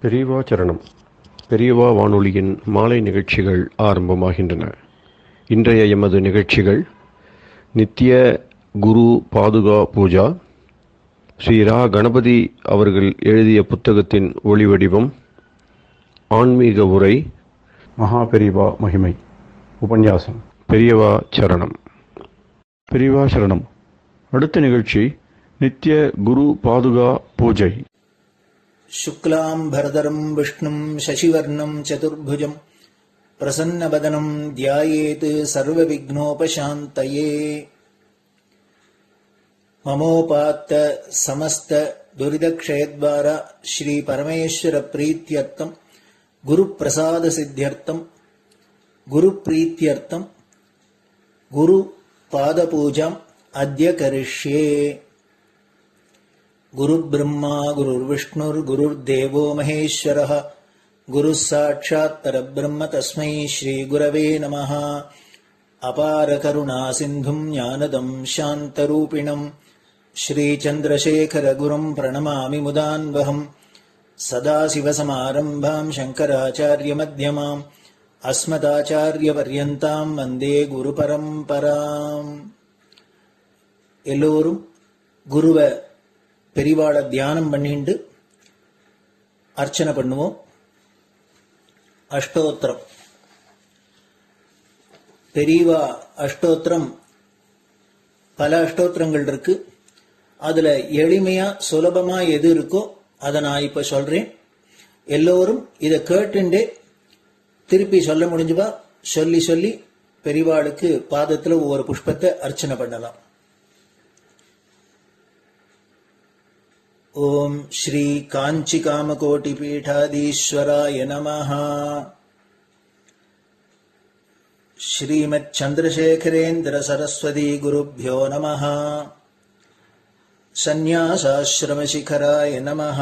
பெரியவா சரணம். பெரியவா வானொலியின் மாலை நிகழ்ச்சிகள் ஆரம்பமாகின்றன. இன்றைய எமது நிகழ்ச்சிகள் நித்திய குரு பாதுகா பூஜா, ஸ்ரீ ரா கணபதி அவர்கள் எழுதிய புத்தகத்தின் ஒளிவடிவம், ஆன்மீக உரை, மகா பெரியவா மகிமை, உபன்யாசம். பெரியவா சரணம். பெரியவா சரணம். அடுத்த நிகழ்ச்சி நித்திய குரு பாதுகா பூஜை. शुक्लां भरदरं विष्णुं शशिवर्णं चतुर्भुजं प्रसन्नवदनं ध्यायेत् सर्वविघ्नोपशान्तये। ममोपात्त समस्त दुरितक्षयद्वारा श्री परमेश्वर प्रीत्यर्थं गुरुप्रसाद सिद्ध्यर्थं गुरुप्रीत्यर्थं गुरुपादपूजाम् अद्य करिष्ये। गुरुर्ब्रह्मा गुरुर्विष्णुर्गुरुर्देवो महेश्वरः गुरुः साक्षात् परब्रह्म तस्मै श्रीगुरवे नमः। अपारकरुणासिन्धुं ज्ञानदं शान्तरूपिणं श्रीचन्द्रशेखरगुरुं प्रणमामि मुदान्वहम्। सदाशिवसमारम्भां शङ्कराचार्यमध्यमाम् अस्मदाचार्यपर्यन्तां वन्दे गुरुपरम्पराम्. எல்லோரும் குருவை பெரிவாளை தியானம் பண்ணிண்டு அர்ச்சனை பண்ணுவோம். அஷ்டோத்திரம். பெரியவா அஷ்டோத்திரம் பல அஷ்டோத்திரங்கள் இருக்கு. அதுல எளிமையா சுலபமா எது இருக்கோ அதை நான் இப்ப சொல்றேன். எல்லோரும் இதை கேட்டுண்டே திருப்பி சொல்ல முடிஞ்சுவா சொல்லி சொல்லி பெரிவாளுக்கு பாதத்துல ஒவ்வொரு புஷ்பத்தை அர்ச்சனை பண்ணலாம். ओम श्री कांची कामकोटि पीठाधीश्वराय नमः. श्रीमत् चंद्रशेखरेन्द्र सरस्वती गुरुभ्यो नमः. संन्यासाश्रम शिखराय नमः.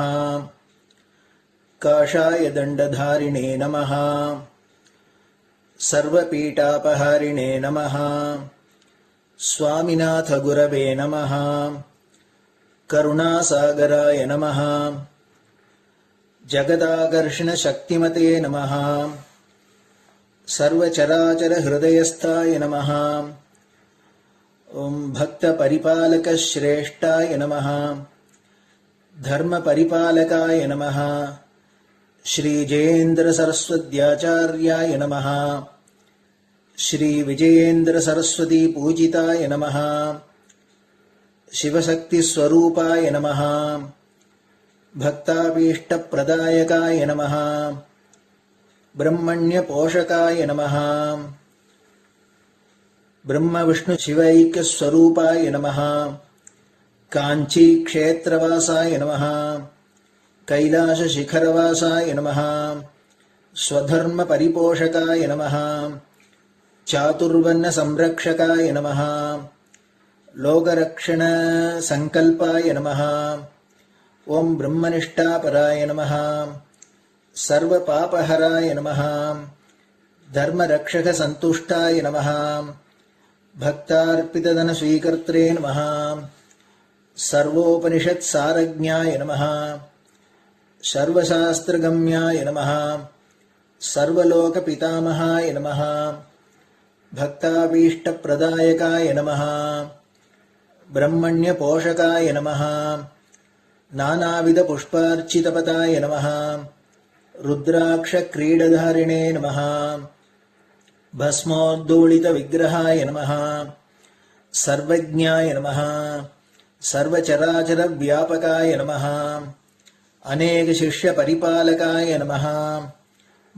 काषाय दंडधारिणे नमः. सर्वपीठापहारिणे नमः. स्वामिनाथ गुरवे नमः. करुणासागराय नमः. जगदाकर्षण शक्तिमते नमः. सर्वचराचर हृदयस्थाय नमः. ओम भक्त परिपालक श्रेष्ठाय नमः. धर्म परिपालकाय नमः. श्री जयेन्द्र सरस्वत्याचार्याय नमः. श्री विजयेन्द्र सरस्वती पूजिताय नमः. शिवशक्ति स्वरूपाय नमः. भक्ताभीष्ट प्रदायकाय नमः. ब्रह्मण्य पोषकाय नमः. ब्रह्म विष्णु शिवैक्य स्वरूपाय नमः. कांची क्षेत्रवासाय नमः. कैलाश शिखरवासाय नमः. स्वधर्म परिपोषकाय नमः. चातुर्वर्ण संरक्षकाय नमः. लोकरक्षण संकल्पाय नमः. ओम ब्रह्मनिष्ठापराय नमः. सर्वपापहराय नमः. धर्मरक्षक संतुष्टाय नमः. भक्तार्पितधन स्वीकर्त्रे नमः. सर्वोपनिषत् सारज्ञाय नमः. सर्वशास्त्रगम्याय नमः. सर्वलोक पितामहाय नमः. भक्ताभीष्ट प्रदायकाय नमः. ब्रह्मण्य पोषकाय नमः. नानाविध पुष्पार्चितपताय नमः. रुद्राक्ष क्रीडधारिणे नमः. भस्मोद्दोलित विग्रहाय नमः. सर्वज्ञाय नमः. सर्वचराचर व्यापकाय नमः. अनेक शिष्य परिपालकाय नमः.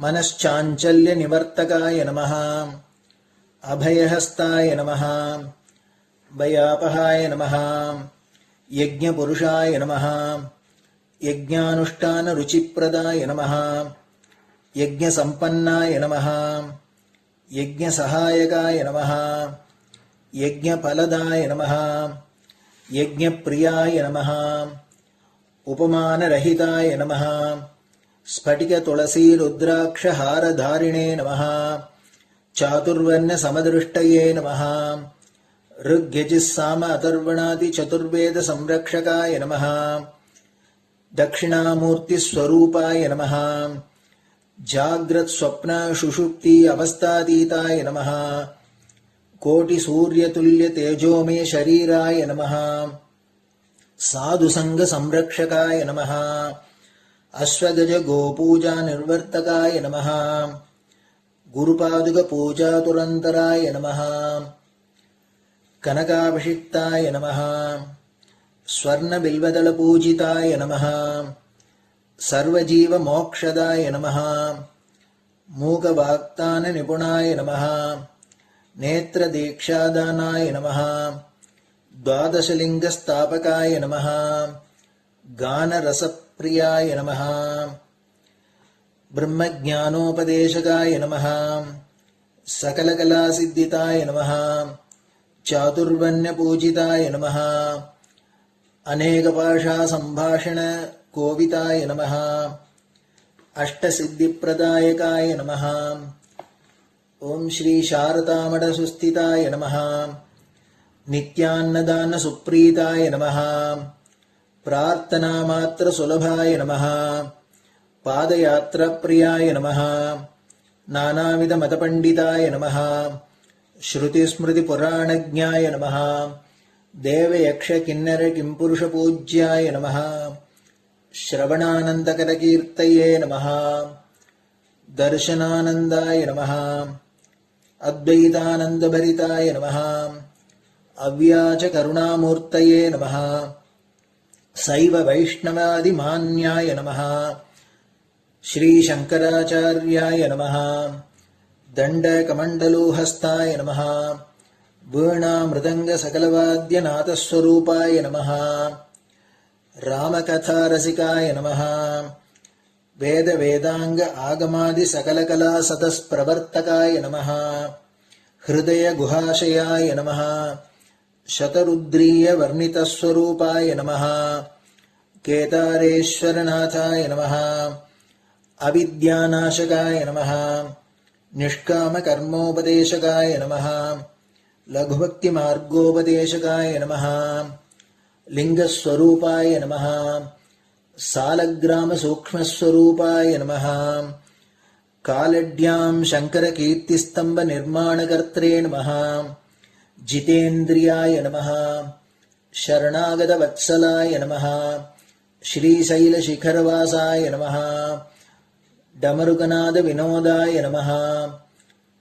मनश्चाञ्चल्य निवर्तकाय नमः. अभयहस्ताय नमः. भयापहाय नमः. यज्ञपुरुषाय नमः. यज्ञानुष्ठान रुचिप्रदाय नमः. यज्ञसम्पन्नाय नमः. यज्ञसहायकाय नमः. यज्ञफलदाय नमः. यज्ञप्रियाय नमः. उपमानरहिताय नमः. स्फटिक तुलसी रुद्राक्ष हारधारिणे नमः. चातुर्वर्ण समदृष्टये नमः. ऋग्यजुस्साम अथर्वणादि चतुर्वेद संरक्षकाय नमः. दक्षिणामूर्तिस्वरूपाय नमः जाग्रत् स्वप्न सुषुप्ति अवस्थातीताय नमः कोटिसूर्यतुल्यतेजोमय शरीराय नमः साधुसङ्गसंरक्षकाय नमः अश्वगज गोपूजा निर्वर्तकाय नमः गुरुपादुकपूजातुरन्तराय नमः कनकाभिषिक्ताय नमः स्वर्णबिल्वदलपूजिताय नमः सर्वजीवमोक्षदाय नमः मूकवाक्ताननिपुणाय नमः नेत्रदीक्षादानाय नमः द्वादशलिङ्गस्थापकाय नमः गानरसप्रियाय नमः ब्रह्मज्ञानोपदेशकाय नमः सकलकलासिद्धिताय नमः चातुर्वर्ण्यपूजिताय नमः अनेकभाषासम्भाषण कोविताय नमः अष्टसिद्धिप्रदायकाय नमः ओम श्री शारदामठसुस्थिताय नमः नित्यान्नदानसुप्रीताय नमः प्रार्थनामात्रसुलभाय नमः पादयात्राप्रियाय नमः नानाविधमतपण्डिताय नमः श्रुतिस्मृतिपुराणज्ञाय नमः देवयक्षकिन्नरकिंपुरुषपूज्याय नमः श्रवणानन्दकरकीर्तये नमः दर्शनानन्दाय नमः अद्वैतानन्दभरिताय नमः अव्याजकरुणामूर्तये नमः शैव वैष्णवादिमान्याय नमः श्रीशङ्कराचार्याय नमः दण्डकमण्डलोहस्ताय नमः वीणामृदङ्गसकलवाद्यनाथस्वरूपाय नमः रामकथारसिकाय नमः वेदवेदाङ्ग आगमादिसकलकलासतस्प्रवर्तकाय नमः हृदयगुहाशयाय नमः शतरुद्रीयवर्णितस्वरूपाय नमः केदारेश्वरनाथाय नमः अविद्यानाशकाय नमः निष्कामकर्मोपदेशकाय नमः लघुभक्तिमार्गोपदेशकाय नमः लिङ्गस्वरूपाय नमः सालग्रामसूक्ष्मस्वरूपाय नमः कालड्यां शङ्करकीर्तिस्तम्भनिर्माणकर्त्रे नमः जितेन्द्रियाय नमः शरणागतवत्सलाय नमः श्रीशैलशिखरवासाय नमः डमरुकनादविनोदाय नमः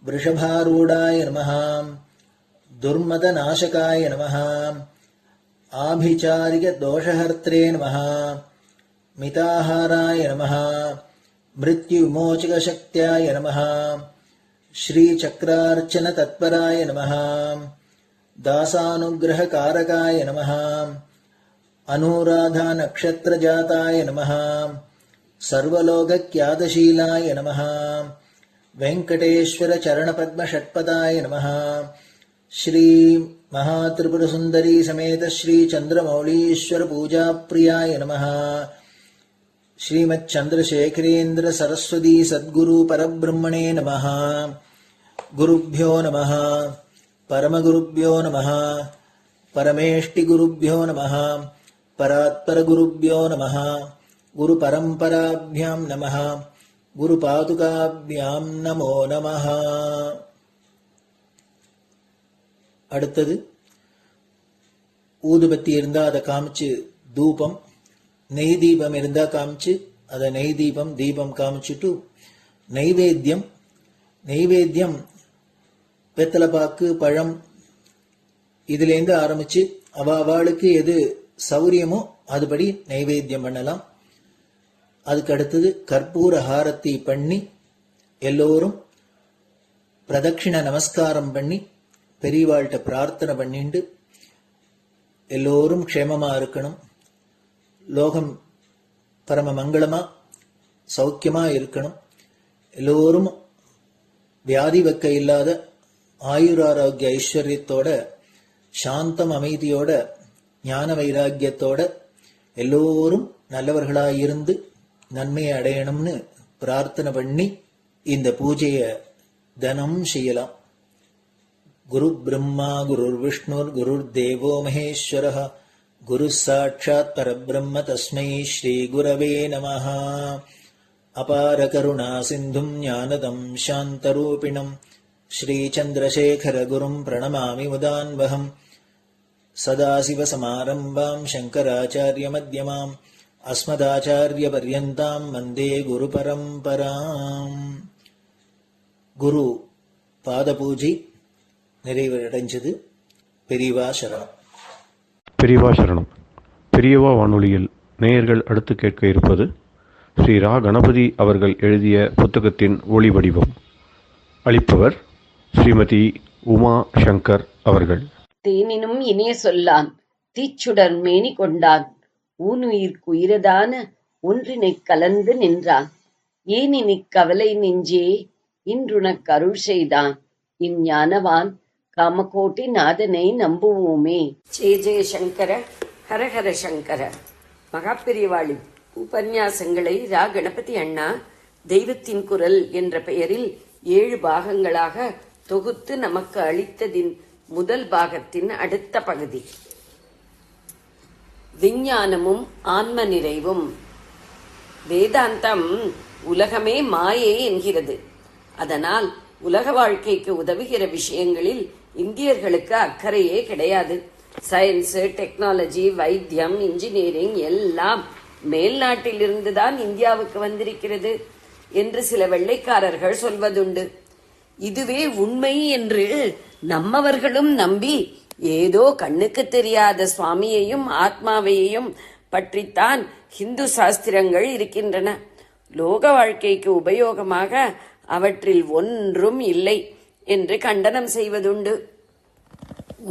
वृषभारूढाय नमः दुर्मदनाशकाय नमः आभिचारिकदोषहर्त्रे नमः मिताहाराय नमः मृत्युविमोचकशक्त्याय नमः श्रीचक्रार्चनतत्पराय नमः दासानुग्रहकारकाय नमः अनुराधानक्षत्रजाताय नमः सर्वलोकख्यातशीलाय नमः वेङ्कटेश्वरचरणपद्मषट्पदाय नमः श्री महात्रिपुरसुन्दरी समेत श्री चन्द्रमौलीश्वर पूजाप्रियाय नमः श्रीमच्चन्द्रशेखरेन्द्र सरस्वती सद्गुरु परब्रह्मणे नमः गुरुभ्यो नमः परमगुरुभ्यो नमः परमेष्टिगुरुभ्यो नमः परात्परगुरुभ्यो नमः गुरुपरम्पराभ्यां नमः गुरुपादुकाभ्यां नमो नमः. அடுத்தது ஊதுபத்தி இருந்தா அதை காமிச்சு தூபம், நெய் தீபம் இருந்தா காமிச்சு அதை நெய் தீபம் தீபம் காமிச்சுட்டு நைவேத்தியம் வெத்தலைப்பாக்கு பழம் இதுலேருந்து ஆரம்பிச்சு அவளுக்கு எது சௌரியமோ அதுபடி நைவேத்தியம் பண்ணலாம். அதுக்கு அடுத்தது கற்பூர ஹாரத்தி பண்ணி எல்லோரும் பிரதட்சிண நமஸ்காரம் பண்ணி பெரியவாள்கிட்ட பிரார்த்தனை பண்ணிண்டு எல்லோரும் க்ஷேமமா இருக்கணும், லோகம் பரம மங்களமா சௌக்கியமா இருக்கணும், எல்லோரும் வியாதி வெக்க இல்லாத ஆயுராரோக்கிய ஐஸ்வர்யத்தோட சாந்தம் அமைதியோட ஞான வைராக்கியத்தோட எல்லோரும் நல்லவர்களாயிருந்து நன்மையை அடையணும்னு பிரார்த்தனை பண்ணி இந்த பூஜையை தினம் செய்யலாம். குரு பிரம்மா குருர் விஷ்ணுர் குருர் தேவோ மகேஸ்வரः குரு சாட்சாத் பரபிரம்ம தஸ்மை ஸ்ரீ குரவே நமஹ. அபார கருணா சிந்தும் ஞானதம் சாந்தரூபிணம் ஸ்ரீ சந்திரசேகர குரும் பிரணமாமி முதான்வகம். சதாசிவசமாரம்பாம் சங்கராச்சாரிய மத்யமாம் அஸ்மதாச்சாரிய பர்யந்தாம் வந்தே குரு பரம்பராம். குரு பாத பூஜை நிறைவடைஞ்சது. பெரியவா சரணம். பெரியவா சரணம். பெரியவா வானொலியில் நேயர்கள் அடுத்து கேட்க இருப்பது ஸ்ரீ ரா கணபதி அவர்கள் எழுதிய புத்தகத்தின் ஒளி வடிவம். அளிப்பவர் ஸ்ரீமதி உமா சங்கர் அவர்கள். தேனினும் இனிய சொல்லான் தீச்சுடர் மேனி கொண்டான் ஊனுயிர்க்கு உயிரதான ஒன்றினைக் கலந்து நின்றான் ஏனினிக் கவலை நெஞ்சே இன்றுனக் அருள் செய்தான் இஞ்ஞானவான் காமகோட்டி நாதனை நம்புவோமே. ஜெய ஜெய சங்கர ஹரஹர சங்கர. மகாபெரிவாளி உபன்யாசங்களை ரா கணபதி அண்ணா தெய்வத்தின் குரல் என்ற பெயரில் 7 பாகங்களாக தொகுத்து நமக்கு அளித்ததின் முதல் பாகத்தின் அடுத்த பகுதி விஞ்ஞானமும் ஆன்ம நிறைவும். வேதாந்தம் உலகமே மாயை என்கிறது. அதனால் உலக வாழ்க்கைக்கு உதவுகிற விஷயங்களில் இந்தியர்களுக்கு அக்கறையே கிடையாது. சயின்ஸ், டெக்னாலஜி, வைத்தியம், இன்ஜினியரிங் எல்லாம் மேல்நாட்டிலிருந்துதான் இந்தியாவுக்கு வந்திருக்கிறது என்று சில வெள்ளைக்காரர்கள் சொல்வதுண்டு. இதுவே உண்மை என்று நம்மவர்களும் நம்பி ஏதோ கண்ணுக்கு தெரியாத சுவாமியையும் ஆத்மாவையும் பற்றித்தான் ஹிந்து சாஸ்திரங்கள் இருக்கின்றன. லோக வாழ்க்கைக்கு உபயோகமாக அவற்றில் ஒன்றும் இல்லை என்று கண்டனம் செய்வதுண்டு.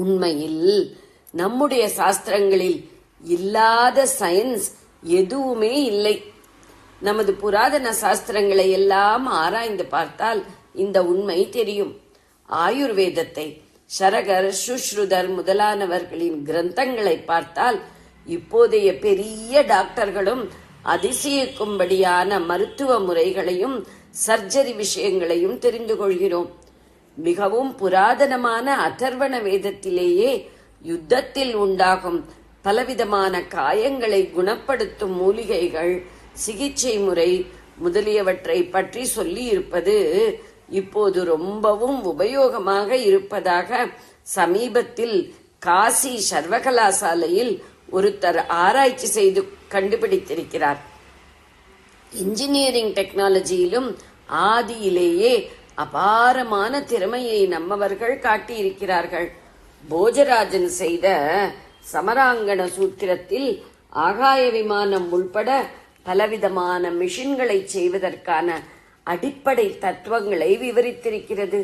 உண்மையில் நம்முடைய சாஸ்திரங்களில் இல்லாத சயின்ஸ் எதுவுமே இல்லை. நமது புராதன சாஸ்திரங்களை எல்லாம் ஆராய்ந்து பார்த்தால் இந்த உண்மை தெரியும். ஆயுர்வேதத்தை, சரகர், சுஷ்ருதர் முதலானவர்களின் கிரந்தங்களை பார்த்தால் இப்போதைய பெரிய டாக்டர்களும் அதிசயிக்கும்படியான மருத்துவ முறைகளையும் சர்ஜரி விஷயங்களையும் தெரிந்து கொள்கிறோம். மிகவும் புராதனமான அதர்வண வேதத்திலேயே யுத்தத்தில் உண்டாகும் பலவிதமான காயங்களை குணப்படுத்தும் மூலிகைகள், சிகிச்சை முறை முதலியவற்றை பற்றி சொல்லி இருப்பது இப்போது ரொம்பவும் உபயோகமாக இருப்பதாக சமீபத்தில் காசி சர்வகலாசாலையில் ஒருத்தர் ஆராய்ச்சி செய்து கண்டுபிடித்திருக்கிறார். இன்ஜினியரிங் டெக்னாலஜியிலும் ஆதியிலேயே அபாரமான திறமையை நம்மவர்கள் காட்டியிருக்கிறார்கள். போஜராஜன் செய்த சமராங்கண சூத்திரத்தில் ஆகாய விமானம் உள்பட பலவிதமான மிஷின்களை செய்வதற்கான அடிப்படை தத்துவங்களை விவரித்திருக்கிறது.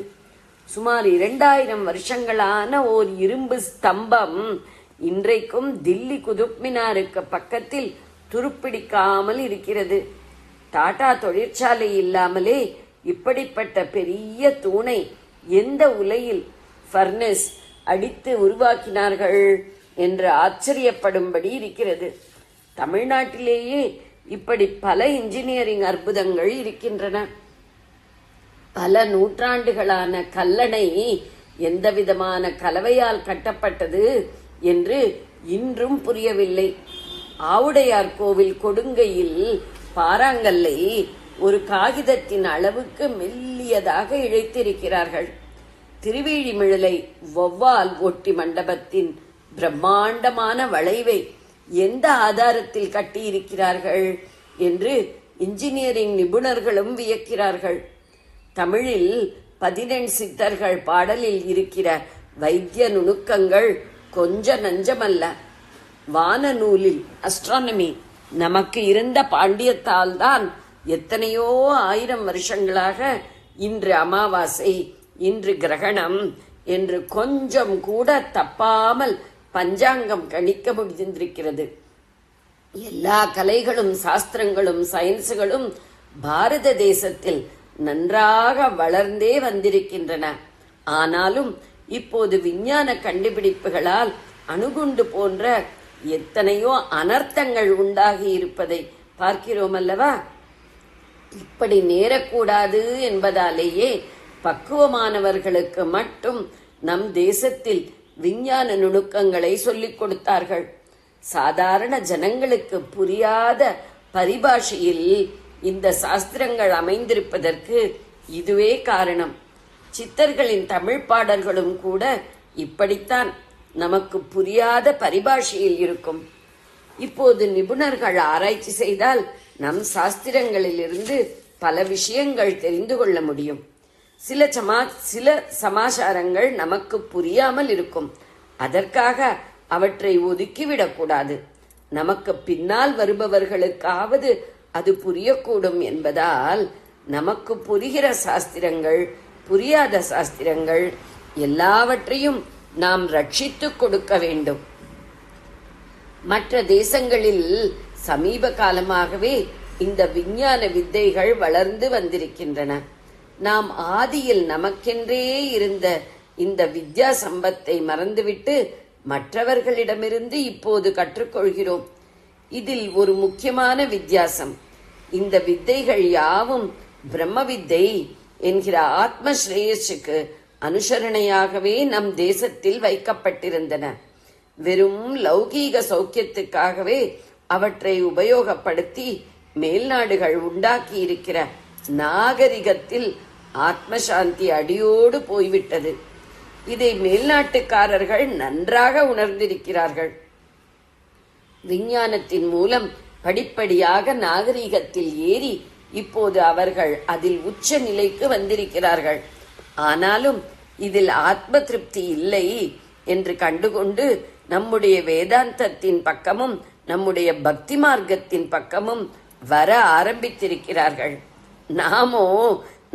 சுமார் 2000 வருஷங்களான ஓர் இரும்பு ஸ்தம்பம் இன்றைக்கும் தில்லி குதுப் மினாருக்கு பக்கத்தில் துருப்பிடிக்காமல் இருக்கிறது. டாடா தொழிற்சாலை இல்லாமலே இப்படிப்பட்ட பெரிய தூணை எந்த உலையில் ஃபர்னஸ் அடித்து உருவாக்கினார்கள் என்று ஆச்சரியப்படும்படி இருக்கிறது. தமிழ்நாட்டிலேயே இப்படி பல இன்ஜினியரிங் அற்புதங்கள் இருக்கின்றன. பல நூற்றாண்டுகளான கல்லணை எந்த விதமான கலவையால் கட்டப்பட்டது என்று இன்றும் புரியவில்லை. ஆவுடையார் கோவில் கொடுங்கையில் பாறாங்கல்லை ஒரு காகிதத்தின் அளவுக்கு மெல்லியதாக இழைத்திருக்கிறார்கள். திருவேழிமிழலை வௌவால் ஒட்டி மண்டபத்தின் பிரம்மாண்டமான வளைவை எந்த ஆதாரத்தில் கட்டியிருக்கிறார்கள் என்று இன்ஜினியரிங் நிபுணர்களும் வியக்கிறார்கள். தமிழில் 18 சித்தர்கள் பாடலில் இருக்கிற வைத்திய நுணுக்கங்கள் கொஞ்ச நஞ்சமல்ல. வானநூலில் அஸ்ட்ரானமி நமக்கு இருந்த பாண்டியத்தால் தான் எத்தனையோ 1000 வருஷங்களாக இன்று அமாவாசை, இன்று கிரகணம் என்று கொஞ்சம் கூட தப்பாமல் பஞ்சாங்கம் கணிக்க முடிந்திருக்கிறது. எல்லா கலைகளும் சாஸ்திரங்களும் சயின்ஸுகளும் பாரத தேசத்தில் நன்றாக வளர்ந்தே வந்திருக்கின்றன. ஆனாலும் இப்போது விஞ்ஞான கண்டுபிடிப்புகளால் அணுகுண்டு போன்ற எத்தனையோ அனர்த்தங்கள் உண்டாகி இருப்பதை பார்க்கிறோம் அல்லவா? இப்படி நேரக்கூடாது என்பதாலேயே பக்குவமானவர்களுக்கு மட்டும் நம் தேசத்தில் விஞ்ஞான நுணுக்கங்களை சொல்லிக் கொடுத்தார்கள். சாதாரண ஜனங்களுக்கு புரியாத பரிபாஷையில் இந்த சாஸ்திரங்கள் அமைந்திருப்பதற்கு இதுவே காரணம். சித்தர்களின் தமிழ் பாடல்களும் கூட இப்படித்தான் நமக்கு புரியாத பரிபாஷையில் இருக்கும். இப்போது நிபுணர்கள் ஆராய்ச்சி செய்தால் நம் சாஸ்திரங்களிலிருந்து பல விஷயங்கள் தெரிந்து கொள்ள முடியும். சில சமாச்சாரங்கள் நமக்கு புரியாமல் இருக்கும். அதற்காக அவற்றை ஒதுக்கிவிடக்கூடாது. நமக்கு பின்னால் வருபவர்களுக்காவது அது புரியக்கூடும் என்பதால் நமக்கு புரிகிற சாஸ்திரங்கள், புரியாத சாஸ்திரங்கள் எல்லாவற்றையும் நாம் ரட்சித்துக் கொடுக்க வேண்டும். மற்ற தேசங்களில் சமீப காலமாகவே இந்த விஞ்ஞான வித்தைகள் வளர்ந்து வந்திருக்கின்றன. நாம் ஆதியில் நமக்கென்றே இருந்த இந்த வித்யா சம்பத்தை மறந்துவிட்டு மற்றவர்களிடமிருந்து இப்போது கற்றுக்கொள்கிறோம். இதில் ஒரு முக்கியமான வித்தியாசம், இந்த வித்தைகள் யாவும் பிரம்ம வித்தை என்கிற ஆத்ம ஸ்ரேயஸுக்கு அனுசரணையாகவே நம் தேசத்தில் வைக்கப்பட்டிருந்தன. வெறும் லௌகீக சௌக்கியத்துக்காகவே அவற்றை உபயோகப்படுத்தி மேல்நாடுகள் உண்டாக்கி இருக்கிற நாகரிகத்தில் ஆத்மசாந்தி அடியோடு போய்விட்டது. இதை மேல்நாட்டுக்காரர்கள் நன்றாக உணர்ந்திருக்கிறார்கள். விஞ்ஞானத்தின் மூலம் படிப்படியாக நாகரிகத்தில் ஏறி இப்போது அவர்கள் அதில் உச்ச நிலைக்கு வந்திருக்கிறார்கள். ஆனாலும் இதில் ஆத்ம திருப்தி இல்லை என்று கண்டுகொண்டு நம்முடைய வேதாந்தத்தின் பக்கமும் நம்முடைய பக்தி மார்க்கத்தின் பக்கமும் வர ஆரம்பித்திருக்கிறார்கள். நாமோ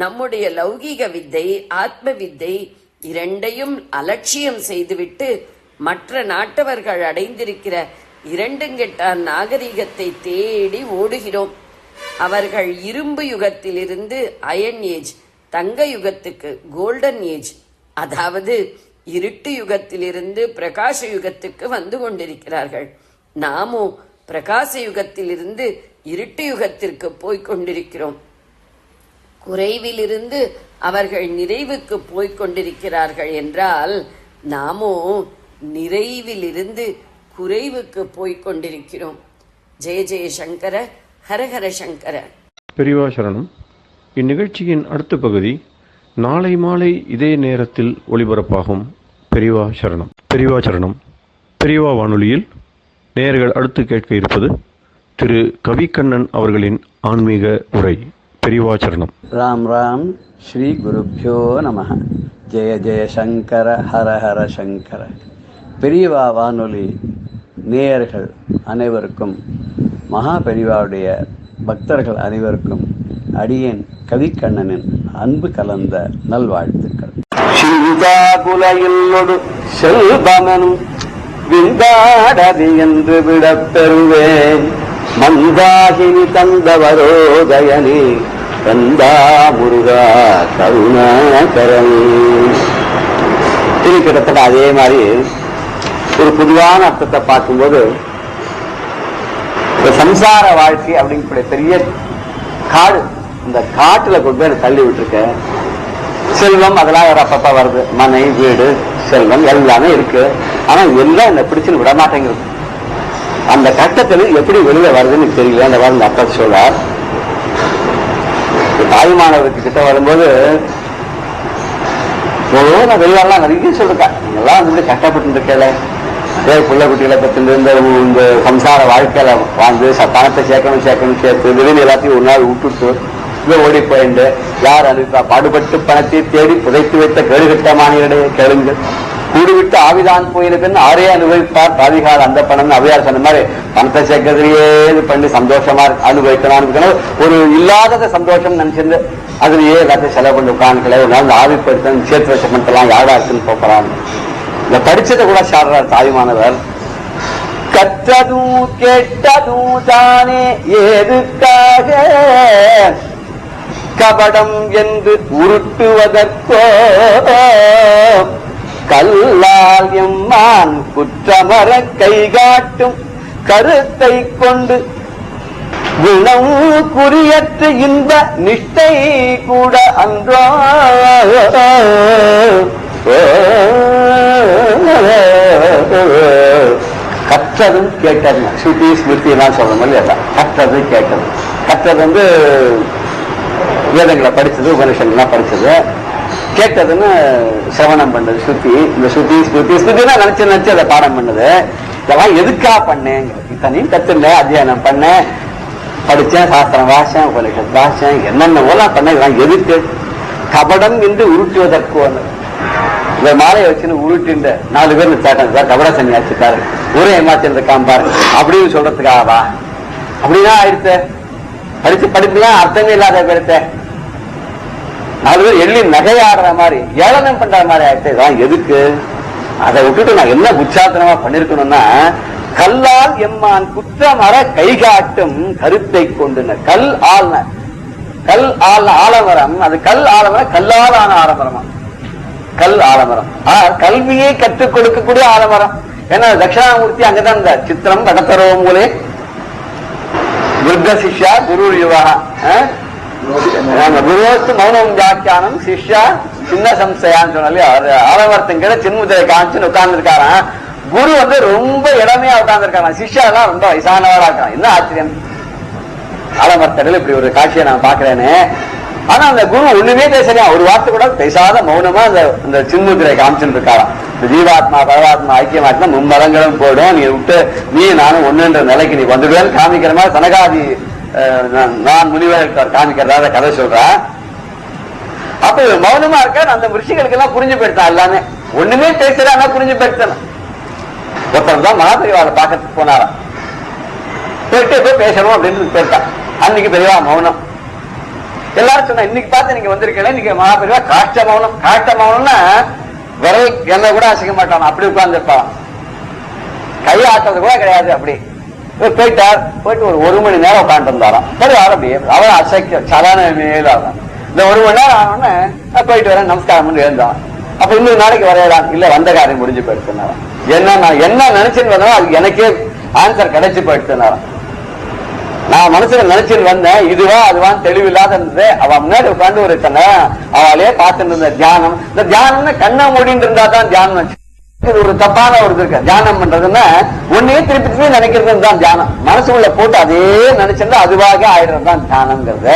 நம்முடைய லௌகீக வித்தை, ஆத்ம வித்தை இரண்டையும் அலட்சியம் செய்துவிட்டு மற்ற நாட்டவர்கள் அடைந்திருக்கிற இரண்டுங்கெட்டான் நாகரிகத்தை தேடி ஓடுகிறோம். அவர்கள் இரும்பு யுகத்திலிருந்து அயன் ஏஜ், தங்க யுகத்துக்கு கோல்டன் ஏஜ், அதாவது இருட்டு யுகத்திலிருந்து பிரகாச யுகத்துக்கு வந்து கொண்டிருக்கிறார்கள். நாமோ பிரகாச யுகத்திலிருந்து இருட்டு யுகத்திற்கு போய்கொண்டிருக்கிறோம். குறைவிலிருந்து அவர்கள் நிறைவுக்கு போய்கொண்டிருக்கிறார்கள் என்றால் நாமோ நிறைவிலிருந்து குறைவுக்கு போய்கொண்டிருக்கிறோம். ஜெய ஜெய சங்கர, ஹரஹர சங்கர. பெரியவா சரணம். இந்நிகழ்ச்சியின் அடுத்த பகுதி நாளை மாலை இதே நேரத்தில் ஒளிபரப்பாகும். பெரியவா சரணம். பெரியவா சரணம். பெரியவா வானொலியில் நேயர்கள் அடுத்து கேட்க இருப்பது திரு கவிக்கண்ணன் அவர்களின் ஆன்மீக உரை. பெரியவா சரணம். ராம் ராம். ஸ்ரீ குருப்யோ நமஹ. ஜெய ஜெய சங்கர, ஹர ஹர சங்கர. பெரியவா வானொலி நேயர்கள் அனைவருக்கும், மகா பெரியவாவுடைய பக்தர்கள் அனைவருக்கும் அடியேன் கவிக்கண்ணனின் அன்பு கலந்த நல்வாழ்த்துக்கள். சிந்தாகுலையில்லொடு செல்வமனும் விந்தாடது என்று விடப் பெறுவேன். மந்தாகினி தந்தவரோதயனே கந்தா முருகா கருணாகரன். இது கிட்டத்தட்ட அதே மாதிரி ஒரு பொதுவான அர்த்தத்தை பார்க்கும்போது, சம்சார வாழ்க்கை அப்படிங்கிற பெரிய காடு, இந்த காட்டுல கொண்டு போய் தள்ளி விட்டுருக்க. செல்வம் அதெல்லாம் அப்பப்ப வருது, மனை வீடு செல்வம் எல்லாமே இருக்கு. ஆனா எல்லாம் என்ன பிடிச்சுன்னு விட மாட்டேங்கிறது. அந்த கட்டத்தில் எப்படி வெளியே வருதுன்னு தெரியல. அந்த மாதிரி அப்பா சொல்றார், தாய்மானவருக்கு கிட்ட வரும்போது நான் வெளியாடலாம் நிறைய சொல்லிருக்கேன். நீங்கெல்லாம் வந்து கஷ்டப்பட்டு இருக்கல, அதே பிள்ளை குட்டிகளை பத்தி இந்த சம்சார வாழ்க்கையில வாழ்ந்து பணத்தை சேர்க்கணும் சேர்த்து திடீர்னு எல்லாத்தையும் ஒரு நாள் விட்டுட்டு இதை ஓடி போயிண்டு யார் அனுப்பா பாடுபட்டு பணத்தை தேடி புதைத்து வைத்த கேடுகட்ட மாநில கேளுங்கள். கூடிவிட்டு ஆவிதான் போயிருக்குன்னு ஆரே அனுபவிப்பார் பாதிகார் அந்த பணம். அவையார் சொன்ன மாதிரி பணத்தை சேர்க்கறதுலயே இது பண்ணி சந்தோஷமா அனுபவிக்கணும். ஒரு இல்லாத சந்தோஷம் நினைச்சிருந்து அதுலயே எல்லாத்தையும் செலவு பண்ணி உட்காந்துக்கல. ஒரு நாள் ஆவிப்படுத்த சேர்த்து வச்ச பணத்தெல்லாம் யாரா இருக்குன்னு போறாங்க. இந்த படிச்சதை கூட சாடுறார் தாய்மானவர். கற்றதும் கேட்டதும் தானே ஏதுக்காக கபடம் என்று உருட்டுவதற்கோ கல்லால் எம்மான் குற்றமர கைகாட்டும் கருத்தை கொண்டு குணம் குறியற்ற இன்ப நிஷ்டை கூட அன்றோ. கற்ற கற்றதும் கேட்டது, ஸ்ருதி ஸ்மிருதி எல்லாம் சொல்ற மாதிரி அதான் கற்றது கேட்டது. கற்றது வேதங்களை படிச்சது, உபனிஷங்கள்லாம் படிச்சது. கேட்டதுன்னு சிரவணம் பண்ணது ஸ்ருதி. இந்த ஸ்ருதி ஸ்மிருதி ஸ்மிருதினா நினைச்சு நினைச்சு அதை பாடம் பண்ணது. இதெல்லாம் எதுக்கா பண்ணேன், இத்தனையும் கத்துல அத்தியானம் பண்ணேன், படிச்சேன், சாஸ்திரம் வாசம், உபனிஷத் வாசம், என்னென்னலாம் பண்ண, இதெல்லாம் எதுக்கு? கபடம் என்று உருட்டுவதற்கு ஒன்று. இந்த மாலையை வச்சுன்னு உருட்டு 4 பேர் சாட்டம் சார் கபட சன்னியாசிட்டாரு, ஊரே ஏமாத்தி காம்பாரு அப்படின்னு சொல்றதுக்காகவா? அப்படின்னா ஆயிடுத்த படிச்சு படிப்புலாம் அர்த்தமே இல்லாத பேருத்த 4 பேர் எள்ளி நகையாடுற மாதிரி ஏளனம் பண்ற மாதிரி ஆயிடுச்சு. இதான் எதுக்கு? அதை விட்டுட்டு நான் என்ன உச்சாத்தனமா பண்ணிருக்கணும்னா, கல்லால் எம்மான் குற்றமர கைகாட்டும் கருத்தை கொண்டு. கல் ஆள்ன, கல் ஆள் ஆலமரம், அது கல் ஆலமரம், கல்லால் ஆன ஆலமரமா? கல் ஆலமரம். கல்வியை கற்றுக் கொடுக்கக்கூடிய ஆலமரம். ஏன்னா தட்சிணாமூர்த்தி அங்கதான் இருந்தார். சித்திரம் கடத்தரோ மூலே துர்க சிஷ்யா குரு யுவா, குருவஸ்து மௌனம் வியாக்கியானம் சிஷ்யா சின்ன சம்சயான்னு சொன்னாலே ஆலமரத்தின் சின்முதிரை காமிச்சுன்னு உட்கார்ந்து இருக்காராம். குரு ரொம்ப இளமையா உட்கார்ந்து இருக்காராம், சிஷ்யா எல்லாம் ரொம்ப வயசானவரா இருக்கான். என்ன ஆச்சரியம்! ஆலமரத்தடியில் இப்படி ஒரு காட்சியை நான் பாக்குறேன்னு. ஆனா அந்த குரு ஒண்ணுமே பேசலையா, ஒரு வார்த்தை கூட பேசாத மௌனமா அந்த சின்முதிரை காமிச்சுட்டு இருக்காராம். ஜீவாத்மா பரவாத்மா ஐக்கியமாட்டினா மும்மரங்களும் போடும், நீ விட்டு நீ நானும் ஒண்ணுன்ற நிலைக்கு நீ வந்துடுவேன்னு காமிக்கிற மாதிரி சனகாதி நான் முனிவர் காமிக்கிறதா கதை சொல்றா. அப்ப மௌனமா இருக்க அந்த ரிஷிகளுக்கு எல்லாம் புரிஞ்சு போயிட்டான். எல்லாமே ஒண்ணுமே பேசுறாங்க, புரிஞ்சு போயிட்டான். ஒருத்தர் தான் மகாபெரிவாளை பார்க்கறதுக்கு போனாராம். போயிட்டு போய் பேசணும் அப்படின்னு போயிட்டான். அன்னைக்கு பெரியவா மௌனம். எல்லாரும் சொன்னா இன்னைக்கு பார்த்து நீங்க வந்திருக்கீங்க, இன்னைக்கு மகாபெரிவா காஷ்ட மௌனம். காஷ்ட மௌனம்னா விரல் என்ன கூட அசைக்க மாட்டான், அப்படி உட்கார்ந்துருப்பான். கை ஆட்டுறது கூட கிடையாது. அப்படி போயிட்டார். போயிட்டு ஒரு 1 மணி நேரம் உட்காந்து இருந்தாராம். சரி அப்படியே அவரை அசைக்க சலான மேலும் இந்த 1 மணி நேரம் ஆனோன்னு போயிட்டு வரேன் நமஸ்காரம் எழுந்தான். அப்ப இன்னொரு நாளைக்கு வரையலாம். இல்ல வந்த காரியம் முடிஞ்சு போயிடுச்சுனாரா. என்ன நினைச்சுன்னு வந்தோம் அதுக்கு எனக்கே ஆன்சர் கிடைச்சு போயிடுச்சுனாராம். நான் மனசுல நினைச்சுட்டு வந்தேன், இதுவா அதுவான்னு தெளிவில்லாத இருந்தது. அவன் முன்னாடி உட்காந்து ஒரு அவளே பார்த்துட்டு இருந்த தியானம். இந்த தியானம்னு கண்ணை மூடிட்டு இருந்தா தான் தியானம். ஒரு தப்பான ஒரு இருக்கு. தியானம் பண்றதுன்னா ஒன்னே திருப்பி திருப்பி நினைக்கிறது தான் தியானம். மனசுக்குள்ள போட்டு அதே நினைச்சிருந்தா அதுவாக ஆயிடுறது தான் தியானம்ங்கிறது.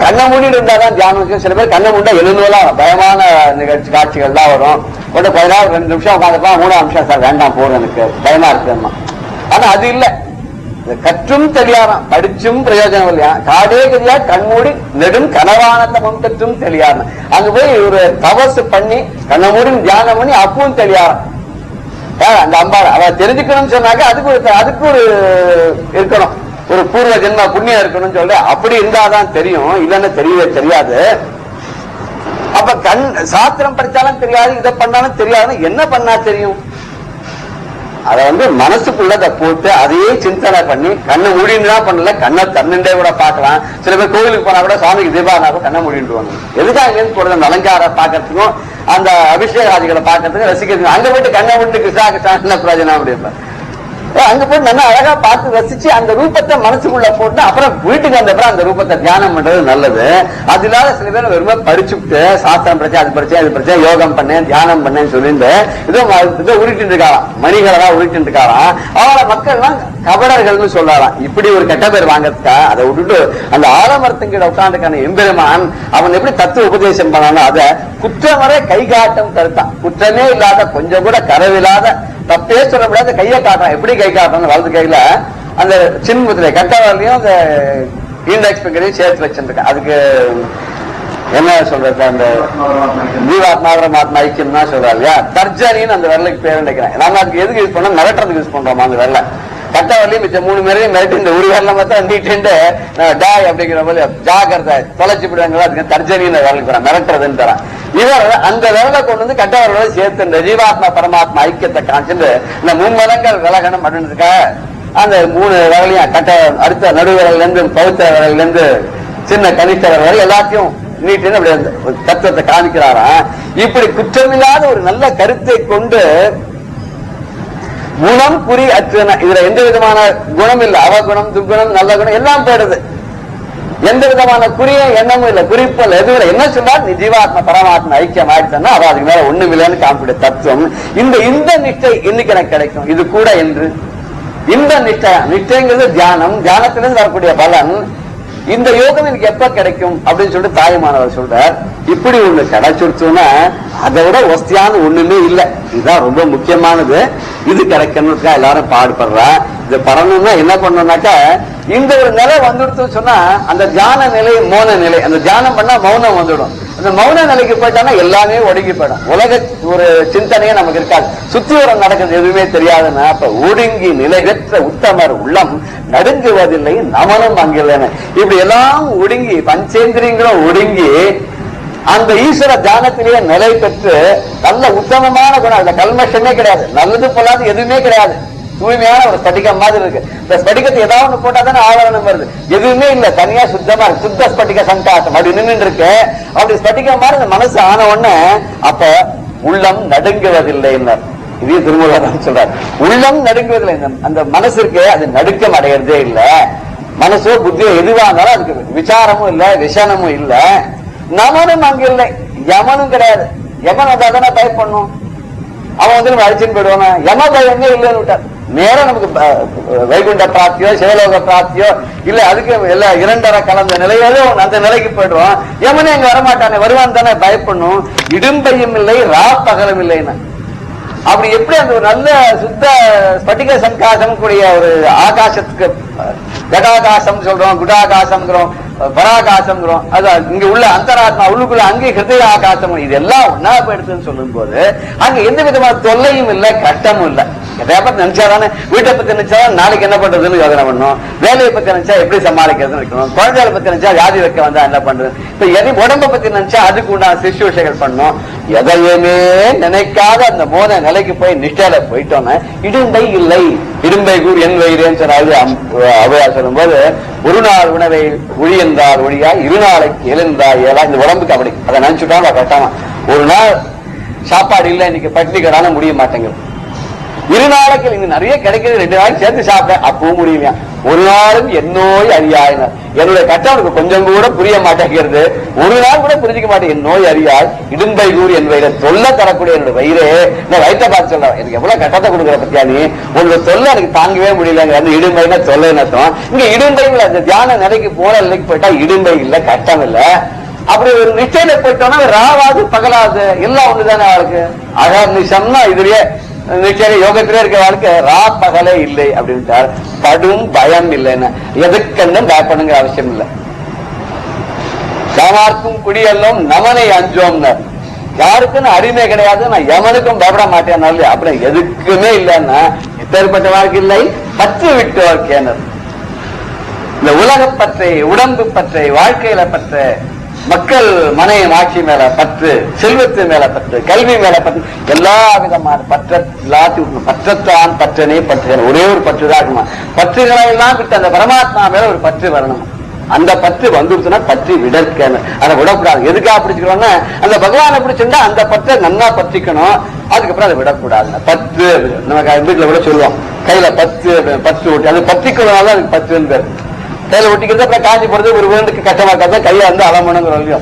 கண்ணை மூடிட்டு இருந்தா தான் தியானம். சில பேர் கண்ணை மூட்டா எழுந்துலாம் பயமான நிகழ்ச்சி காட்சிகள் தான் வரும். உடனே கொஞ்ச நேரம் 2 நிமிஷம் உட்காந்துப்பா, 3 நிமிஷம் சார் வேண்டாம் போதும் எனக்கு பயமா இருக்குமா. ஆனா அது இல்லை. கற்றும் தெளியாராம், படிச்சும் பிரயோஜனம் இல்லையா. காடே கதியா கண்மூடி நெடும் கனவானந்த முன்கற்றும் தெளியாரம். அங்க போய் ஒரு தபசு பண்ணி கண்ண மூடி தியானம் பண்ணி அப்பவும் தெளியாரம். அந்த அம்பாள் அவ தெரிஞ்சுக்கணும்னு சொன்னாக்க அதுக்கு ஒரு இருக்கணும், ஒரு பூர்வ ஜென்ம புண்ணியம் இருக்கணும்னு சொல்லி அப்படி இருந்தாதான் தெரியும். இல்லைன்னு தெரியவே தெரியாது. அப்ப சாஸ்திரம் படிச்சாலும் தெரியாது, இதை பண்ணாலும் தெரியாது. என்ன பண்ணா தெரியும்? அதை மனசுக்குள்ள போட்டு அதையே சிந்தனை பண்ணி கண்ணை மூடின்னு பண்ணல, கண்ணை தன்னின்றே கூட பார்க்கலாம். சில பேர் கோவிலுக்கு போனா கூட சுவாமிக்கு தீபாவளி கண்ணை மூடிட்டு வாங்க. எதுக்காக போறது? அந்த அலங்கார பாக்கிறதுக்கும் அந்த அபிஷேகாதிகளை பாக்கிறதுக்கும் ரசிக்கிறதுக்கும். அங்க போயிட்டு கண்ணை மூட்டு கிருஷ்ணா கிருஷ்ணா பிரயோஜனம் அப்படின்னா அங்க போய் நல்லா அழகா பார்த்து ரசிச்சு அந்த ரூபத்தை மனசுக்குள்ள போட்டு அப்புறம் வீட்டுக்கு வந்தப்பறம் அந்த ரூபத்தை தியானம் பண்றது நல்லது. அது இல்லாத சில பேர் வெறுமை படிச்சுட்டு சாஸ்திரம் படிச்சேன், அது படிச்சேன், இது படிச்சேன், யோகம் பண்ணேன், தியானம் பண்ணேன்னு சொல்லிட்டு இதோ உருட்டு இருக்காராம், மணிகளா உருட்டு இருக்காராம். அவளை மக்கள் எல்லாம் கபடர்கள்னு சொல்லலாம். இப்படி ஒரு கெட்ட பேர் வாங்கறதுக்கா அதை விட்டுட்டு அந்த ஆலமரத்துங்கிட்ட உட்காந்துக்கான எம்பெருமான் அவன் எப்படி தத்துவ உபதேசம் பண்ணானோ அதை குற்றமறை கை காட்டும் கருத்தான். குற்றமே இல்லாத, கொஞ்சம் கூட கரவில்லாத, தப்பே சொல்ல முடியாத கையை காட்டுறான். எப்படி கை காட்டுறான்? வலது கையில அந்த சின்முத்திரை கட்டவரையும் அந்த இண்டெக்ஸ் பிங்கரையும் சேர்த்து வச்சிருக்கேன். அதுக்கு என்ன சொல்றது? அந்த ஜீவாத்மா பரமாத்மா ஐக்கியம் தான் சொல்றாரு இல்லையா? தர்ஜனின்னு அந்த விரலுக்கு பேர் நினைக்கிறேன். நாம அதுக்கு எதுக்கு யூஸ் பண்ணோம்? மிரட்டுறதுக்கு யூஸ் பண்றோம். அந்த விரல கட்டவரையும் மிச்ச 3 பேரையும் மிரட்டி இந்த ஒரு விரல மட்டும் நீட்டு டாய் அப்படிங்கிற போது ஜாகிரதை தொலைச்சு விடுவாங்க. அதுக்கு தர்ஜனின்னு விரலுக்கு மிரட்டுறதுன்னு தரான். இவர் அந்த விரலை கொண்டு கட்ட விரலை சேர்த்து இந்த ஜீவாத்மா பரமாத்மா ஐக்கியத்தை காமிச்சுட்டு இந்த 3 மதங்கள் விலகணும் அப்படின்றதுக்கா அந்த 3 விரலையும் கட்ட அடுத்த நடுவிரல்ல இருந்து பௌத்த விரல்ல இருந்து சின்ன கனிஷ்ட விரல் எல்லாத்தையும் நீட்டுன்னு அப்படி தத்துவத்தை காமிக்கிறாராம். இப்படி குற்றமில்லாத ஒரு நல்ல கருத்தை கொண்டு குணம் குறி அற்றுன, இதுல எந்த விதமான குணம் இல்லை. அவகுணம், துர்குணம், நல்ல குணம் எல்லாம் போயிடுது. எந்த விதமான குறிய எண்ணமும் இல்லை, குறிப்பு இல்லை, எதுவும் இல்லை. என்ன சொன்னால் நீ ஜீவாத்மா பரமாத்மா ஐக்கியம் ஆயிடுச்சுன்னா அவ அதுக்கு மேல ஒண்ணும் இல்லைன்னு காமிக்கிற தத்துவம். இந்த நிஷ்டை இன்னைக்கு எனக்கு கிடைக்கும். இது கூட என்று இந்த நிஷ்டைங்கிறது தியானம், தியானத்திலிருந்து வரக்கூடிய பலன். இந்த யோகம் எனக்கு எப்ப கிடைக்கும் அப்படின்னு சொல்லிட்டு தாயுமானவர் சொல்றார். இப்படி ஒண்ணு கிடைச்சிருச்சுன்னா அதை விட வசதியான ஒண்ணுமே இல்லை. இதுதான் ரொம்ப முக்கியமானது. இது கிடைக்கணும்னுக்கா எல்லாரும் பாடுபடுறா. இது பரணும்னா என்ன பண்ணணும்னாக்கா, இந்த ஒரு நிலை வந்துடுச்சுன்னு சொன்னா அந்த தியான நிலை மௌன நிலை. அந்த தியானம் பண்ணா மௌனம் வந்துடும். அந்த மௌன நிலைக்கு போயிட்டானா எல்லாமே ஒடுங்கி போயிடும். உலக ஒரு சிந்தனையே நமக்கு இருக்காது. சுத்தி வர நடக்கிறது எதுவுமே தெரியாதுன்னா அப்ப ஒடுங்கி நிலை பெற்ற உத்தமர் உள்ளம் நடுங்குவதில்லை நமனும் அங்கில்லைன்னு இப்படி எல்லாம் ஒடுங்கி பஞ்சேந்திரியங்களும் ஒடுங்கி அந்த ஈஸ்வர தியானத்திலேயே நிலை பெற்று நல்ல உத்தமமான குணம். அதுல கல்மஷமே கிடையாது, நல்லது பொல்லாது எதுவுமே கிடையாது. தூய்மையான ஒரு ஸ்படிகம் மாதிரி இருக்கு. இந்த ஸ்படிகத்தை ஏதாவது ஒண்ணு போட்டா தானே ஆவரணம் வருது. எதுவுமே இல்ல, தனியா சுத்தமா இருக்கு. சுத்த ஸ்படிக சங்காசம் அப்படி நின்று இருக்கு. அப்படி ஸ்படிகம் மாதிரி இந்த மனசு ஆன உடனே அப்ப உள்ளம் நடுங்குவதில்லை. இதே திருமூலர் சொல்றாரு, உள்ளம் நடுங்குவதில்லை. அந்த மனசு இருக்கு, அது நடுக்கம் அடையிறதே இல்ல. மனசோ புத்தியோ எதுவா இருந்தாலும் அதுக்கு விசாரமும் இல்ல, விஷனமும் இல்ல. நமனும் அங்க இல்லை, யமனும் கிடையாது. யமன் வந்தா தானே பயப்படணும். அவன் வந்து நம்ம அழிச்சுன்னு போயிடுவாங்க. யம பயமே இல்லைன்னு விட்டார். நேரம் நமக்கு வைகுண்ட பிராப்தியோ சிவலோக பிராப்தியோ இல்ல, அதுக்கு எல்லாம் இரண்டரை கலந்த நிலையோட அந்த நிலைக்கு போயிடுவான். யமனே அங்க வரமாட்டானே, வருவான் தானே பயப்படணும். இடும்பையும் இல்லை, பகலும் இல்லைன்னு. அப்படி எப்படி அந்த ஒரு நல்ல சுத்த ஸ்பட்டிக சங்காசம் கூடிய ஒரு ஆகாசத்துக்கு கடாகாசம் சொல்றோம், குடாகாசம் பராகாசம், அது இங்க உள்ள அந்தராத்மா உள்ளுக்குள்ள அங்கே ஹிருதய ஆகாசம், இதெல்லாம் ஒன்னா போயிடுதுன்னு சொல்லும் போது அங்க எந்த விதமான தொல்லையும் இல்லை, கஷ்டமும் இல்லை. எதைய பத்தி நினைச்சாதானே, வீட்டை பத்தி நினைச்சாதான் நாளைக்கு என்ன பண்றதுன்னு யோசனை பண்ணணும். வேலையை பத்தி நினைச்சா எப்படி சமாளிக்கிறதுன்னு இருக்கணும். குழந்தைகளை பத்தி நினைச்சா வியாதி வைக்க வந்தா என்ன பண்றது. இப்ப எதை உடம்பை பத்தி நினைச்சா அதுக்கு உண்டான சிசுஷைகள் பண்ணணும். எதையுமே நினைக்காத அந்த மோன நிலைக்கு போய் நிஷ்டையில போயிட்டோம்னா இடும்பை இல்லை. இடும்பை கூர் என் வயிறேன்னு சொன்னாரு அவையார் சொல்லும் போது, ஒரு நாள் உணவை ஒழி என்றால் ஒழியா, இருநாளைக்கு எழுந்தால் ஏழா. இந்த உடம்புக்கு அப்படி அதை நினைச்சுட்டாலும் கட்டாம. ஒரு நாள் சாப்பாடு இல்லை, இன்னைக்கு பட்டினி கடான முடிய மாட்டேங்குது. இருநாளைக்கு இங்க நிறைய கிடைக்கிறது, 2 நாளைக்கு சேர்த்து சாப்பிட அப்பவும் முடியலையா. ஒரு நாளும் என்னோய் அறியாயினர். என்னுடைய கட்டம் அவனுக்கு கொஞ்சம் கூட புரிய மாட்டேங்கிறது. ஒரு நாள் கூட புரிஞ்சிக்க மாட்டேன். என் நோய் அறியாய் இடும்பை கூறு என் வயிறு தொல்லை தரக்கூடிய என்னோட வயிறு. நான் வயிற்ற பார்த்து சொல்றேன், எனக்கு எவ்வளவு கட்டத்தை கொடுக்குற பத்தியா நீ, உன்னோட தொல்லை எனக்கு தாங்கவே முடியலங்க. அந்த இடும்பைனா தொல்லை நத்தம். இங்க இடும்பை இல்லை. அந்த தியான நிலைக்கு போன நிலைக்கு போயிட்டா இடும்பை இல்லை, கட்டம் இல்லை. அப்படி ஒரு நிச்சயில போயிட்டோம்னா ராவாது பகலாது எல்லாம் ஒண்ணுதானே அவளுக்கு. அழகா நிஷம்னா இதுலயே நிச்சயம் யோகத்திலே இருக்க வாழ்க்கை ரா பகலே இல்லை அப்படின்ட்டார். கடும் பயம் இல்லைன்னு எதுக்குன்னு பயப்படுங்கிற அவசியம் இல்லை. யாருக்கும் குடியெல்லாம் நமனை அஞ்சோம்னர். யாருக்குன்னு அடிமை கிடையாது, நான் எவனுக்கும் பயப்பட மாட்டேன். அப்படி எதுக்குமே இல்லைன்னா எப்பேற்பட்ட வாழ்க்கை இல்லை, பற்று விட்டு வாழ்க்கையினர். இந்த உலக பற்றை, உடம்பு பற்றை, வாழ்க்கையில பற்று, மக்கள் மனை ஆட்சி மேல பற்று, செல்வத்து மேல பற்று, கல்வி மேல பற்று, எல்லா விதமான எல்லாத்தையும் பற்றத்தான் பற்றனே பற்று. ஒரே ஒரு பற்று தான் இருக்குமா. பற்றுகளை எல்லாம் விட்டு அந்த பரமாத்மா மேல ஒரு பற்று வரணும். அந்த பற்று வந்துருச்சுன்னா பற்றி விடற்க, அதை விடக்கூடாது. எதுக்காக பிடிச்சிக்கிறோம்னா அந்த பகவானை பிடிச்சிருந்தா அந்த பற்றை நல்லா பற்றிக்கணும். அதுக்கப்புறம் அதை விடக்கூடாது. பற்று நமக்கு வீட்டுல விட சொல்லுவோம், கையில பத்து பற்று ஓட்டி அது பற்றிக்கிறதுனால அதுக்கு பற்றுன்னு பேரு. கையில ஒட்டிக்கிறது அப்புறம் காஞ்சி போறது ஒரு வீட்டுக்கு கஷ்டமா இருக்காது. கையை வந்து அலமணுங்கிற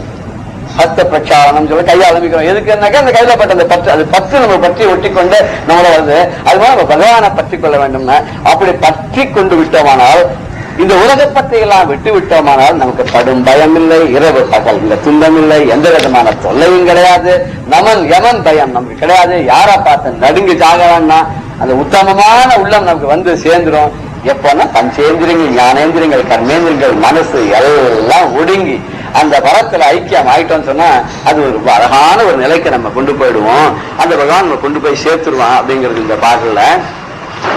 ஹஸ்த பிரச்சாரணம் சொல்ல கையை அலம்பிக்கிறோம். எதுக்குன்னாக்கா அந்த கையில பட்ட அந்த பற்று, அது பற்று நம்ம பற்றி ஒட்டி கொண்டு நம்மள வருது. அது மாதிரி நம்ம பகவானை பற்றி கொள்ள வேண்டும்னா அப்படி பற்றி கொண்டு விட்டோமானால், இந்த உலக பற்றை எல்லாம் விட்டு விட்டோமானால் நமக்கு கடும் பயம் இல்லை, இரவு பகல் இந்த துன்பம் இல்லை, எந்த விதமான தொல்லையும் கிடையாது. நமன் யமன் பயம் நமக்கு கிடையாது. யாரா பார்த்து நடுங்கி சாகவான்னா அந்த உத்தமமான உள்ளம் நமக்கு வந்து சேர்ந்துடும். எப்போன்னா பஞ்சேந்திரியங்கள், ஞானேந்திரியங்கள், கர்மேந்திரியங்கள், மனசு எல்லாம் ஒடுங்கி அந்த வரத்துல ஐக்கியம் ஆயிட்டோம்னு சொன்னா அது ஒரு அழகான ஒரு நிலைக்கு நம்ம கொண்டு போயிடுவோம். அந்த பகவான் நம்ம கொண்டு போய் சேர்த்துருவான் அப்படிங்கிறது இந்த பாடல்ல.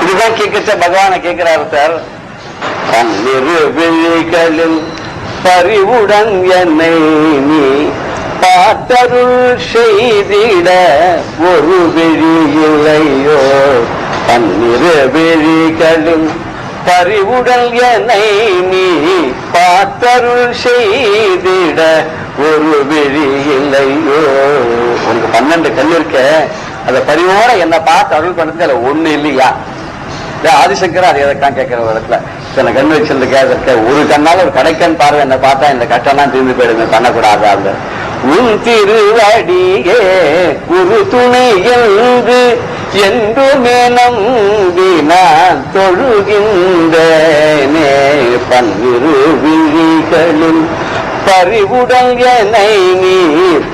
இதுதான் கேட்கச்ச பகவானை கேட்கிறாரு சார். பன்னிரு விழிகளில் பறிவுடன் என்னை நீ பாட்டருள் செய்திட ஒரு விழி இல்லையோ. பன்னிரு விழிகளில் பறிவுடல் என்னை நீ பாட்டருள் செய்திட ஒரு விழி இல்லையோ. உனக்கு 12 கண் இருக்க, அந்த பறிவோட என்ன பார்த்து அருள் பண்றதுக்கு அதுல ஒண்ணு இல்லையா. ஆதிசங்கர் அது எதைத்தான் கேட்கிற இடத்துல சில கண் வச்சிருந்து கேட்க, ஒரு கண்ணால ஒரு கடைக்கண் பார்வை என்ன பார்த்தா இந்த கட்டெல்லாம் தீர்ந்து போயிடுங்க, பண்ணக்கூடாது. அந்த உன் திருவடியே ஒரு துணை என்று என்றுமே நம்பினான் தொழுகின்றனே பன்னிரு விழிகளில் பறிவுடன் என்னை நீ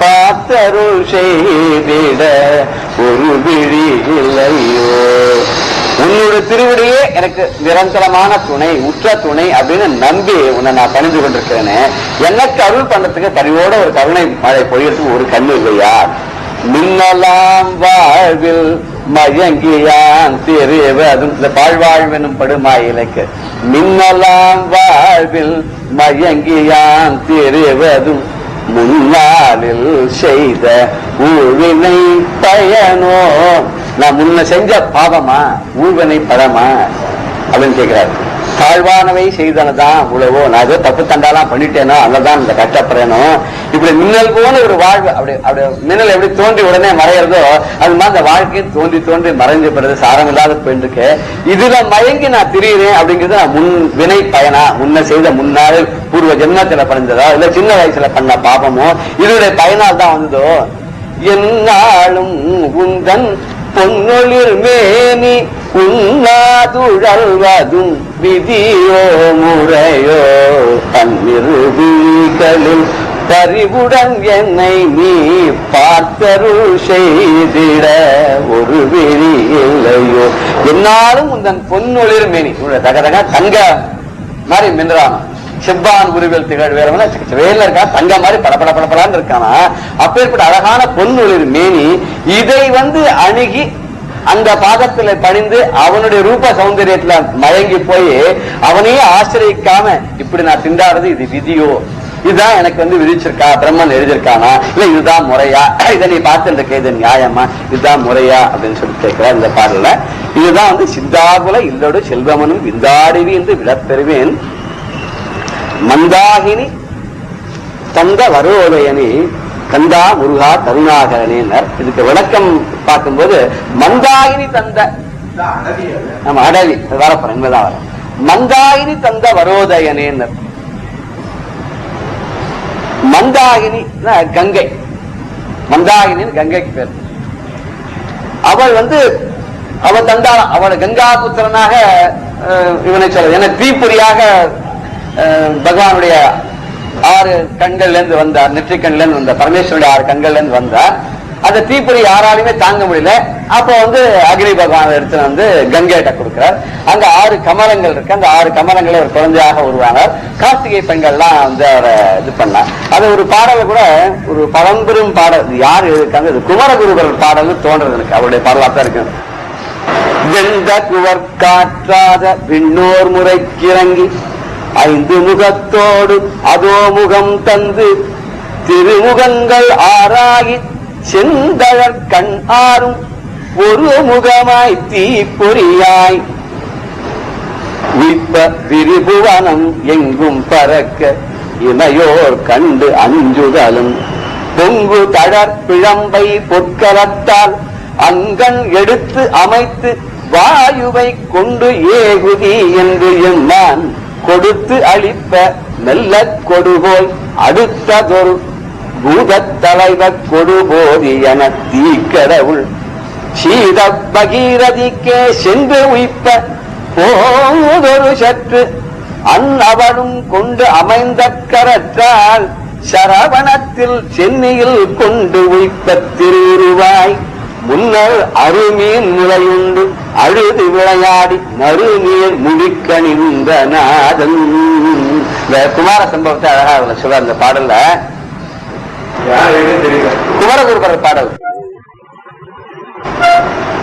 பார்த்தருள் செய்திட ஒரு விழி இல்லையோ. உன்னோட திருவிடையே எனக்கு நிரந்தரமான துணை, உற்ற துணை அப்படின்னு நம்பி உன்னை நான் பணிந்து கொண்டிருக்கிறேன்னு எனக்கு அருள் பண்றதுக்கு பரிவோட ஒரு கருணை மழை பொழியறதுக்கு ஒரு கண்ணு இல்லையா? மின்னலாம் வாழ்வில் மயங்கியான் திரிவு, அதுவும் இந்த பாழ்வாழ்வெனும் படுமாயிலைக்கு மின்னலாம் வாழ்வில் மயங்கியான் திரிவதும் முன்னாளில் செய்த ஊழ்வினை பயனோ. நான் முன்ன செஞ்ச பாவமா ஊழ்வினை பழமா அப்படின்னு கேட்கிறாரு. தாழ்வானவை செய்தனதான் உழவோ, நான் ஏதோ தப்பு தண்டாலாம் பண்ணிட்டேனோ அல்லதான் இந்த கஷ்டப்படுறேனோ. இப்படி மின்னல் போன ஒரு வாழ்வு அப்படி அப்படி மின்னல் எப்படி தோன்றி உடனே மறையிறதோ அது மாதிரி அந்த வாழ்க்கையை தோன்றி தோன்றி மறைஞ்சு போறது சாரம் இல்லாத போயிட்டு இருக்கு. இதுல மயங்கி நான் திரியிறேன் அப்படிங்கிறது நான் முன் வினை பயனா, முன்ன செய்த முன்னாள் பூர்வ ஜென்மத்துல பண்ணதோ இல்ல சின்ன வயசுல பண்ண பாபமோ இதனுடைய பயனால் தான் வந்ததோ. என்னாலும் உந்தன் பொன்னொழில் மேனி உண்ணாதுழல்வதும் விதியோ முறையோ பன்னிரு விழிகளில் பறிவுடன் என்னை நீ பார்த்தருள் செய்திட ஒரு விழி இல்லையோ. என்னாலும் உந்தன் பொன்னொழில் மேனி தகதக தங்க மாதிரி மின்றான செவ்வான் உருவில் திகழ் வேறவன வேல இருக்கா, தங்க மாதிரி படப்பட படப்படான்னு இருக்கானா. அப்பேற்பட்ட அழகான பொன்னொழில் மேனி இதை அணுகி அந்த பாதத்துல பணிந்து அவனுடைய ரூப சௌந்தரியத்துல மயங்கி போய் அவனையே ஆசிரியிக்காம இப்படி நான் திண்டாடுறது இது விதியோ, இதுதான் எனக்கு விதிச்சிருக்கா, பிரம்மன் எழுதியிருக்கானா, இல்ல இதுதான் முறையா, இதை நீ பார்த்துட்டு இருக்க இது நியாயமா, இதுதான் முறையா அப்படின்னு சொல்லி கேட்கிற இந்த பாடல. இதுதான் சிந்தாகுல இல்லோடு செல்வமனும் விந்தாடிவி என்று விடப்பெறுவேன் மந்தாகினி தந்த வரோதயனி கந்தா முருகா கருணாகரணினர். இதுக்கு விளக்கம் பார்க்கும்போது மந்தாகினி தந்த நம்ம அடவி வரப்போறோம் இங்கதான் வர மந்தாகினி தந்த வரோதயனர். மந்தாகினி கங்கை, மந்தாகினின்னு கங்கைக்கு பேர். அவள் அவள் தந்தாளம், அவள் கங்கா புத்திரனாக இவனை சொல்ல என தீப்புரியாக பகவானுடைய 6 கண்கள்ல இருந்து வந்தார், நெற்றிக்கண்ல இருந்து வந்தார், பரமேஸ்வருடைய 6 கண்கள்ல இருந்து வந்தார். அந்த தீப்புரி யாராலுமே தாங்க முடியல. அப்போ அக்னி பகவான் எடுத்து கங்கையிட்ட கொடுக்கிறார். அங்க 6 கமலங்கள் இருக்கு. அந்த 6 கமலங்களை ஒரு குழந்தையாக உருவானார். கார்த்திகை பெண்கள்லாம் அவரை இது பண்ணார். அது ஒரு பாடல கூட ஒரு பழம்பெரும் பாடல் யார் இருக்காங்க, இது குமரகுருபர் பாடல் தோன்றது எனக்கு அவருடைய பாடலாத்தான் இருக்கு. வெந்த குவர் காற்றாத விண்ணோர் முறைக்கிறங்கி 5 முகத்தோடு அதோ முகம் தந்து திருமுகங்கள் ஆறாகி செந்தழற் கண் ஆறும் ஒரு முகமாய் தீப்பொறியாய் விப்ப விரிபுவனம் எங்கும் பறக்க இமையோர் கண்டு அஞ்சுதலும் பொங்கு தழற் பிழம்பை பொற்கலத்தால் அங்கன் எடுத்து அமைத்து வாயுவை கொண்டு ஏகுதி என்று எம்மான் கொடுத்து அளிப்ப மெல்ல கொடுபோய் அடுத்ததொரு பூதத் தலைவர் கொடுபோதி என தீக்கடவுள் சீத பகீரதிக்கே சென்று உயிப்ப போதொரு சற்று அந்நவனும் கொண்டு அமைந்த கரற்றால் சரவணத்தில் சென்னையில் கொண்டு உயிப்ப திருவாய் முன்னர் அருமீன் முளையுண்டு அழுது விளையாடி நறுநீர் முடிக்க நின்ற நாதன். இந்த குமார சம்பவத்தை அழகா சொல்ற அந்த பாடல்ல குமரகுருபர் பாடல்.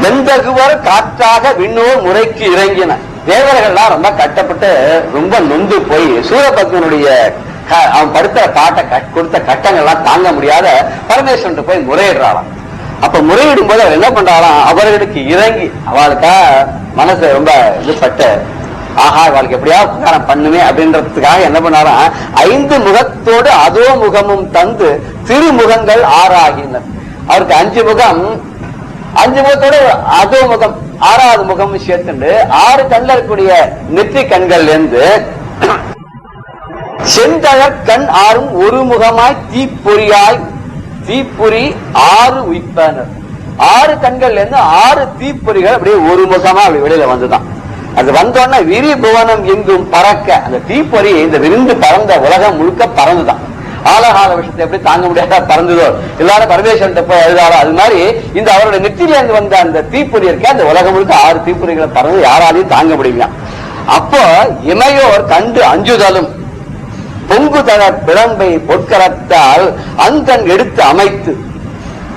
வெந்தகுவர் காற்றாக விண்ணோர் முறைக்கு இறங்கின. தேவர்கள்லாம் ரொம்ப கட்டப்பட்டு ரொம்ப நொந்து போய் சூரபத்மனுடைய அவன் படுத்த பாட்டை கொடுத்த கட்டங்கள்லாம் தாங்க முடியாத பரமேஸ்வரன் போய் முறையிடுறாளாம். அப்ப முறையிடும் போது அவர் என்ன பண்றாளாம், அவர்களுக்கு இறங்கி அவளுக்கா மனசு ரொம்ப இதுபட்டு ஆஹா அவளுக்கு எப்படியாவது உபகாரம் பண்ணுமே அப்படின்றதுக்காக என்ன பண்ணாராம், 5 முகத்தோடு அதோ முகமும் தந்து திருமுகங்கள் 6 ஆகினர். அவருக்கு 5 முகம், 5 முகத்தோடு அதோ முகம் 6வது முகம் சேர்த்துண்டு 6 கண்கள் இருக்கக்கூடிய நெற்றி கண்கள்ல இருந்து செந்தழற் கண் 6ம் ஒரு முகமாய் தீப்பொறியாய் தீப்புரி 6 உயிப்பனர். 6 கண்கள்ல இருந்து 6 தீப்பொறிகள் அப்படியே ஒரு முகமா அப்படி வெளியில வந்துதான். அது வந்தோன்னா விரி புவனம் எங்கும் பறக்க, அந்த தீப்பொறி இந்த விரிந்து பறந்த உலகம் முழுக்க பறந்துதான். ஆலகால விஷயத்தை எப்படி தாங்க முடியாத பறந்ததோ, எல்லாரும் பரமேஸ்வரன் போய் எழுதாரோ, அது மாதிரி இந்த அவருடைய நெற்றியிலிருந்து வந்த அந்த தீப்பொறி இருக்க அந்த உலகம் முழுக்க 6 தீப்பொறிகளை பறந்து யாராலையும் தாங்க முடியல. அப்போ இமையோர் கண்டு அஞ்சுதலும் பொங்குதள பிழம்பை பொற்கரத்தால் அந்தன் எடுத்து அமைத்து,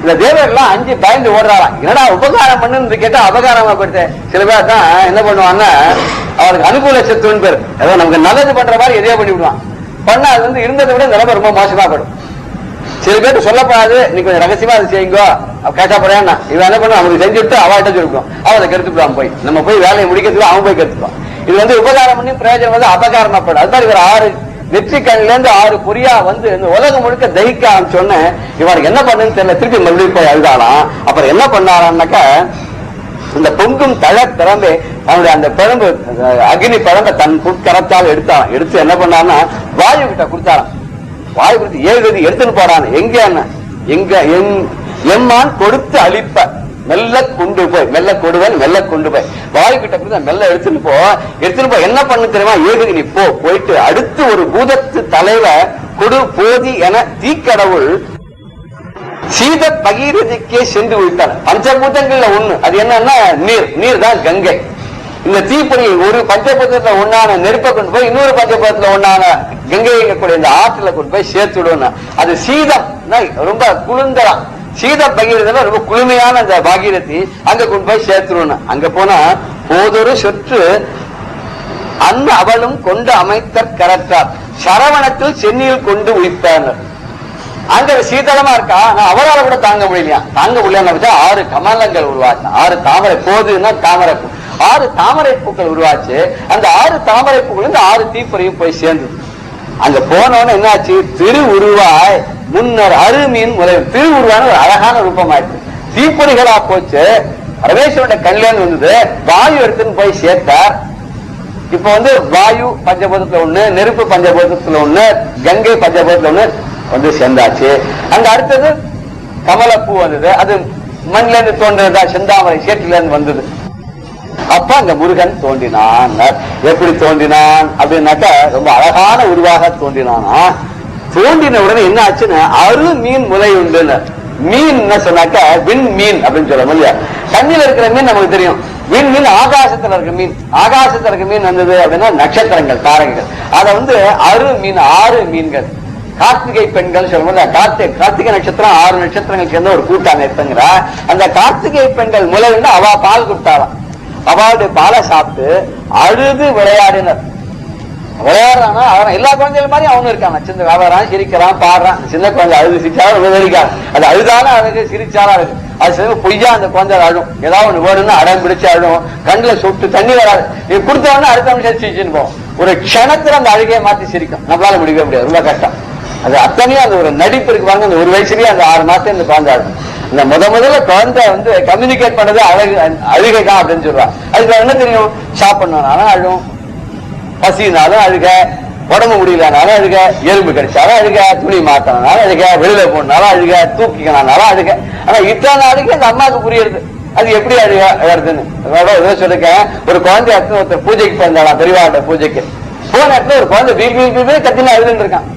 இந்த தேவர்கள்லாம் அஞ்சு பயந்து ஓடுறாராம். என்னடா உபகாரம் பண்ணு கேட்டா அபகாரமா போயிடுது. சில பேர் தான் என்ன பண்ணுவாங்கன்னா, அவருக்கு அனுகூல சத்துன்னு பேர், ஏதோ நமக்கு நல்லது பண்ற மாதிரி எதையோ பண்ணி விடுவான். பண்ணா அது வந்து இருந்ததை விட நிலைமை ரொம்ப மோசமா போயிடும். சில பேருக்கு சொல்லப்படாது, நீ கொஞ்சம் ரகசியமா அது செய்யுங்கோ, கேட்டா போறேன்னா இவன் என்ன பண்ணுவான், அவனுக்கு செஞ்சுட்டு அவள்கிட்ட சொல்லிவிடுவான், அவனை கெடுத்துடுவான். போய் நம்ம போய் வேலையை முடிக்கிறதுக்கு அவன் போய் கெடுத்துப்பான். இது வந்து உபகாரம் பண்ணி பிரயோஜனம் வந்து அபகாரமா போயிடும். அது மாதிரி இவர் 6 நெற்றிக்கண்ணில இருந்து 6 பொறியா வந்து இந்த உலகம் முழுக்க தகிக்க ஆரம்பிச்சோன்னு இவருக்கு என்ன பண்ணுன்னு தெரியல. திருப்பி மறுபடியும் போய் அழுதாலாம். அப்புறம் என்ன பண்ணாரான்னாக்கா, இந்த பொங்கும் தழ பிறம்பு அவனுடைய அந்த பிழம்பு அக்னி பிழம்ப தன் புட்கரத்தால் எடுத்தாராம். எடுத்து என்ன பண்ணான்னா வாயு கிட்ட கொடுத்தாராம். வாயு கொடுத்து 7 கதி எடுத்துன்னு போறான். எங்க எம்மான் கொடுத்து அழிப்ப மெல்ல கொண்டு போய், மெல்ல கொடுவன் மெல்ல கொண்டு போய் வாயு கிட்ட கொடுத்து மெல்ல எடுத்துன்னு போ. என்ன பண்ணு தெரியுமா, 7 கதி நீ போயிட்டு அடுத்து ஒரு பூதத்து தலைவர் கொடு போதி என தீக்கடவுள் சீத பகீரதிக்கே சென்று விட்டார். பஞ்சபூதங்கள்ல ஒண்ணு அது என்னன்னா நீர். நீர் தான் கங்கை. இந்த தீப்பொறி ஒரு பஞ்சபூதத்துல ஒண்ணான நெருப்பை கொண்டு போய் இன்னொரு பஞ்சபூதத்துல ஒண்ணான கங்கை இருக்கக்கூடிய இந்த ஆற்றுல கொண்டு போய் சேர்த்துடுவோம். அது சீதம், ரொம்ப குளிர்ந்தலாம். சீத பகீரதம் ரொம்ப குளுமையான அந்த பாகீரதி அங்க கொண்டு போய் சேர்த்துருவோம். அங்க போனா போதொரு சொற்று அன் அவளும் கொண்டு அமைத்த கரத்தார் சரவணத்தில் சென்னியில் கொண்டு உயிர்த்தார். அங்க சீதளமா இருக்கா, அவரால் கூட தாங்க முடியலையா. தாங்க முடியல 6 கமலங்கள் உருவாச்சு. 6 தாமரை, போதுன்னா தாமரை பூ, 6 தாமரை பூக்கள் உருவாச்சு. அந்த 6 தாமரை பூக்கள் இந்த 6 தீப்பொறியும் போய் சேர்ந்தது. அங்க போனவன என்னாச்சு, திருவுருவாய் முன்னர் அருமீன் முறை. திருவுருவான ஒரு அழகான ரூபமாயிடுச்சு. தீப்பொறிகளா போச்சு. பரமேஸ்வரனுடைய கல்யாணம் வந்தது. வாயு எடுத்துன்னு போய் சேர்த்தார். இப்ப வந்து வாயு பஞ்சபூதத்துல ஒண்ணு, நெருப்பு பஞ்சபூதத்துல ஒண்ணு, கங்கை பஞ்சபூதத்துல ஒண்ணு வந்து சேர்ந்தாச்சு. அங்க அடுத்தது கமலப்பூ வந்தது. அது மண்ல இருந்து தோன்றதா, செந்தாமரை சேற்றில இருந்து வந்தது. அப்ப அங்க முருகன் தோன்றினான். எப்படி தோன்றினான் அப்படின்னாக்கா ரொம்ப அழகான உருவாக தோன்றினானா. தோன்றின உடனே என்ன ஆச்சுன்னா அரு மீன் முலை உண்டு. மீன் என்ன சொன்னாக்கா விண் மீன் அப்படின்னு சொல்ல இல்லையா. தண்ணியில இருக்கிற மீன் நமக்கு தெரியும். விண் மீன் ஆகாசத்துல இருக்க மீன். ஆகாசத்துல இருக்க மீன் வந்தது அப்படின்னா நட்சத்திரங்கள், தாரகைகள். அத வந்து அரு மீன், 6 மீன்கள். கார்த்திகை பெண்கள் சொல்லும்போது கார்த்திகை நட்சத்திரம் 6 நட்சத்திரங்கள் சேர்ந்த ஒரு கூட்டாங்க இருப்பங்கிற அந்த கார்த்திகை பெண்கள் முலை வந்து அவ பால் கொடுத்தாலாம். அவளுடைய பாலை சாப்பிட்டு அழுது விளையாடினர். விளையாடுறானா அவன் எல்லா குழந்தைகள் மாதிரி அவனு இருக்கான். சின்ன வியாபாரம் சிரிக்கிறான், பாடுறான். சின்ன குழந்தை அழுது சிரிச்சாலும் விவரிக்காது. அது அழுதாலும் அழகு, சிரிச்சாலும் அழகு. அது சில பொய்யா அந்த குழந்தை அழும். ஏதாவது ஒண்ணு வேணும்னு அடம் பிடிச்சு அழும். கண்ணுல சொட்டு தண்ணி வராது. நீ கொடுத்தவொடனே அடுத்த நிமிஷம் சிரிச்சுன்னு போவோம். ஒரு க்ஷணத்துல அந்த அழுகையை மாத்தி சிரிக்கும். நம்மளால முடியவே முடியாது, ரொம்ப கஷ்டம். அது அத்தனையும் அந்த ஒரு நடிப்பு இருக்கு பாருங்க. அந்த ஒரு வயசுலயே அந்த 6 மாசம் இந்த குழந்தை அழுகும். இந்த முதல்ல குழந்தை வந்து கம்யூனிகேட் பண்ணது அழுகை தான் அப்படின்னு சொல்லுவாங்க. அதுக்கு என்ன தெரியும், சாப்பிடணும்னாலும் அழும், பசினாலும் அழுக, உடம்பு முடியலனாலும் அழுக, எலும்பு கடிச்சாலும் அழுக, துணி மாத்தனாலும் அழுக, வெளியில போனாலும் அழுக, தூக்கிக்கனாலும் அழுக. ஆனா இத்தனை அழுக அந்த அம்மாவுக்கு புரியுது அது எப்படி அழுக வருதுன்னு. ஏதோ சொல்லிருக்கேன், ஒரு குழந்தை ஒருத்தர் பூஜைக்கு போயிருந்தாலும் பெரியவாட்ட பூஜைக்கு போன இடத்துல ஒரு குழந்தை வீல் கத்தின அழுதுன்னு இருக்கான்.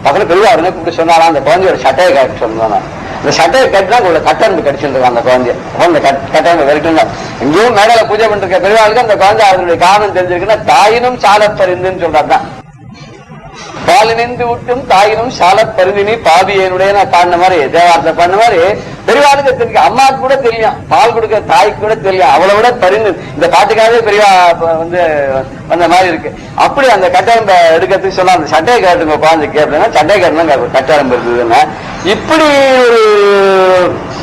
பக்கத்துல பெரியவா உடனே கூப்பிட்டு சொன்னாலும் அந்த குழந்தையோட சட்டையை கட்டி சொன்னாங்க. இந்த சட்டையை கட்டினா உங்களை கட்டரம்பு கடிச்சுருக்கான் அந்த குழந்தைய. அந்த கட்டரம்பு வெறுக்குங்க. எங்கேயும் மேடையில பூஜை பண்ணிருக்க பெரியவாளுக்கு அந்த குழந்தை அதனுடைய காரணம் தெரிஞ்சிருக்குன்னா தாயினும் சாலப்பருந்துன்னு சொல்றாங்க. பாலினிந்து விட்டும் தாயினும் சாலப்பருந்தினி பாபியனுடைய நான் பாடின மாதிரி, தேவாரத்தை பண்ண மாதிரி பெரியவாளுக்கு தெரியும். அம்மாவுக்கு கூட தெரியும், பால் கொடுக்க தாய்க்கு கூட தெரியும். அவளை விட பரிந்து இந்த பாட்டுக்காகவே பெரியவா வந்து வந்த மாதிரி இருக்கு. அப்படி அந்த கட்டரம்பை எடுக்கிறதுக்கு சொன்னா அந்த சட்டையை காட்டுங்க குழந்தைக்கு அப்படின்னா சட்டையை காட்டுனா கட்டரம்பு இருந்ததுன்னா இப்படி ஒரு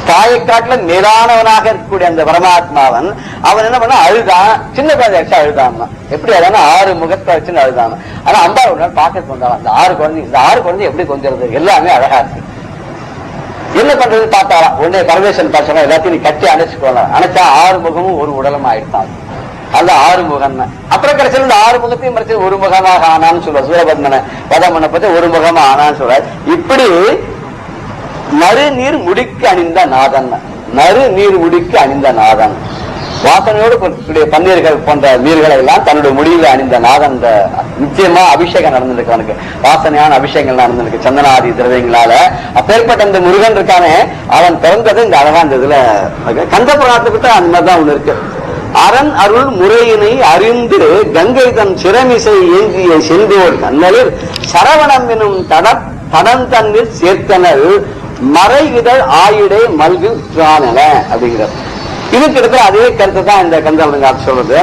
தாயை காட்டுல மேலானவனாக இருக்கக்கூடிய அந்த பரமாத்மாவன் அவன் என்ன பண்ண அழுதான். சின்ன குழந்தை வச்சு அழுதான். எப்படி அழுதானா 6 முகத்தை வச்சுன்னு அழுதான். ஆனா அம்பா ஒரு நாள் பாக்க வந்தாலும் அந்த 6 குழந்தை எப்படி கொஞ்சிறது எல்லாமே அழகா இருக்கு. என்ன பண்றது பார்த்தாரா உடனே பரமேஸ்வரன் பார்த்து எல்லாத்தையும் நீ கட்டி அணைச்சுக்கோங்க. அணைச்சா 6 முகமும் ஒரு உடலும் ஆயிட்டான். அது 6 முகம். அப்புறம் கடைசியில் இந்த 6 முகத்தையும் மறைச்சு ஒரு முகமாக ஆனான்னு சொல்ற சூரபத்மனை வதம் பண்ண பத்தி ஒரு முகமா ஆனான்னு சொல்ற. இப்படி மறுநீர் முடிக்க அணிந்த நாதன் நறு நீர் முடிக்கு அணிந்த நாதன். வாசனையோடு கூடிய பன்னீர்கள் போன்ற நீர்களை எல்லாம் தன்னுடைய முடிவில் அணிந்த நாதன். நிச்சயமா அபிஷேகம் நடந்திருக்கு, அவனுக்கு வாசனையான அபிஷேகங்கள் நடந்திருக்கு சந்தனாதி திரவியங்களால. அப்பேற்பட்ட இந்த முருகன் இருக்கானே, அவன் பிறந்தது இந்த அழகா இந்த இதுல கந்த புராணத்துக்கிட்ட அந்த மாதிரிதான் ஒண்ணு இருக்கு. அரண் அருள் முறையினை அறிந்து கங்கை தன் சிறமிசை ஏந்திய செந்தோர் கண்ணலில் சரவணம் எனும் தடம் தண்ணீர் சேர்த்தனர் மறை இதழ் ஆயிடை மல்கு பிராணன அப்படிங்கிறார். இது கிட்ட அதே கருத்தை தான் இந்த கந்தா சொல்றது.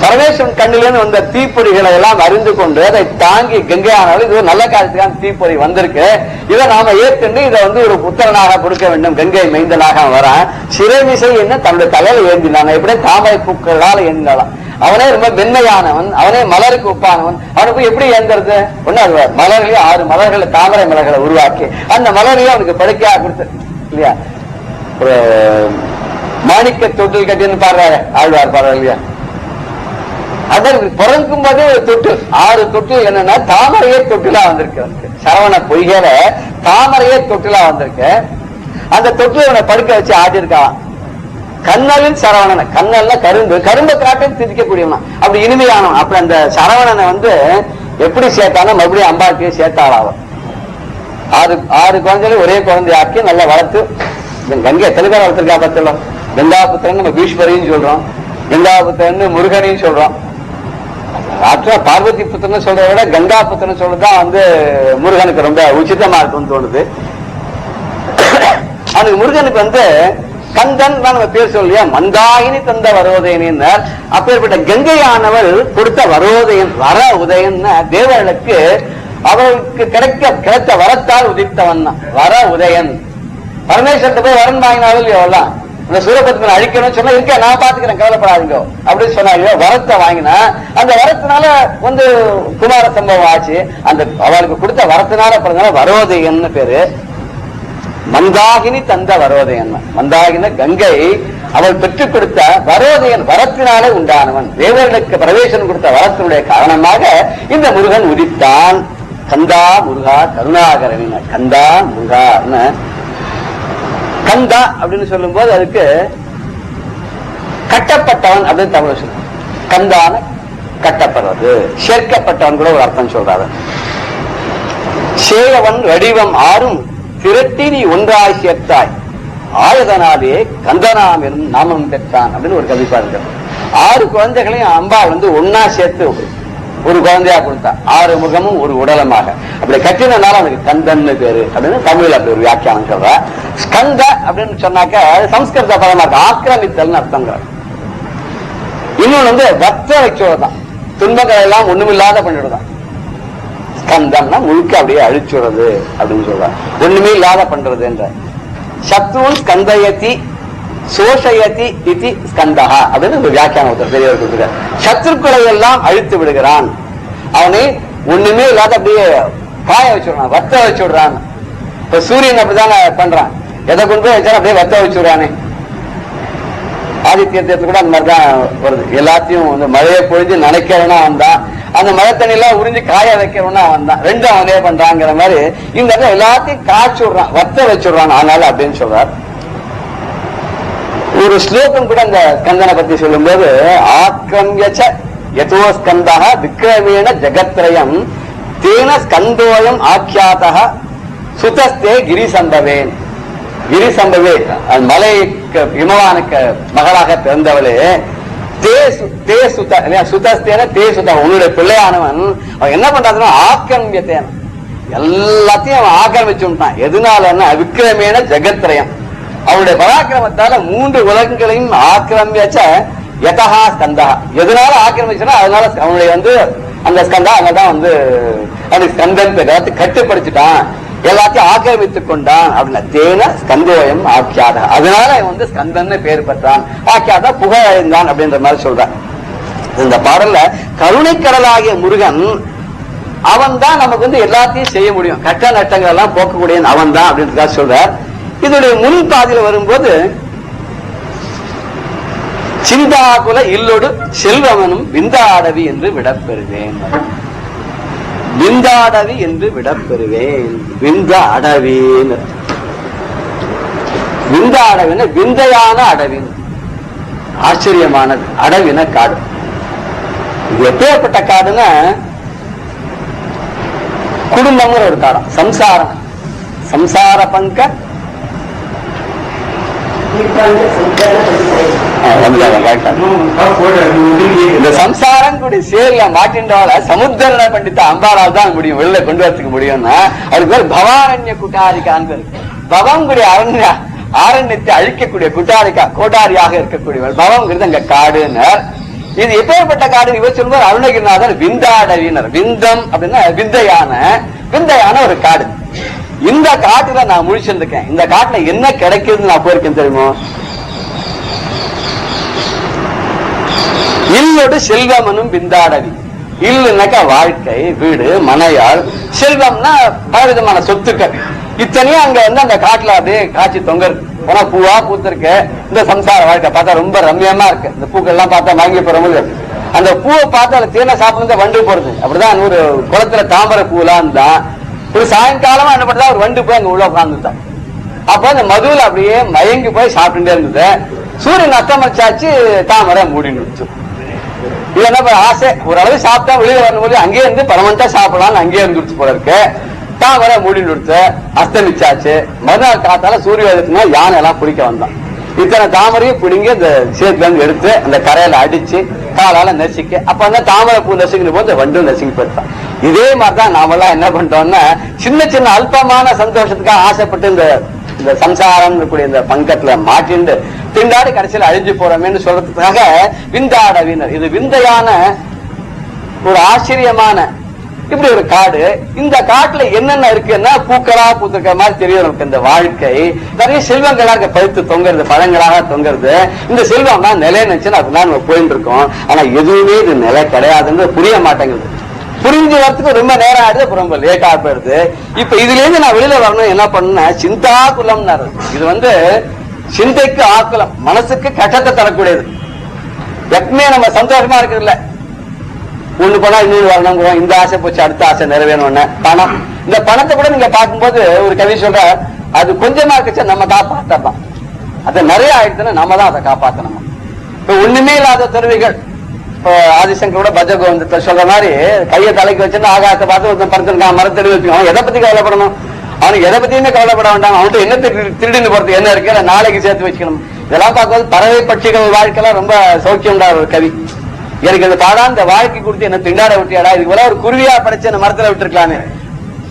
பரமேஸ்வரன் கண்ணிலேன்னு வந்த தீப்பொறிகளை எல்லாம் அறிந்து கொண்டு அதை தாங்கி கங்கையானாலும் இது ஒரு நல்ல காலத்துக்கான தீப்பொறி வந்திருக்கு. இதை நாம ஏற்கனவே இதை ஒரு புத்திரனாக கொடுக்க வேண்டும். கங்கை மைந்தனாக வரான். சிறைமிசை என்ன தன்னுடைய தலையில ஏந்தினான். எப்படி தாமரை பூக்களால் ஏந்தினாலாம். அவனே ரொம்ப வெண்மையானவன், அவனே மலருக்கு ஒப்பானவன். அவனுக்கு எப்படி ஏந்துறது? ஒண்ணு மலர்களே 6 மலர்களை தாமரை மலர்களை உருவாக்கி அந்த மலரையும் அவனுக்கு படுக்கையாக கொடுத்து இல்லையா, ஒரு மாணிக்க தொட்டில் கட்டின்னு பாடுறாரு ஆழ்வார் பாடுறாரு இல்லையா. அதன் பிறக்கும் போதே ஒரு தொட்டில் 6 தொட்டில் என்னன்னா தாமரையே தொட்டிலா வந்திருக்கு. சரவண பொய்கையில தாமரையே தொட்டிலா வந்திருக்கு. அந்த தொட்டில் அவனை படுக்க வச்சு ஆடி இருக்கான். கண்ணலின் சரவணனை, கண்ணல்ல கரும்பு காட்டும் திதிக்கக்கூடியவனா, அப்படி இனிமையானவன். அப்படி அந்த சரவணனை எப்படி சேர்த்தானோ மறுபடியும் அம்பாட்டியே சேர்த்தாளாவன். 6 குழந்தைகளை ஒரே குழந்தையாக்கி நல்லா வளர்த்து கங்கை எத்தனை பேர் வளர்த்திருக்கா பத்திரம். கங்காபுத்திரன் நம்ம பீஷ்மரையும் சொல்றோம், கங்காபுத்திரன் முருகனையும் சொல்றோம். ஆக்சுவலா பார்வதி புத்திரன் சொல்றதை விட கங்கா புத்திரன் சொல்றதுதான் முருகனுக்கு ரொம்ப உச்சிதமா இருக்கும்னு தோணுது. அவனுக்கு முருகனுக்கு கந்தன் தான் நம்ம பேர் சொல்லியா, மந்தாகினி தந்த வரோதயன். அப்பேற்பட்ட கங்கையானவள் கொடுத்த வரோதயன், வர உதயன் தேவர்களுக்கு அவர்களுக்கு கிடைத்த வரத்தால் உதித்தவன் வர உதயன். பரமேஸ்வரன் போய் வரன் வாங்கினாலும் எல்லாம் இந்த சூரபத்மனை அழிக்கணும்னு சொன்னா இருக்க நான் பாத்துக்கிறேன் கவலைப்படாதீங்க அப்படின்னு சொன்னாங்க. வரத்தை வாங்கினா அந்த வரத்தினால குமார சம்பவம் ஆச்சு. அந்த அவளுக்கு கொடுத்த வரத்தினால பிறந்தனால வரோதயன்னு பேரு. மந்தாகினி தந்த வரோதயன். மந்தாகின கங்கை அவள் பெற்றுக் கொடுத்த வரோதயன், வரத்தினாலே உண்டானவன். தேவர்களுக்கு பிரவேசம் கொடுத்த வரத்தினுடைய காரணமாக இந்த முருகன் உதித்தான். கந்தா முருகா கருணாகரன். கந்தா முருகா கந்தா அப்படின்னு சொல்லும் போது அதுக்கு கட்டப்பட்டவன் அப்படின்னு தமிழ் சொல்ல. கந்தான கட்டப்படுறது, சேர்க்கப்பட்டவன் கூட ஒரு அர்த்தம் சொல்றாரு. சேவன் வடிவம் 6 திரட்டி நீ ஒன்றாய் சேர்த்தாய் ஆயுதனாலே கந்தனாம் எனும் நாமம் பெற்றான் அப்படின்னு ஒரு கவிப்பா இருக்கு. 6 குழந்தைகளையும் அம்பா ஒன்னா சேர்த்து ஒரு குழந்தையா கொடுத்தா, 6 முகமும் ஒரு உடலமாக அப்படி கட்டினால அவனுக்கு கந்தன் பேரு அப்படின்னு தமிழ்ல அப்படி ஒரு வியாக்கியானம் சொல்ற. ஸ்கந்த அப்படின்னு சொன்னாக்க சம்ஸ்கிருத பதமா இருக்கு, ஆக்கிரமித்தல் அர்த்தங்கிறார். இன்னொன்னு வத்த வச்சுதான், துன்பங்கள் எல்லாம் ஒண்ணுமில்லாத பண்ணிடுதான். ஸ்கந்தம்னா முழுக்க அப்படியே அழிச்சுடுறது அப்படின்னு சொல்ற, ஒண்ணுமே இல்லாத பண்றது என்ற. சத்ருன் ஸ்கந்தயதி சோஷயதி இதி ஸ்கந்தஹா அப்படின்னு ஒரு வியாக்கியானம் பெரியவர் கொடுத்துருக்க. சத்ருக்களை எல்லாம் அழித்து விடுகிறான், அவனை ஒண்ணுமே இல்லாத அப்படியே காய வச்சுடுறான், வத்த வச்சுடுறான். இப்ப சூரியன் அப்படிதானே பண்றான், எதை கொண்டு போய் வச்சாலும் அப்படியே வத்த வச்சுடுறானே. ஆதித்யத்துக்கு கூட அந்த மாதிரிதான் வருது. எல்லாத்தையும் மழையை பொழிஞ்சு நினைக்கிறவனா வந்தான், அந்த மழை தண்ணி எல்லாம் உறிஞ்சு காய வைக்கிறவனா வந்தான். ரெண்டும் அவனே பண்றாங்கிற மாதிரி இந்த எல்லாத்தையும் காய்ச்சி விடுறான், வத்த வச்சுடுறான். அதனால அப்படின்னு சொல்றார். ஒரு ஸ்லோகம் கூட அந்த ஸ்கந்தனை பத்தி சொல்லும் போது, ஆக்கிரமியச்ச யதோ ஸ்கந்தஹ விக்ரமேண ஜகத்ரயம் தேன ஸ்கந்தோயம் ஆக்கியாதஹ சுதஸ்தே கிரிசம்பவேன். கிரிசம்பவே மலைக்கு இமவானுக்கு மகளாக பிறந்தவளே, சுதஸ்தேன தே சுத உன்னுடைய பிள்ளையானவன் அவன் என்ன பண்றாதுன்னா ஆக்கிரமியத்தேன், எல்லாத்தையும் அவன் ஆக்கிரமிச்சுட்டான். எதனால விக்ரமேண ஜகத்ரயம், அவனுடைய பராக்கிரமத்தால 3 உலகங்களையும் ஆக்கிரமிச்ச யதஹா ஸ்கந்தா. எதனால ஆக்கிரமிச்சா அதனால அவனுடைய அந்த ஸ்கந்தா அங்கதான் அவனுக்கு ஸ்கந்தன் எல்லாத்தையும் கட்டுப்படுத்திட்டான், எல்லாத்தையும் ஆக்கிரமித்துக் கொண்டான் அப்படின்னா தேன ஸ்கந்தோயம் ஆக்கியாத. அதனால அவன் ஸ்கந்தன் பேர் பெற்றான், ஆக்கியாத புகழ்ந்தான் அப்படின்ற மாதிரி சொல்றான். இந்த பாடல்ல கருணைக்கடலாகிய முருகன் அவன் தான் நமக்கு எல்லாத்தையும் செய்ய முடியும், கட்ட நட்டங்கள் எல்லாம் போக்கக்கூடிய அவன் தான் அப்படின்றதுக்காக சொல்றார். இதனுடைய முன் பாதியில வரும்போது சிந்தாகுல இல்லொடு செல்வமனும் விந்தாடவி என்று விடப்பெறுவேன், விந்தாடவி என்று விடப்பெறுவேன். விந்த அடவின்னு விந்த அடவின விந்தையான அடவின், ஆச்சரியமானது அடவின காடு. இது எப்பேற்பட்ட காடுன்னா குடும்பங்கிற ஒரு காலம், சம்சாரம், சம்சார பங்க இந்த சம்சாரம் கூடி சேர்ல மாட்டின்றவால சமுத்திர பண்டித்த அம்பாரால் தான் முடியும், வெளில கொண்டு வரத்துக்கு முடியும்னா அதுக்கு பேர் பவாரண்ய குட்டாரிக்கான். பவம் கூடிய ஆரண்யத்தை அழிக்கக்கூடிய குட்டாரிக்கா, கோட்டாரியாக இருக்கக்கூடியவர் பவம்ங்கிறது அங்க காடுனர். இது எப்பேற்பட்ட காடு இவர் சொல்வார் அருணகிரிநாதர் விந்தாடவினர். விந்தம் அப்படின்னா விந்தையான ஒரு காடு. இந்த காட்டுல நான் முழிச்சிருக்கேன். இந்த காட்டுல என்ன கிடைக்குதுன்னு நான் போயிருக்கேன் தெரியுமோ? இல்லோடு செல்வமனும் விந்தாடவி. இல்லுனாக்கா வாழ்க்கை, வீடு, மனையாள். செல்வம்னா பலவிதமான சொத்துக்கள். இத்தனையும் அங்க வந்து அந்த காட்டுல அப்படியே காட்சி தொங்கல். போனா பூவா பூத்திருக்கு. இந்த சம்சார வாழ்க்கை பார்த்தா ரொம்ப ரம்யமா இருக்கு. இந்த பூக்கள் எல்லாம் பார்த்தா வாங்கி போறவங்க அந்த பூவை பார்த்து அதை தேனை சாப்பிட்டு வண்டு போறது. அப்படிதான் ஒரு குளத்துல தாமரை பூலாம் இருந்தான். ஒரு சாயங்காலமா என்ன பண்ணா ஒரு வண்டு போய் அங்க உள்ள உட்கார்ந்துட்டான். அப்ப அந்த மதுவில் அப்படியே மயங்கி போய் சாப்பிட்டுட்டே இருந்தது. சூரியன் அஸ்தமிச்சாச்சு, தாமரை மூடின்னு. இது என்ன ஆசை, ஓரளவு சாப்பிட்டா வெளியே வரும்போது அங்கேயே இருந்து பரமண்டா சாப்பிடலாம், அங்கேயே இருந்துருச்சு போல இருக்கு. தாமரை மூடின்னு கொடுத்து அஸ்தமிச்சாச்சு. மறுநாள் காத்தால சூரிய உதயத்துனா யானை எல்லாம் பிடிக்க வந்தான். இத்தனை தாமரையும் பிடிங்கி அந்த சேத்துல இருந்து எடுத்து அந்த கரையில அடிச்சு காலால நெசிக்க, அப்ப அந்த தாமரை பூ நெசிக்கணும் போது வண்டு நெசிக்கி போயிட்டான். இதே மாதிரிதான் நாமெல்லாம் என்ன பண்ணிட்டோம்னா சின்ன சின்ன அல்பமான சந்தோஷத்துக்காக ஆசைப்பட்டு இந்த சம்சாரம் கூடிய இந்த பங்கத்துல மாட்டிண்டு திண்டாடி கடைசியில் அழிஞ்சு போறோமேன்னு சொல்றதுக்காக விந்தாடவினர். இது விந்தையான ஒரு ஆச்சரியமான இப்படி ஒரு காடு. இந்த காட்டுல என்னென்ன இருக்குன்னா பூக்களா பூத்திருக்கிற மாதிரி தெரியும் நமக்கு. இந்த வாழ்க்கை நிறைய செல்வங்களாக பழுத்து தொங்குறது, பழங்களாக தொங்குறது. இந்த செல்வம் தான் நிலை நினைச்சுன்னு அதுதான் நம்ம போயிட்டு இருக்கோம். ஆனா எதுவுமே இது நிலை கிடையாதுன்னு புரிய மாட்டேங்குது. புரிஞ்சு வரத்துக்கு ரொம்ப நேரம் ஆயிடுது, அப்புறம் ரொம்ப லேட்டா போயிடுது. இப்ப இதுல இருந்து நான் வெளியில வரணும் என்ன பண்ண, சிந்தா குலம்னாரு. இது வந்து சிந்தைக்கு ஆக்குலம், மனசுக்கு கட்டத்தை தரக்கூடியது. எப்பவுமே நம்ம சந்தோஷமா இருக்கிறது இல்ல, ஒண்ணு போனா இன்னொரு வரணும், இந்த ஆசை போச்சு அடுத்த ஆசை நிறைவேணும். பணம், இந்த பணத்தை கூட நீங்க பார்க்கும்போது ஒரு கவி சொல்ற, அது கொஞ்சமா இருக்குச்சா நம்ம காப்பாற்றலாம், அது நிறைய ஆயிடுச்சுன்னா நம்ம தான் அதை காப்பாற்றணும். இப்ப ஒண்ணுமே இல்லாத துறவிகள், ஆதிசங்கரோட பஜகோவிந்தத்தை சொல்ற மாதிரி கையை தலைக்கு வச்சுன்னா ஆகாசத்தை பார்த்து ஒருத்தன் படுத்திருக்கான், மரத்தடி வச்சுக்கணும். எதை பத்தி கவலைப்படணும்? அவனுக்கு எதை பத்தியுமே கவலைப்பட வேண்டாம். அவன்கிட்ட என்ன திருடின்னு போறது என்ன இருக்கு, நாளைக்கு சேர்த்து வச்சுக்கணும். இதெல்லாம் பார்க்கும்போது பறவை பட்சிகள் வாழ்க்கையெல்லாம் ரொம்ப சௌக்கியம்டா ஒரு கவி. எனக்கு இந்த பாடா இந்த வாழ்க்கை கொடுத்து என்ன திண்டாட விட்டியாடா, இதுக்கு போல ஒரு குருவியா படைச்சு என்ன மரத்துல விட்டுருக்கலான்னு.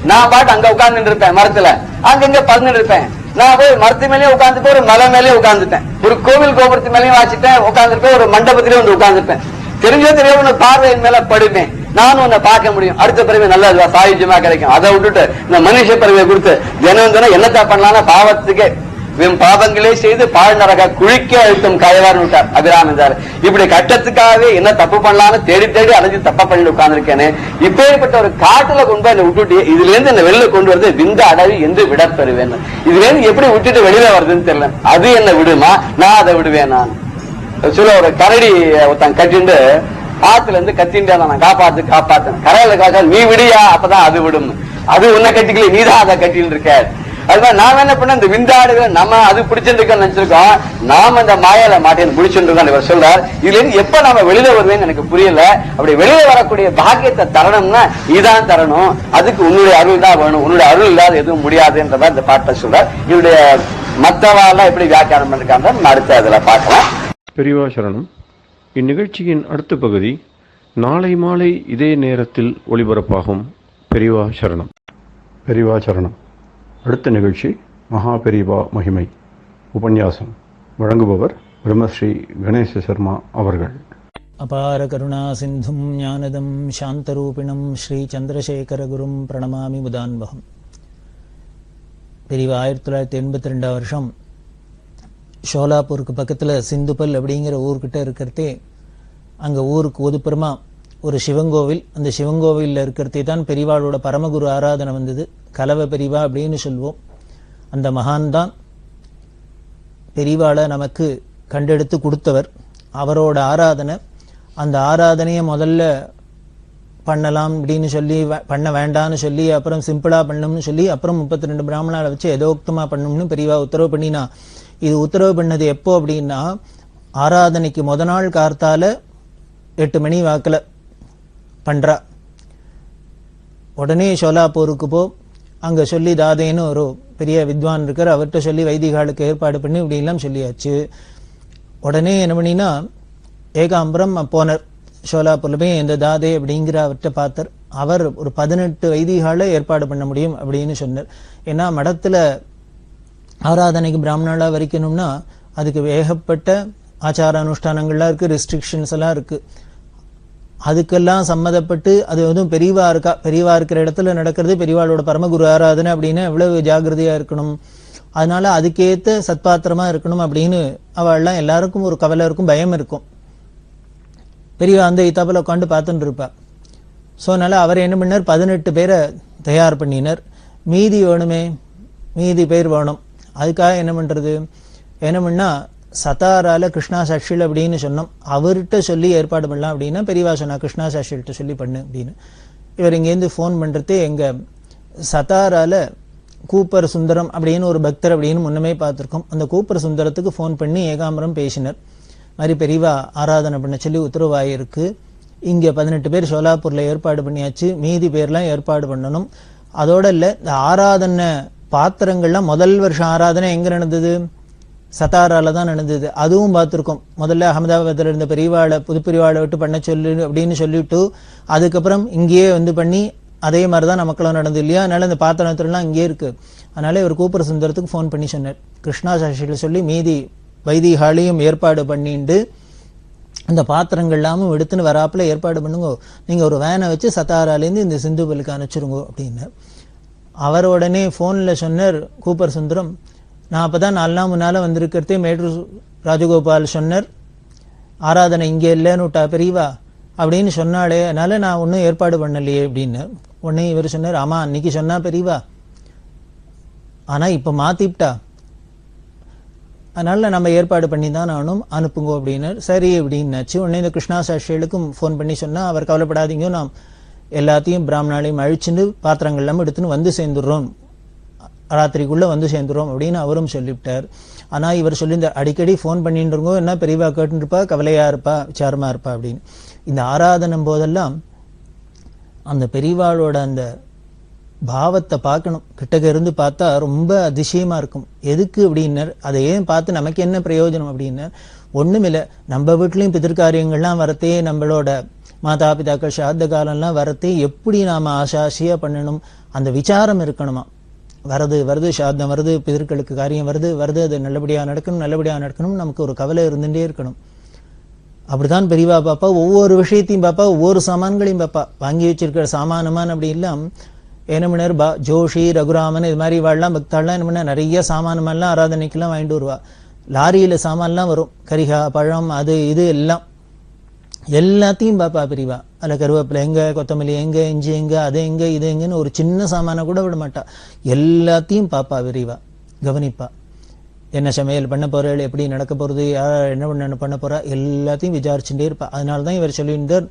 நான் பாட்டு அங்க உட்கார்ந்து இருப்பேன், மரத்துல அங்கங்க பறந்துட்டு இருப்பேன். நான் போய் மரத்து மேலேயே உட்காந்துட்டு ஒரு மலை மேலேயே உட்காந்துட்டேன், ஒரு கோவில் கோபுரத்து மேலேயும் வாசிட்டேன், உட்காந்துருப்பேன், ஒரு மண்டபத்திலேயே வந்து உட்காந்துருப்பேன். தெரிஞ்சோ தெரியாம உன்னை பார்வையின் மேல படுமே, நானும் உன்னை பார்க்க முடியும். அடுத்த பிறகு நல்ல சாயுஜமா கிடைக்கும். அதை விட்டுட்டு இந்த மனுஷ பிறவை கொடுத்து தினம் என்னத்தா பண்ணலாம்னா பாவத்துக்கே பாவங்களே செய்து பாழ் நரக குழிக்க அழுத்தம் கயவார்னு விட்டார் அபிராமிந்தார். இப்படி கட்டத்துக்காகவே என்ன தப்பு பண்ணலாம்னு தேடி தேடி அலைஞ்சு தப்பா பண்ணிட்டு உட்கார்ந்துருக்கேன்னு இப்பேற்பட்ட ஒரு காட்டுல கொண்டு போய் விட்டுட்டு இதுல இருந்து என்ன வெளியில கொண்டு வருது விந்த அடவி என்று விட பெறுவேன். இதுல இருந்து எப்படி விட்டுட்டு வெளியில வருதுன்னு தெரியல. அது என்ன விடுமா, நான் அதை விடுவேன். நான் சொல்ல ஒரு கரடி ஒருத்தன் கட்டிண்டு ஆத்துல இருந்து கத்தின்ட்டு நான் காப்பாத்தேன். கரையில காக்க நீ விடியா, அப்பதான் அது விடும். அது உன்னை கட்டிக்கல, நீதான் அதை கட்டிட்டு இருக்க. அதுதான் நாம என்ன பண்ண, இந்த விந்தாடுகளை நம்ம அது பிடிச்சிருக்கோம் நினைச்சிருக்கோம், நாம இந்த மாயால மாட்டேன் பிடிச்சிருக்கோம் இவர் சொல்றார். இதுல இருந்து எப்ப நாம வெளியில வருவேன்னு எனக்கு புரியல. அப்படி வெளியில வரக்கூடிய பாக்கியத்தை தரணும்னா இதான் தரணும், அதுக்கு உன்னுடைய அருள் தான் வேணும், உன்னுடைய அருள் இல்லாத எதுவும் முடியாதுன்றதா இந்த பாட்டை சொல்றார். இவருடைய மற்றவாலாம் எப்படி வியாக்கியானம் பண்ணிருக்காங்க அடுத்த அதுல பார்க்கலாம். பெரியவா சரணம். இந்நிகழ்ச்சியின் அடுத்த பகுதி நாளை மாலை இதே நேரத்தில் ஒளிபரப்பாகும். பெரியவா சரணம். பெரியவா சரணம். அடுத்த நிகழ்ச்சி மகா பெரியவா மகிமை உபன்யாசம். வழங்குபவர் பிரம்மஸ்ரீ கணேச சர்மா அவர்கள். அபார கருணா சிந்தும் ஞானதம் சாந்தரூபிணம் ஸ்ரீ சந்திரசேகர குரும் பிரணமாமி முதான்வகம். பெரியவா 1982 வருஷம் ஷோலாப்பூருக்கு பக்கத்தில் சிந்துபல் அப்படிங்கிற ஊர்கிட்ட இருக்கிறதே, அங்கே ஊருக்கு ஒதுப்புறமா ஒரு சிவங்கோவில், அந்த சிவங்கோவிலில் இருக்கிறதே தான் பெரியவாளோட பரமகுரு ஆராதனை வந்தது. கலவ பெரியவா அப்படின்னு சொல்லுவோம். அந்த மகான் தான் பெரியவாளை நமக்கு கண்டெடுத்து கொடுத்தவர். அவரோட ஆராதனை, அந்த ஆராதனையை முதல்ல பண்ணலாம் அப்படின்னு சொல்லி பண்ண வேண்டான்னு சொல்லி, அப்புறம் சிம்பிளாக பண்ணணும்னு சொல்லி, அப்புறம் 32 பிராமணாவை வச்சு எதோக்தமாக பண்ணணும்னு பெரியவா உத்தரவு பண்ணினா இது உத்தரவு பண்ணது எப்போ அப்படின்னா, ஆராதனைக்கு முத நாள் கார்த்தால 8 மணி வாக்கில் பண்றா. உடனே சோலாப்பூருக்கு போ, அங்க சொல்லி தாதேன்னு ஒரு பெரிய வித்வான் இருக்கார், அவர்கிட்ட சொல்லி வைதிகாலுக்கு ஏற்பாடு பண்ணி இப்படி எல்லாம் சொல்லியாச்சு. உடனே என்ன பண்ணினா ஏகாம்பரம் போனர். சோலாப்பூர்ல போய் இந்த தாதே அப்படிங்கிற அவர்கிட்ட பார்த்தார். அவர் ஒரு 18 வைதிகால ஏற்பாடு பண்ண முடியும் அப்படின்னு சொன்னார். ஏன்னா மடத்துல ஆராதனைக்கு பிராமணாலா வரிக்கணும்னா அதுக்கு ஏகப்பட்ட ஆச்சார அனுஷ்டானங்கள்லாம் இருக்கு, ரெஸ்ட்ரிக்ஷன்ஸ் எல்லாம் இருக்கு. அதுக்கெல்லாம் சம்மதப்பட்டு அது எதுவும் பெரியவா இருக்கா, பெரியவா இருக்கிற இடத்துல நடக்கிறது பெரியவாளோட பரமகுரு ஆராதனை அப்படின்னா எவ்வளவு ஜாகிரதையா இருக்கணும். அதனால அதுக்கேற்ற சத்பாத்திரமா இருக்கணும் அப்படின்னு அவள்லாம் எல்லாருக்கும் ஒரு கவலை இருக்கும், பயம் இருக்கும். பெரியவா அந்த இத்தாப்பில் உட்காந்து பார்த்துட்டு இருப்பா. ஸோ அதனால அவர் என்ன பண்ணார், 18 பேரை தயார் பண்ணினார். மீதி வேணுமே, மீதி பேர் வேணும். அதுக்காக என்ன பண்றது, என்ன பண்ணா சதாரால கிருஷ்ணா சாட்சியில் அப்படின்னு சொன்னோம். அவர்கிட்ட சொல்லி ஏற்பாடு பண்ணலாம் அப்படின்னா பெரியவா சொன்னா கிருஷ்ணா சாட்சியில்கிட்ட சொல்லி பண்ணு அப்படின்னு. இவர் இங்கேருந்து ஃபோன் பண்ணுறது எங்க சதாரால கூப்பர் சுந்தரம் அப்படின்னு ஒரு பக்தர் அப்படின்னு முன்னமே பார்த்துருக்கோம். அந்த கூப்பர் சுந்தரத்துக்கு ஃபோன் பண்ணி ஏகாம்பரம் பேசினர். மாதிரி பெரியவா ஆராதனை பண்ண சொல்லி உத்தரவாயிருக்கு. இங்கே 18 பேர் சோலாப்பூரில் ஏற்பாடு பண்ணியாச்சு, மீதி பேர்லாம் ஏற்பாடு பண்ணணும். அதோட இல்லை, இந்த ஆராதனை பாத்திரங்கள்லாம் முதல் வருஷம் ஆராதனை எங்கே நடந்தது, சதாரால தான் நடந்தது. அதுவும் பார்த்துருக்கோம். முதல்ல அகமதாபாத்தில் இருந்த பெரியவாளை புது பெரியவாளை விட்டு பண்ண சொல்லு அப்படின்னு சொல்லிட்டு அதுக்கப்புறம் இங்கேயே வந்து பண்ணி அதே மாதிரி தான் நமக்கெல்லாம் நடந்தது இல்லையா. அதனால இந்த பாத்திரத்துலாம் இங்கேயே இருக்கு. அதனால இவர் கூப்பர சுந்தரத்துக்கு ஃபோன் பண்ணி சொன்னார், கிருஷ்ணா சாட்சியில் சொல்லி மீதி வைதிகாலையும் ஏற்பாடு பண்ணிட்டு அந்த பாத்திரங்கள் எல்லாமும் எடுத்துன்னு வராப்புல ஏற்பாடு பண்ணுங்க, நீங்க ஒரு வேனை வச்சு சத்தாராலேருந்து இந்த சிந்துபலுக்கு அனுப்பிச்சிருங்க அப்படின்னு. அவர் உடனே போன்ல சொன்னார் கூப்பர் சுந்தரம், நான் அப்பதான் 4 நாள் முன்னால வந்திருக்கிறதே மேட்ரு ராஜகோபால் சொன்னார், ஆராதனை இங்கே இல்லைன்னு விட்டா பெரியவா அப்படின்னு சொன்னாலே, அதனால நான் ஒன்றும் ஏற்பாடு பண்ணலையே அப்படின்னு. உடனே இவர் சொன்னார், ஆமா அன்னைக்கு சொன்னா பெரியவா, ஆனா இப்ப மாத்திப்டா, அதனால நம்ம ஏற்பாடு பண்ணி தான் நானும் அனுப்புங்க அப்படின்னு. சரி அப்படின்னாச்சு. உடனே இந்த கிருஷ்ணா சாட்சிகளுக்கும் ஃபோன் பண்ணி சொன்னா, அவர் கவலைப்படாதீங்க, நாம் எல்லாத்தையும் பிராமணாலையும் அழிச்சுட்டு பாத்திரங்கள் எல்லாம் எடுத்துன்னு வந்து சேர்ந்துடுறோம், ராத்திரிக்குள்ள வந்து சேர்ந்துடுறோம் அப்படின்னு அவரும் சொல்லிவிட்டார். ஆனா இவர் சொல்லியிருந்தார், அடிக்கடி ஃபோன் பண்ணிட்டு இருக்கோம், என்ன பெரியவா கேட்டுருப்பா, கவலையா இருப்பா, விசாரமா இருப்பா அப்படின்னு. இந்த ஆராதனம் போதெல்லாம் அந்த பெரியவாளோட அந்த பாவத்தை பார்க்கணும், கிட்டக்க இருந்து பார்த்தா ரொம்ப அதிசயமா இருக்கும். எதுக்கு அப்படின்னர், அதை ஏன் பார்த்து நமக்கு என்ன பிரயோஜனம் அப்படின்னர், ஒண்ணுமில்லை, நம்ம வீட்லயும் பிதிர்காரியங்கள்லாம் வரத்தே, நம்மளோட மாதா பிதாக்கள் சாத்த காலம்லாம் வரத்தே எப்படி நாம ஆசாசியா பண்ணணும், அந்த விசாரம் இருக்கணுமா. வருது வருது சாத்தம் வருது, பிதர்களுக்கு காரியம் வருது வருது, அது நல்லபடியா நடக்கணும் நல்லபடியா நடக்கணும், நமக்கு ஒரு கவலை இருந்துட்டே இருக்கணும். அப்படித்தான் பெரியவா பாப்பா, ஒவ்வொரு விஷயத்தையும் பாப்பா, ஒவ்வொரு சாமான்களையும் பாப்பா, வாங்கி வச்சிருக்கிற சாமானமான் அப்படி எல்லாம் என்ன பண்ணார், ஜோஷி ரகுராமன் இது மாதிரி வாழலாம் பக்தாள்லாம் என்ன பண்ண, நிறைய சாமானமெல்லாம் ஆராதனைக்கெல்லாம் வாங்கிட்டு வருவா. லாரியில சாமான்லாம் வரும், கரிகா பழம் அது இது எல்லாம், எல்லாத்தையும் பாப்பா பெரியவா. அதில் கருவேப்பிலை எங்க, கொத்தமல்லி எங்க, இஞ்சி எங்க, அது எங்க இது எங்கன்னு ஒரு சின்ன சாமான கூட விட மாட்டா, எல்லாத்தையும் பாப்பா பெரியவா கவனிப்பா. என்ன சமையல் பண்ண போறாள், எப்படி நடக்க போறது, யார் என்ன பண்ண போறா, எல்லாத்தையும் விசாரிச்சுட்டே இருப்பா. அதனாலதான் இவர் சொல்லியிருந்தார்,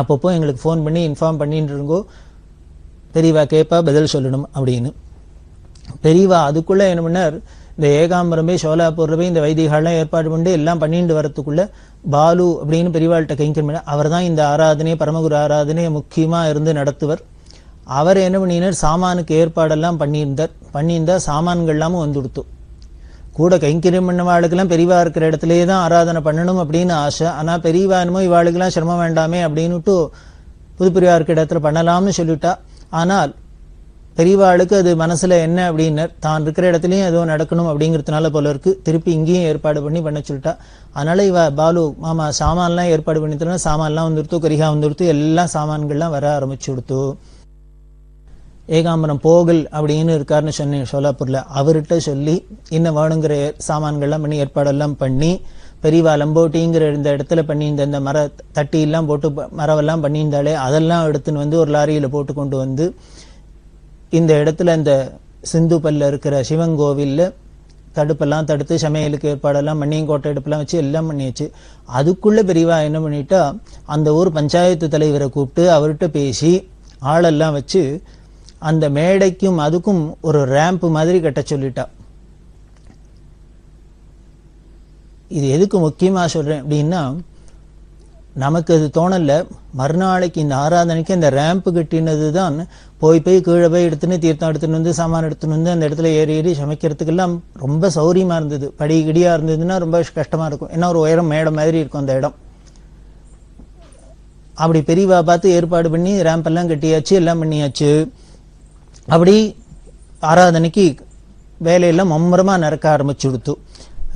அப்பப்போ எங்களுக்கு ஃபோன் பண்ணி இன்ஃபார்ம் பண்ணிட்டு இருங்கோ, பெரியவா கேட்பா பதில் சொல்லணும் அப்படின்னு. பெரியவா அதுக்குள்ள என்ன பண்ணார், இந்த ஏகாம்பரமே சோலாப்பூர்ல இந்த வைதிகாலாம் ஏற்பாடு பண்ணி எல்லாம் பண்ணிட்டு வரத்துக்குள்ள பாலு அப்படின்னு பெரியவாள்கிட்ட கைங்கர் பண்ண, அவர் தான் இந்த ஆராதனையை பரமகுரு ஆராதனையை முக்கியமா இருந்து நடத்துவர். அவர் என்ன பண்ணினார், சாமானுக்கு ஏற்பாடெல்லாம் பண்ணியிருந்தா சாமான்கள் எல்லாமும் வந்து கொடுத்தோம். கூட கைங்கரியம் பண்ணவாளுக்கெல்லாம் பெரியவா இருக்கிற இடத்துலயே தான் ஆராதனை பண்ணணும் அப்படின்னு ஆசை. ஆனா பெரியவா என்னமோ இவாளுக்கெல்லாம் சிரமம் வேண்டாமே அப்படின்னுட்டு புது பெரியவா இருக்கிற இடத்துல பண்ணலாம்னு சொல்லிட்டா. ஆனால் பெரியவாளுக்கு அது மனசுல என்ன அப்படின்னர், தான் இருக்கிற இடத்துலயும் ஏதோ நடக்கணும் அப்படிங்கிறதுனால போல இருக்கு, திருப்பி இங்கேயும் ஏற்பாடு பண்ண சொல்லிட்டா. அதனால இவ பாலு மாமா சாமான்லாம் ஏற்பாடு பண்ணி சாமான்லாம் வந்துடுத்து, கரிகா வந்துடுத்து, எல்லா சாமான்கள்லாம் வர ஆரம்பிச்சு கொடுத்து. ஏகாம்பரம் போகல் அப்படின்னு இருக்காருன்னு சொன்னேன் சோலாப்பூர்ல, அவர்கிட்ட சொல்லி இன்னும் வேணுங்கிற சாமான்கள்லாம் பண்ணி ஏற்பாடெல்லாம் பண்ணி, பெரியவா லம்போட்டிங்கிற இந்த இடத்துல பண்ணி இந்த மர தட்டி எல்லாம் போட்டு மரவெல்லாம் பண்ணியிருந்தாலே அதெல்லாம் எடுத்துன்னு வந்து ஒரு லாரியில போட்டு கொண்டு வந்து இந்த இடத்துல இந்த சிந்து பல்ல இருக்கிற சிவன் கோவில்ல தடுப்பெல்லாம் தடுத்து சமையலுக்கு ஏற்பாடெல்லாம் பண்ணி கோட்டை அடுப்பெல்லாம் வச்சு எல்லாம் பண்ணியாச்சு. அதுக்குள்ள பெரியவா என்ன பண்ணிட்டா, அந்த ஊர் பஞ்சாயத்து தலைவரை கூப்பிட்டு அவர்கிட்ட பேசி ஆளெல்லாம் வச்சு அந்த மேடைக்கும் அதுக்கும் ஒரு ரேம்ப் மாதிரி கட்ட சொல்லிட்டா. இது எதுக்கு முக்கியமாக சொல்கிறேன் அப்படின்னா, நமக்கு அது தோணல, மறுநாளைக்கு இந்த ஆராதனைக்கு அந்த ரேம்ப் கட்டினது தான் போய் கீழே போய் எடுத்துன்னு தீர்த்தம் எடுத்துன்னு வந்து சாமான் எடுத்துன்னு வந்து அந்த இடத்துல ஏறி சமைக்கிறதுக்கெல்லாம் ரொம்ப சௌரியமாக இருந்தது. படி கிடியாக இருந்ததுன்னா ரொம்ப கஷ்டமாக இருக்கும். ஏன்னா ஒரு உயரம் மேடை மாதிரி இருக்கும் அந்த இடம். அப்படி பெரியவா பார்த்து ஏற்பாடு பண்ணி ரேம்ப் எல்லாம் கட்டியாச்சு, எல்லாம் பண்ணியாச்சு. அப்படி ஆராதனைக்கு வேலையெல்லாம் மும்முரமாக நடக்க ஆரம்பிச்சு கொடுத்து,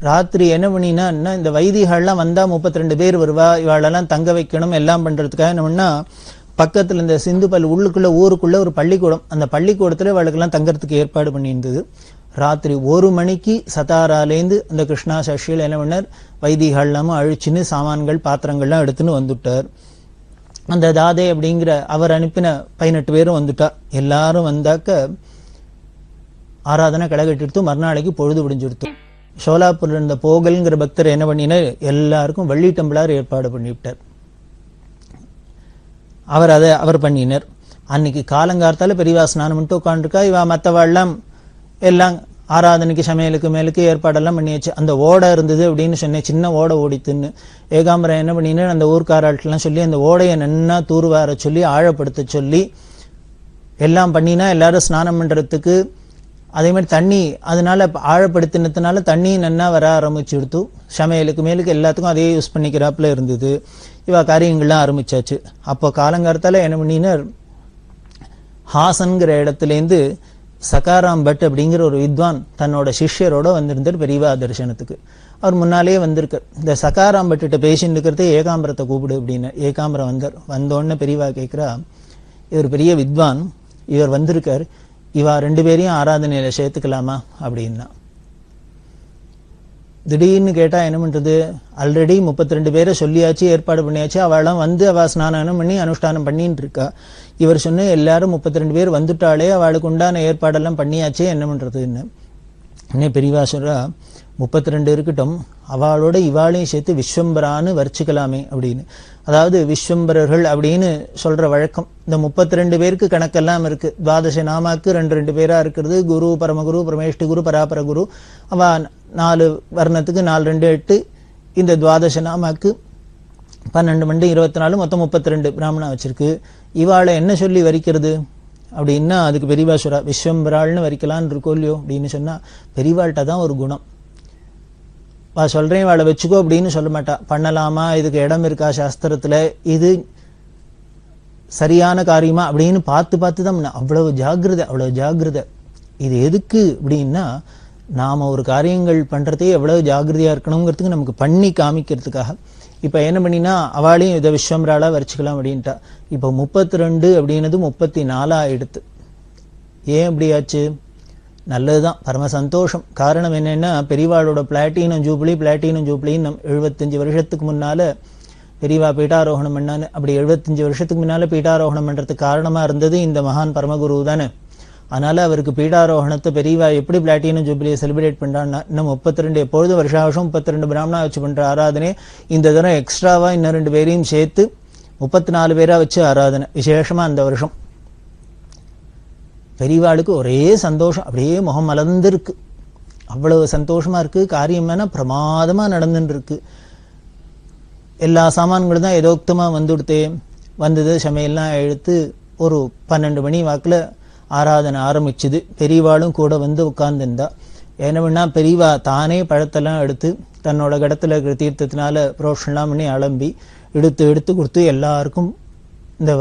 ராத்திரி என்ன பண்ணினா, இந்த வைதிகள்லாம் வந்தால் 32 பேர் வருவா, இவாளெல்லாம் தங்க வைக்கணும் எல்லாம் பண்ணுறதுக்காக என்ன பண்ணா, பக்கத்தில் இந்த சிந்துபல் உள்ளுக்குள்ளே ஊருக்குள்ளே ஒரு பள்ளிக்கூடம், அந்த பள்ளிக்கூடத்தில் இவாளுக்கெல்லாம் தங்கறதுக்கு ஏற்பாடு பண்ணியிருந்தது. ராத்திரி 1 மணிக்கு சதாராலேருந்து அந்த கிருஷ்ணா சஷ்டியில் என்ன பண்ணார், வைதிகள்லாமும் அழிச்சுன்னு சாமான்கள் பாத்திரங்கள்லாம் எடுத்துன்னு வந்துட்டார். அந்த தாதே அப்படிங்கிற அவர் அனுப்பின 18 பேரும் வந்துட்டா. எல்லாரும் வந்தாக்க ஆராதனை களைகட்டிடுத்து. மறுநாளைக்கு பொழுது விடிஞ்சுடுத்து. சோலாப்பூர்ல இருந்த போகல்ங்கிற பக்தர் என்ன பண்ணினார், எல்லாருக்கும் வெள்ளி டம்ளர் ஏற்பாடு பண்ணிவிட்டார். அவர் பண்ணினார். அன்னைக்கு காலங்கார்த்தால பெரியவா ஸ்நானம் பண்ணிட்டு உட்காந்துருக்கா. இவா மற்றவாள்லாம் எல்லாம் ஆராதனைக்கு சமையலுக்கு மேலுக்கு ஏற்பாடெல்லாம் பண்ணியாச்சு. அந்த ஓடை இருந்தது அப்படின்னு சொன்னேன், சின்ன ஓடை ஓடித்துன்னு. ஏகாம்பரம் என்ன பண்ணினார், அந்த ஊர்க்காராட்டெல்லாம் சொல்லி அந்த ஓடையை நன்னா தூர்வார சொல்லி ஆழப்படுத்த சொல்லி எல்லாம் பண்ணினா எல்லாரும் ஸ்நானம் பண்ணுறதுக்கு. அதே மாதிரி தண்ணி அதனால ஆழப்படுத்தினதுனால தண்ணி நன்னா வர ஆரம்பிச்சு எடுத்து சமையலுக்கு மேலுக்கு எல்லாத்துக்கும் அதே யூஸ் பண்ணிக்கிறாப்புல இருந்தது. இவா காரியங்கள்லாம் ஆரம்பிச்சாச்சு. அப்போ காலங்காலத்தால் என்ன பண்ணினார், ஹாசன்கிற இடத்துலேருந்து சகாராம் பட் அப்படிங்கிற ஒரு வித்வான் தன்னோட சிஷ்யரோட வந்திருந்தார் பெரியவா தரிசனத்துக்கு. அவர் முன்னாலேயே வந்திருக்கார். இந்த சகாராம் பட்டுகிட்ட பேசிட்டு இருக்கிறதே ஏகாம்பரத்தை கூப்பிடு அப்படின்னு. ஏகாம்பரம் வந்தார். வந்தோடனே பெரியவா கேட்குறா, இவர் பெரிய வித்வான், இவர் வந்திருக்கார், இவா 2 பேரையும் ஆராதனையில சேர்த்துக்கலாமா அப்படின்னா. திடீர்னு கேட்டா என்ன பண்றது, ஆல்ரெடி 32 பேரை சொல்லியாச்சு, ஏற்பாடு பண்ணியாச்சு. அவளாம் வந்து அவ ஸ்நானம் பண்ணி அனுஷ்டானம் பண்ணிட்டு இருக்கா. இவர் சொன்ன எல்லாரும் 32 பேர் வந்துட்டாலே, அவளுக்கு உண்டான ஏற்பாடெல்லாம் பண்ணியாச்சே, என்ன பண்றதுன்னு. இன்னும் பெரியவா சொல்றா, 32 இருக்கட்டும், அவளோட இவாளையும் சேர்த்து விஸ்வம்பரான்னு வர்ச்சிக்கலாமே அப்படின்னு. அதாவது விஸ்வம்பரர்கள் அப்படின்னு சொல்ற வழக்கம் இந்த 32 பேருக்கு கணக்கெல்லாம் இருக்கு. துவாதச நாமாக்கு 2 பேரா இருக்கிறது. குரு, பரமகுரு, பரமேஷ்டி குரு, பராபர குரு. அவ 4 வர்ணத்துக்கு 4 2 8. இந்த துவாதச நாமாக்கு 12 மண்டு 24, மொத்தம் 32 பிராமணா வச்சிருக்கு. இவாளை என்ன சொல்லி வரிக்கிறது அப்படின்னா, அதுக்கு பெரியவா சொல்றா, விஸ்வம்பராள்னு வரிக்கலான்னு இருக்கோ இல்லையோ அப்படின்னு சொன்னா, பெரியவாள்கிட்ட தான் ஒரு குணம். சொல்றேன் வாழை வச்சுக்கோ அப்படின்னு சொல்ல மாட்டா. பண்ணலாமா, இதுக்கு இடம் இருக்கா சாஸ்திரத்துல, இது சரியான காரியமா அப்படின்னு பார்த்து தான். அவ்வளவு ஜாகிரதை. இது எதுக்கு அப்படின்னா, நாம ஒரு காரியங்கள் பண்றதே எவ்வளவு ஜாகிரதையா இருக்கணுங்கிறதுக்கு நமக்கு பண்ணி காமிக்கிறதுக்காக. இப்ப என்ன பண்ணினா, அவளையும் இதை விஸ்வம்பராளா வரைச்சிக்கலாம் அப்படின்ட்டா. இப்ப 32 அப்படின்னது 34 ஆயிடுத்து. ஏன் அப்படியாச்சு? நல்லதுதான், பரம சந்தோஷம். காரணம் என்னன்னா, பெரியவாளோட பிளாட்டினம் ஜூப்ளி 75 வருஷத்துக்கு முன்னால பெரியவா பீட்டாரோகணம் பண்ணான்னு. அப்படி 75 வருஷத்துக்கு முன்னால பீட்டாரோகணம் பண்றதுக்கு காரணமா இருந்தது இந்த மகான் பரமகுரு தானே. அதனால அவருக்கு பீட்டாரோகணத்தை பெரியவா எப்படி பிளாட்டினம் ஜூப்ளியை செலிப்ரேட் பண்றான்னா, இன்னும் 32 எப்பொழுதும் வருஷம் 32 பிராமணா வச்சு பண்ற ஆராதனை இந்த தரம் எக்ஸ்ட்ராவா இன்னும் 2 பேரையும் சேர்த்து 34 பேரா வச்சு ஆராதனை விசேஷமா அந்த வருஷம். பெரியவாளுக்கு ஒரே சந்தோஷம், அப்படியே முகம் மலர்ந்துருக்கு. அவ்வளவு சந்தோஷமா இருக்கு. காரியம் வேணா பிரமாதமா நடந்துட்டு இருக்கு. எல்லா சாமான்களும் தான் யதோக்தமா வந்துடுத்தே. வந்தது சமையல்லாம் எடுத்து ஒரு 12 மணி வாக்குல ஆராதனை ஆரம்பிச்சுது. பெரியவாளும் கூட வந்து உட்கார்ந்துருந்தா. என்ன பண்ணா, பெரியவா தானே பழத்தெல்லாம் எடுத்து தன்னோட கடத்துல இருக்கிற தீர்த்தத்தினால புரோஷன்லாம் பண்ணி அலம்பி எடுத்து கொடுத்து எல்லாருக்கும் இந்த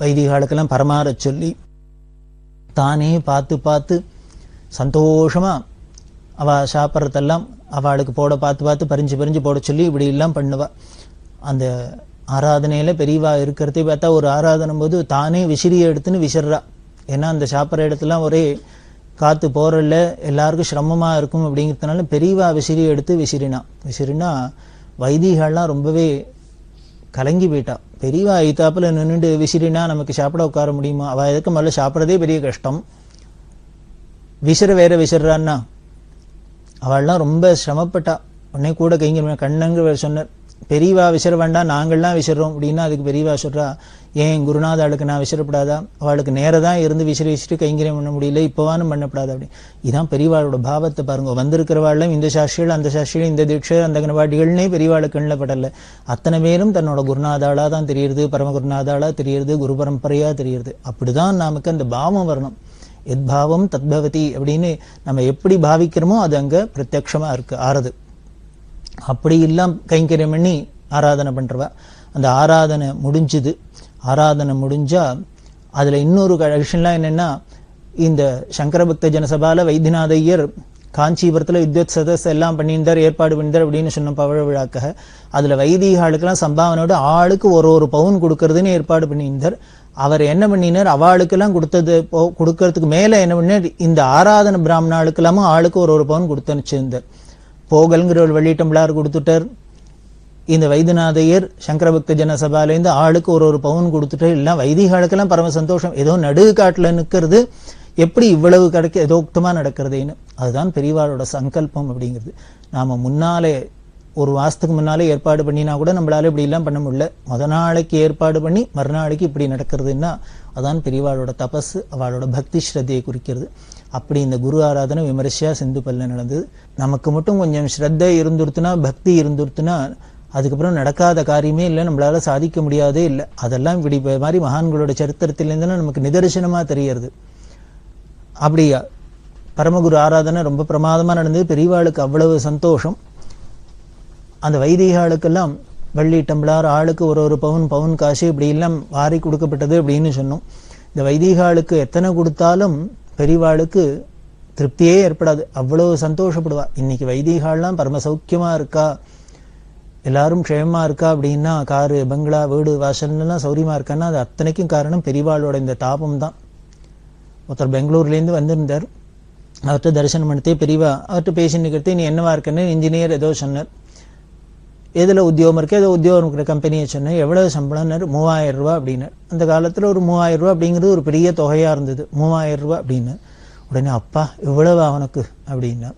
வைதிகாலுக்கெல்லாம் பரமாற சொல்லி தானே பார்த்து சந்தோஷமா அவ சாப்பிட்றதெல்லாம் அவளுக்கு போட பார்த்து பறிஞ்சு போட சொல்லி இப்படி எல்லாம் பண்ணுவா. அந்த ஆராதனையில பெரியவா இருக்கிறதே பார்த்தா, ஒரு ஆராதனை போது தானே விசிறியை எடுத்துன்னு விசிறா. ஏன்னா அந்த சாப்பிட்ற இடத்துலாம் ஒரே காத்து போறல, எல்லாருக்கும் சிரமமா இருக்கும் அப்படிங்கிறதுனால பெரியவா விசிறியை எடுத்து விசிறினா வைதிகள்லாம் ரொம்பவே கலங்கி போயிட்டா. பெரியவா ஐத்தாப்புல நின்றுட்டு விசிறினா நமக்கு சாப்பிட உட்கார முடியுமா? அவ எதுக்கு முதல்ல சாப்பிட்றதே பெரிய கஷ்டம். வேற விசிறான்னா அவள்லாம் ரொம்ப சிரமப்பட்டா. உடனே கூட கைங்க கண்ணங்கிற சொன்னார், பெரியவா விசர வேண்டாம், நாங்கள்லாம் விசறோம் அப்படின்னா அதுக்கு பெரியவா சொல்றா, ஏன் குருநாதாளுக்கு நான் விசரப்படாதா, அவளுக்கு நேரதான் இருந்து விசிட்டு கைங்கரியம் பண்ண முடியல, இப்பவானும் பண்ணப்படாது அப்படி. இதான் பெரியவாளோட பாவத்தை பாருங்க. வந்திருக்கிறவாளும் இந்த சாஸ்திரிகள் அந்த சாஸ்திரிகள் இந்த தீட்சை அந்த கணவாட்டிகள்னே பெரியவாளுக்கு கண்ணில் படல. அத்தனை பேரும் தன்னோட குருநாதாளா தான் தெரியுது, பரமகுருநாதாளா தெரியுது, குரு பரம்பரையா தெரியுது. அப்படிதான் நமக்கு அந்த பாவம் வரணும். எத்பாவம் தத்பவதி அப்படின்னு நம்ம எப்படி பாவிக்கிறோமோ அது அங்க பிரத்யக்ஷமா இருக்கு, ஆறுது. அப்படி எல்லாம் கைங்கரியம் பண்ணி ஆராதனை பண்றவா. அந்த ஆராதனை முடிஞ்சுது. ஆராதனை முடிஞ்சா அதுல இன்னொரு விஷயம்லாம் என்னன்னா, இந்த சங்கர பக்த ஜனசபால வைத்தியநாத ஐயர் காஞ்சிபுரத்துல வித்வத் சதஸ் எல்லாம் பண்ணியிருந்தார், ஏற்பாடு பண்ணியிருந்தார் அப்படின்னு சொன்ன பவழ விழாக்காக. அதுல வைதிகாளுக்கெல்லாம் சம்பாவனோட ஆளுக்கு ஒரு பவுன் கொடுக்கறதுன்னு ஏற்பாடு பண்ணியிருந்தார். அவர் என்ன பண்ணினார், அவளுக்கெல்லாம் கொடுக்கறதுக்கு மேல என்ன பண்ணினார், இந்த ஆராதனை பிராமணாளுக்கெல்லாமும் ஆளுக்கு ஒரு பவுன் கொடுத்து அனுப்பிச்சிருந்தார். போகல்ங்கிற ஒரு வெள்ளி டம்ளார் கொடுத்துட்டார். இந்த வைத்தியநாதையர் சங்கரபக்த ஜனசபாலேருந்து ஆளுக்கு ஒரு பவுன் கொடுத்துட்டு, எல்லாம் வைதிகாளுக்கெல்லாம் பரம சந்தோஷம். ஏதோ நடுக்காட்டுல நிற்கிறது, எப்படி இவ்வளவு கிடைக்க எதோக்தமா நடக்கிறதுன்னு. அதுதான் பெரியவாளோட சங்கல்பம் அப்படிங்கிறது. நாம முன்னாலே ஒரு மாசத்துக்கு முன்னாலே ஏற்பாடு பண்ணினா கூட நம்மளால இப்படி எல்லாம் பண்ண முடியல. முத நாளைக்கு ஏற்பாடு பண்ணி மறுநாளைக்கு இப்படி நடக்கிறதுன்னா அதான் பெரியவாளோட தபஸ், அவளோட பக்தி ஸ்ரத்தையை குறிக்கிறது. அப்படி இந்த குரு ஆராதனை விமரிசையா சிந்துபல்ல நடந்தது. நமக்கு மட்டும் கொஞ்சம் ஸ்ரத்தை இருந்துருத்துனா, பக்தி இருந்துருத்துனா அதுக்கப்புறம் நடக்காத காரியமே இல்லை, நம்மளால சாதிக்க முடியாதே இல்லை. அதெல்லாம் இப்படி மாதிரி மகான்களோட சரித்திரத்திலேருந்து நமக்கு நிதர்சனமா தெரியறது. அப்படியா பரமகுரு ஆராதனை ரொம்ப பிரமாதமா நடந்தது. பெரியவாளுக்கு அவ்வளவு சந்தோஷம். அந்த வைதிகாளுக்கெல்லாம் வெள்ளி டம்ளார் ஆளுக்கு ஒரு பவுன் காசு இப்படி எல்லாம் வாரி கொடுக்கப்பட்டது அப்படின்னு சொன்னோம். இந்த வைதிகாளுக்கு எத்தனை கொடுத்தாலும் பெரியவாளுக்கு திருப்தியே ஏற்படாது, அவ்வளவு சந்தோஷப்படுவா. இன்னைக்கு வைதிகாலாம் பரம சௌக்கியமா இருக்கா, எல்லாரும் க்ஷேமமா இருக்கா அப்படின்னா, காரு பங்களா வீடு வாசல்லாம் சௌரியமா இருக்கான்னா அது அத்தனைக்கும் காரணம் பெரியவாளோட இந்த தாபம் தான். ஒருத்தர் பெங்களூர்லேருந்து வந்திருந்தார். அவர்கிட்ட தரிசனம் பண்ணிட்டே பெரியவா அவர்கிட்ட பேசிட்டு, நீ என்னவா இருக்கன்னு இன்ஜினியர் ஏதோ சொன்னார். எதில் உத்தியோகம் இருக்கு, ஏதோ உத்தியோகம் இருக்கிற கம்பெனியை சொன்னேன். எவ்வளவு சம்பளம்னாரு, 3000 ரூபா அப்படின்னார். அந்த காலத்தில் ஒரு 3000 ரூபா அப்படிங்கிறது ஒரு பெரிய தொகையா இருந்தது. 3000 ரூபா அப்படின்னு உடனே, அப்பா இவ்வளவு அவனுக்கு அப்படின்னா,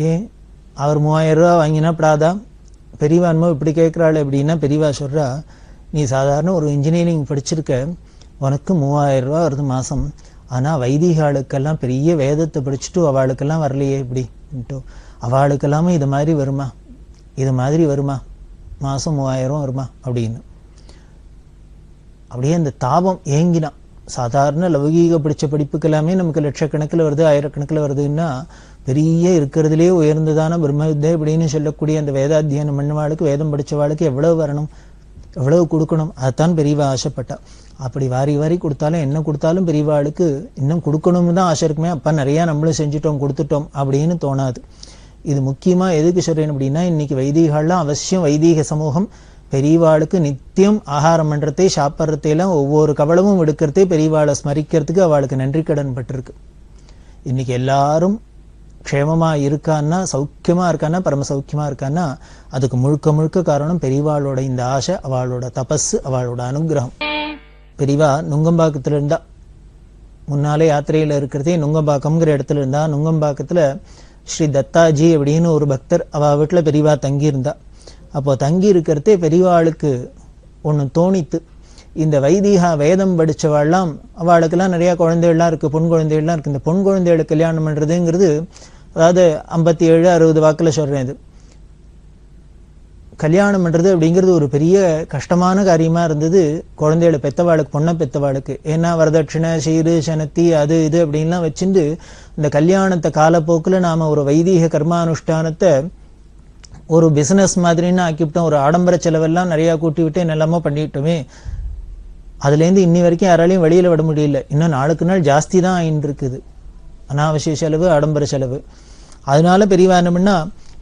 ஏன் அவர் 3000 ரூபா வாங்கினா படாதா, பெரியவா என்னமோ இப்படி கேட்கிறாள் அப்படின்னா, பெரியவா சொல்றா, நீ சாதாரண ஒரு இன்ஜினியரிங் படிச்சிருக்க, உனக்கு 3000 ரூபா வருது மாசம். ஆனா வைதிகாளுக்கெல்லாம் பெரிய வேதத்தை படிச்சுட்டு அவளுக்கெல்லாம் வரலையே இப்படின்ட்டு, அவளுக்கெல்லாமே இது மாதிரி வருமா, இது மாதிரி வருமா, மாசம் 3000 வருமா அப்படின்னு. அப்படியே அந்த தாபம் ஏங்கினான். சாதாரண லௌகீக படிச்ச படிப்புக்கு எல்லாமே நமக்கு லட்சக்கணக்கில் வருது, ஆயிரக்கணக்கில் வருதுன்னா, பெரிய இருக்கிறதுலே உயர்ந்ததான பிரம்மவித்தை அப்படின்னு சொல்லக்கூடிய அந்த வேதாத்தியனம் பண்ணவாளுக்கு, வேதம் படிச்சவாளுக்கு எவ்வளவு வரணும், எவ்வளவு கொடுக்கணும், அதைத்தான் பெரியவா ஆசைப்பட்டா. அப்படி வாரி வாரி கொடுத்தாலும் என்ன கொடுத்தாலும் பெரியவாளுக்கு இன்னும் கொடுக்கணும்னு தான் ஆசை இருக்குமே, அப்ப நிறைய நம்மளும் செஞ்சுட்டோம் கொடுத்துட்டோம் அப்படின்னு தோணாது. இது முக்கியமா எதுக்கு சொல்றேன் அப்படின்னா, இன்னைக்கு வைதிகாலாம் அவசியம் வைதீக சமூகம் பெரியவாளுக்கு நித்தியம் ஆகாரம் பண்றதே சாப்பிட்றதையெல்லாம் ஒவ்வொரு கவலமும் எடுக்கிறதே பெரியவாளை ஸ்மரிக்கிறதுக்கு அவளுக்கு நன்றி கடன் பட்டிருக்கு. இன்னைக்கு எல்லாரும் க்ஷேமமா இருக்கான்னா, சௌக்கியமா இருக்கான்னா, பரம சௌக்கியமா இருக்கான்னா அதுக்கு முழுக்க முழுக்க காரணம் பெரியவாளோட இந்த ஆசை, அவளோட தபஸ், அவளோட அனுகிரகம். பெரியவா நுங்கம்பாக்கத்துல இருந்தா, முன்னாலே யாத்திரையில இருக்கிறதே நுங்கம்பாக்கம்ங்கிற இடத்துல இருந்தா. நுங்கம்பாக்கத்துல ஸ்ரீ தத்தாஜி அப்படின்னு ஒரு பக்தர், அவ வீட்டுல பெரியவா தங்கி இருந்தா. அப்போ தங்கி இருக்கிறதே பெரியவாளுக்கு ஒண்ணு தோணித்து, இந்த வைதிகா வேதம் படிச்சவாள்லாம் அவளுக்கெல்லாம் நிறைய குழந்தைகள்லாம் இருக்கு, பொன் குழந்தைகள்லாம் இருக்கு. இந்த பொன் குழந்தைகளுக்கு கல்யாணம் பண்றதுங்கிறது, அதாவது 57-60 வாக்குல சொல்றேன், இது கல்யாணம் பண்றது அப்படிங்கிறது ஒரு பெரிய கஷ்டமான காரியமா இருந்தது குழந்தைகளை பெத்தவாளுக்கு, பொண்ணை பெத்தவாளுக்கு. ஏன்னா வரதட்சணை, சீரு, சனத்தி, அது இது அப்படின்லாம் வச்சுட்டு இந்த கல்யாணத்தை காலப்போக்கில் நாம ஒரு வைதீக கர்மானுஷ்டானத்தை ஒரு பிசினஸ் மாதிரின்னு ஆக்கிவிட்டோம். ஒரு ஆடம்பர செலவெல்லாம் நிறைய கூட்டி விட்டு என்னெல்லாமோ பண்ணிவிட்டோமே, அதுலேருந்து இன்னி வரைக்கும் யாராலையும் வெளியில விட முடியல. இன்னும் நாளுக்கு நாள் ஜாஸ்தி தான் ஆயின்னு இருக்குது அனாவசிய செலவு, ஆடம்பர செலவு. அதனால பெரியவா என்ன பண்ணா,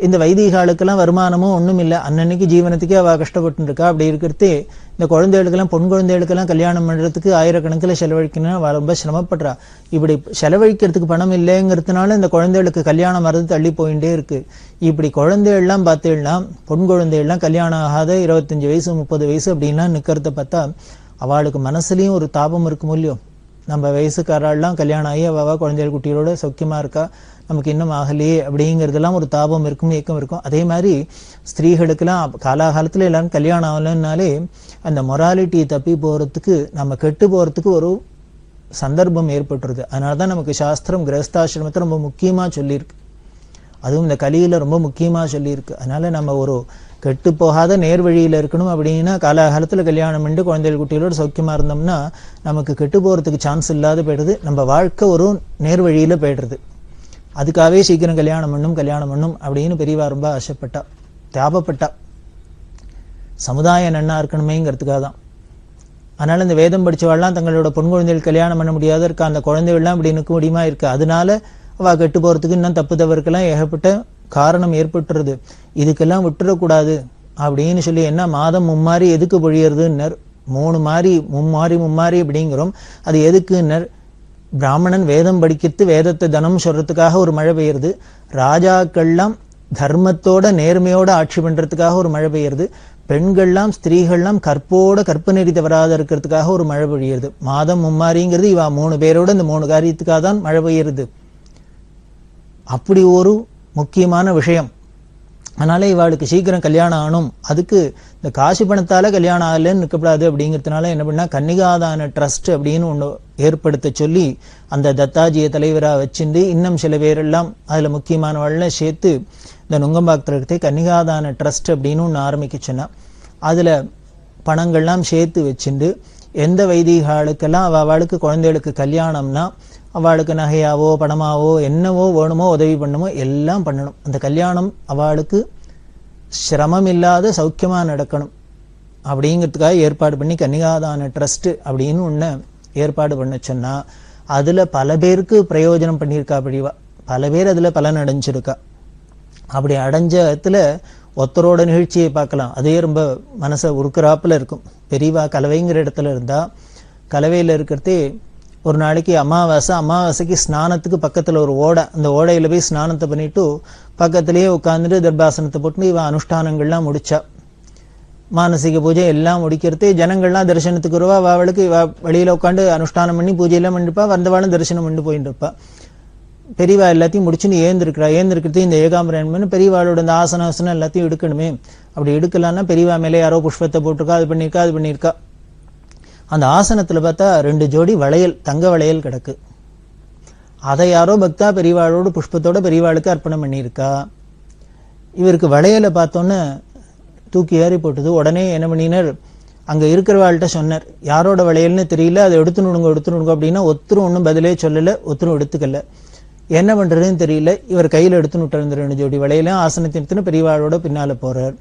இந்த வைதிகாளுக்கெல்லாம் வருமானமும் ஒண்ணும் இல்லை, அன்னன்னைக்கு ஜீவனத்துக்கே அவ கஷ்டப்பட்டு இருக்கா. அப்படி இருக்கிறதே இந்த குழந்தைகளுக்கெல்லாம், பொன் குழந்தைகளுக்கெல்லாம் கல்யாணம் பண்றதுக்கு ஆயிரக்கணக்கில் செலவழிக்கணும்னா அவ ரொம்ப சிரமப்படுறா. இப்படி செலவழிக்கிறதுக்கு பணம் இல்லைங்கிறதுனால இந்த குழந்தைகளுக்கு கல்யாணம் வரது தள்ளி போயிட்டே இருக்கு. இப்படி குழந்தைகள்லாம் பார்த்தீங்கன்னா, பொன் குழந்தைகள்லாம் கல்யாணம் ஆகாத 25 வயசு 30 வயசு அப்படின்லாம் நிக்கிறத பார்த்தா அவளுக்கு மனசுலயும் ஒரு தாபம் இருக்கும் இல்லையோ. நம்ம வயசுக்காரெல்லாம் கல்யாணம் ஆகி அவ குழந்தைகள் குட்டிகளோட சௌக்கியமா இருக்கா, நமக்கு இன்னும் ஆகலையே அப்படிங்கிறதுலாம் ஒரு தாபம் இருக்கும், ஏக்கம் இருக்கும். அதே மாதிரி ஸ்திரீகளுக்கெல்லாம் காலாகாலத்துல எல்லாரும் கல்யாணம் ஆகலன்னாலே அந்த மொராலிட்டி தப்பி போறதுக்கு, நம்ம கெட்டு போறதுக்கு ஒரு சந்தர்ப்பம் ஏற்பட்டுருது. அதனாலதான் நமக்கு சாஸ்திரம் கிரகஸ்தாசிரமத்தை ரொம்ப முக்கியமா சொல்லியிருக்கு. அதுவும் இந்த கலியில ரொம்ப முக்கியமா சொல்லியிருக்கு. அதனால நம்ம ஒரு கெட்டு போகாத நேர்வழியில இருக்கணும் அப்படின்னா காலாகாலத்துல கல்யாணம் பண்ணி குழந்தைகள் குட்டிகளோட சௌக்கியமா இருந்தோம்னா நமக்கு கெட்டு போறதுக்கு சான்ஸ் இல்லாத போயிடுது. நம்ம வாழ்க்கை ஒரு நேர்வழியில போயிடுறது. அதுக்காகவே சீக்கிரம் கல்யாணம் பண்ணும் அப்படின்னு பெரியவா ரொம்ப ஆசைப்பட்டா, தியாபப்பட்டா. சமுதாயம் நன்னா இருக்கணுமேங்கிறதுக்காக தான். அதனால இந்த வேதம் படிச்சவாள்லாம் தங்களோட பொன் குழந்தைகள் கல்யாணம் பண்ண முடியாத இருக்கா, அந்த குழந்தைகள்லாம் இப்படி நிற்க முடியுமா இருக்கு. அதனால அவ கெட்டு போறதுக்கு இன்னும் தப்பு தவறுக்கெல்லாம் ஏகப்பட்ட காரணம் ஏற்பட்டுறது. இதுக்கெல்லாம் விட்டுறக்கூடாது அப்படின்னு சொல்லி என்ன மாதம் மும்மாறி எதுக்கு பொழியறதுன்னர், 3 மாறி மும்மாறி அப்படிங்கிறோம். அது எதுக்குன்னர், பிராமணன் வேதம் படிக்கிறது, வேதத்தை தனம் சொல்றதுக்காக ஒரு மழை பெய்யுறது. ராஜாக்கள்லாம் தர்மத்தோட நேர்மையோட ஆட்சி பண்றதுக்காக ஒரு மழை பெய்யுறது. பெண்கள்லாம் ஸ்திரீகள்லாம் கற்போட கற்பு நெறி தவறாத இருக்கிறதுக்காக ஒரு மழை பெய்யுறது. மாதம் மும்மாறிங்கிறது இவா 3 பேரோட இந்த 3 காரியத்துக்காக தான் மழை பெய்யுறது. அப்படி ஒரு முக்கியமான விஷயம். அதனால இவாளுக்கு சீக்கிரம் கல்யாணம் ஆகணும். அதுக்கு இந்த காசு பணத்தால கல்யாணம் ஆகலன்னு நிற்கப்படாது அப்படிங்கிறதுனால என்ன பண்ணா, கன்னிகாதான ட்ரஸ்ட் அப்படின்னு ஒன்று ஏற்படுத்த சொல்லி அந்த தத்தாஜியை தலைவராக வச்சுட்டு இன்னும் சில பேரெல்லாம் அதுல முக்கியமானவள்லாம் சேர்த்து இந்த நுங்கம்பாக்கத்தை கன்னிகாதான ட்ரஸ்ட் அப்படின்னு ஒன்று ஆரம்பிக்க சொன்னா. அதுல பணங்கள்லாம் சேர்த்து வச்சுட்டு எந்த வைதிகாளுக்கெல்லாம் அவளுக்கு குழந்தைகளுக்கு கல்யாணம்னா அவளுக்கு நகையாவோ பணமாவோ என்னவோ வேணுமோ உதவி பண்ணுமோ எல்லாம் பண்ணணும். அந்த கல்யாணம் அவளுக்கு சிரமம் இல்லாத சௌக்கியமா நடக்கணும் அப்படிங்கிறதுக்காக ஏற்பாடு பண்ணி கன்னிகாதான ட்ரஸ்ட் அப்படின்னு ஒன்று ஏற்பாடு பண்ண சொன்னா அதுல பல பேருக்கு பிரயோஜனம் பண்ணியிருக்கா பெரியவா. பல பேர் அதுல பலன் அடைஞ்சிருக்கா. அப்படி அடைஞ்ச இடத்துல ஒருத்தரோட நிகழ்ச்சியை பார்க்கலாம், அதே ரொம்ப மனசை உருக்குறாப்புல இருக்கும். பெரியவா கலவைங்கிற இடத்துல இருந்தா, கலவையில இருக்கிறதே ஒரு நாளைக்கு அமாவாசைக்கு ஸ்நானத்துக்கு பக்கத்துல ஒரு ஓடை, அந்த ஓடையில போய் ஸ்நானத்தை பண்ணிட்டு பக்கத்திலேயே உட்கார்ந்துட்டு தர்பாசனத்தை போட்டு இவ அனுஷ்டானங்கள்லாம் முடிச்சா. மானசீக பூஜை எல்லாம் முடிக்கிறது. ஜனங்கள்லாம் தரிசனத்துக்கு வருவா. அவளுக்கு வெளியில உட்காந்து அனுஷ்டானம் பண்ணி பூஜையெல்லாம் பண்ணிருப்பா. வந்தவாளும் தரிசனம் பண்ணி போயிட்டு இருப்பா. பெரியவா எல்லாத்தையும் முடிச்சுன்னு ஏந்திருக்கிறது இந்த ஏகாம்பரம் பெரியவாளோட இந்த ஆசனம் எல்லாத்தையும் எடுக்கணுமே. அப்படி எடுக்கலான்னா பெரியவா மேலே யாரோ புஷ்பத்தை போட்டிருக்கா, அது பண்ணியிருக்கா. அந்த ஆசனத்துல பார்த்தா 2 ஜோடி வளையல், தங்க வளையல் கிடக்கு. அதை யாரோ பக்தா பெரியவாளோட புஷ்பத்தோட பெரியவாளுக்கு அர்ப்பணம் பண்ணியிருக்கா. இவருக்கு வளையலை பார்த்தோன்னு தூக்கி ஏறி போட்டது. உடனே என்ன பண்ணினார், அங்க இருக்கிறவாள்கிட்ட சொன்னார், யாரோட வளையல்னு தெரியல, அதை எடுத்துனுடுங்க அப்படின்னா ஒருத்தரும் ஒன்றும் பதிலே சொல்லல, ஒருத்தரும் எடுத்துக்கல. என்ன பண்றதுன்னு தெரியல. இவர் கையில எடுத்துன்னு விட்டு 2 ஜோடி வளையலையும் ஆசனத்தை எடுத்துன்னு பெரியவாளோட பின்னால போறார்.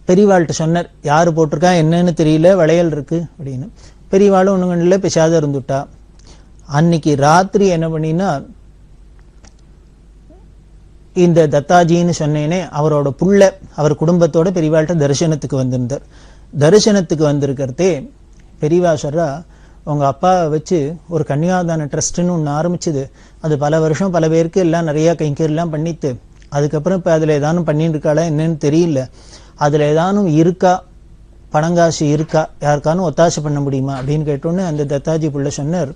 பெரியவாள்கிட்ட சொன்னார், யாரு போட்டிருக்கா என்னன்னு தெரியல, வளையல் இருக்கு அப்படின்னு. பெரியவாளும் ஒண்ணுங்க இல்லை, பிசாத இருந்துட்டா. அன்னைக்கு ராத்திரி என்ன பண்ணினா, இந்த தத்தாஜின்னு சொன்னேனே அவரோட புள்ள அவர் குடும்பத்தோட பெரியவாள்கிட்ட தரிசனத்துக்கு வந்திருந்தார். தரிசனத்துக்கு வந்திருக்கிறதே பெரியவா சொல்றா, உங்க அப்பாவை வச்சு ஒரு கன்னிகாதான ட்ரஸ்ட்னு ஒன்று ஆரம்பிச்சுது. அது பல வருஷம் பல பேருக்கு எல்லாம் நிறைய கைங்கெல்லாம் பண்ணிட்டு அதுக்கப்புறம் இப்ப அதுல ஏதானும் பண்ணிட்டு இருக்காளா என்னன்னு தெரியல. அதுல ஏதானும் இருக்கா, பணங்காசு இருக்கா, யாருக்கானும் ஒத்தாசை பண்ண முடியுமா அப்படின்னு கேட்டோன்னு அந்த தத்தாஜி புள்ள சொன்னார்,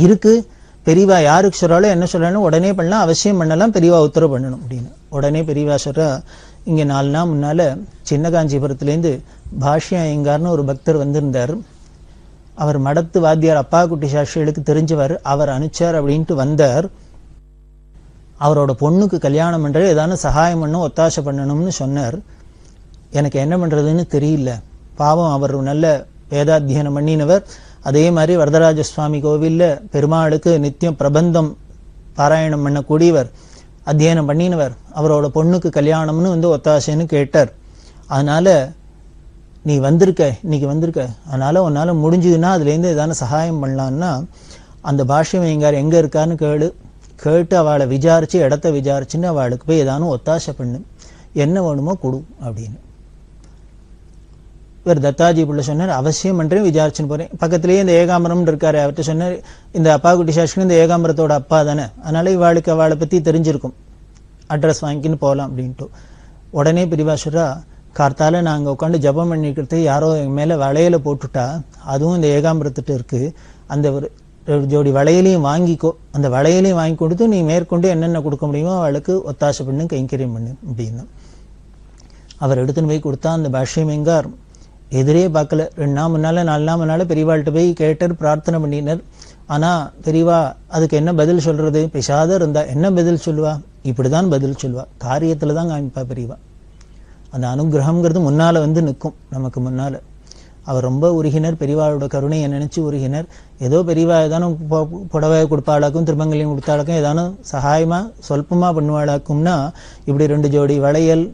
இருக்கு, பெரியவா யாருக்கு சொல்றாலும் என்ன சொல்றாலும் உடனே பண்ணலாம், அவசியம் பண்ணலாம், பெரியவா உத்தரவு பண்ணணும் அப்படின்னு. உடனே பெரியவா சொல்றா, இங்க 4 நாள் முன்னால சின்ன காஞ்சிபுரத்துலேருந்து பாஷ்யா ஐயங்கார்னு ஒரு பக்தர் வந்திருந்தார். அவர் மடத்து வாத்தியார் அப்பா குட்டி சாஸ்திரிகளுக்கு தெரிஞ்சவர், அவர் அனுச்சார் அப்படின்ட்டு வந்தார். அவரோட பொண்ணுக்கு கல்யாணம் பண்ற ஏதானு சகாயம் பண்ணும் ஒத்தாசை பண்ணணும்னு சொன்னார். எனக்கு என்ன பண்றதுன்னு தெரியல. பாவம் அவர் நல்ல வேதாத்தியனம் பண்ணினவர். அதே மாதிரி வரதராஜ சுவாமி கோவில்ல பெருமாளுக்கு நித்தியம் பிரபந்தம் பாராயணம் பண்ணக்கூடியவர், அத்தியனம் பண்ணினவர். அவரோட பொண்ணுக்கு கல்யாணம்னு வந்து ஒத்தாசைன்னு கேட்டார். அதனால நீ வந்திருக்க, இன்னைக்கு வந்திருக்க, அதனால உன்னால முடிஞ்சதுன்னா அதுல இருந்து ஏதான சகாயம் பண்ணலான்னா அந்த பாஷ்யம் ஐயங்கார் எங்க இருக்கான்னு கேட்டு அவளை விசாரிச்சு இடத்த விசாரிச்சுன்னு அவளுக்கு போய் ஏதானும் ஒத்தாசை பண்ணு, என்ன வேணுமோ கொடு அப்படின்னு. இவர் தத்தாஜி புள்ள சொன்னார், அவசியம் பண்றேன், விசாரிச்சுன்னு போறேன். பக்கத்திலேயே இந்த ஏகாம்பரம் இருக்காரு, அவர்கிட்ட சொன்னார், இந்த அப்பா குட்டி சாஸ்திரி இந்த ஏகாம்பரத்தோட அப்பா தானே, அதனால இவாளுக்கு அவளை பத்தி தெரிஞ்சிருக்கும், அட்ரஸ் வாங்கிக்கின்னு போகலாம் அப்படின்ட்டு. உடனே பிரிவாசுரா, கார்த்தால நாங்க உட்காந்து ஜபம் பண்ணிக்கிறது யாரோ என் மேல வளையல போட்டுட்டா, அதுவும் இந்த ஏகாம்பரத்துட்டு இருக்கு, அந்த ஒரு ஜோடி வளையலையும் வாங்கிக்கோ, அந்த வளையலையும் வாங்கி கொடுத்து நீ மேற்கொண்டு என்னென்ன கொடுக்க முடியுமோ அவளுக்கு ஒத்தாசை பண்ணு, கைங்கரியம் பண்ணு அப்படின்னு அவர் எடுத்துன்னு போய் கொடுத்தா. அந்த பாஷ்யமெங்கார் எதிரே பார்க்கல. 2 நாள் முன்னால 4 நாள் முன்னால பெரியவாள்கிட்ட போய் கேட்டார், பிரார்த்தனை பண்ணினார். ஆனா பெரியவா அதுக்கு என்ன பதில் சொல்றது? பேசாத இருந்தா என்ன பதில் சொல்லுவா? இப்படிதான் பதில் சொல்லுவா, காரியத்துல தான் காமிப்பா பெரியவா. அந்த அனுகிரகம்ங்கிறது முன்னால வந்து நிற்கும் நமக்கு முன்னால. அவர் ரொம்ப உருகினர், பெரியவாளோட கருணையை நினைச்சு உருகினர். ஏதோ பெரியவா ஏதானும் புடவை கொடுப்பாளாக்கும், திருமங்கலியம் கொடுத்தாளாக்கும், ஏதானும் சகாயமா சொல்பமா பண்ணுவாளாக்கும்னா இப்படி 2 ஜோடி வளையல்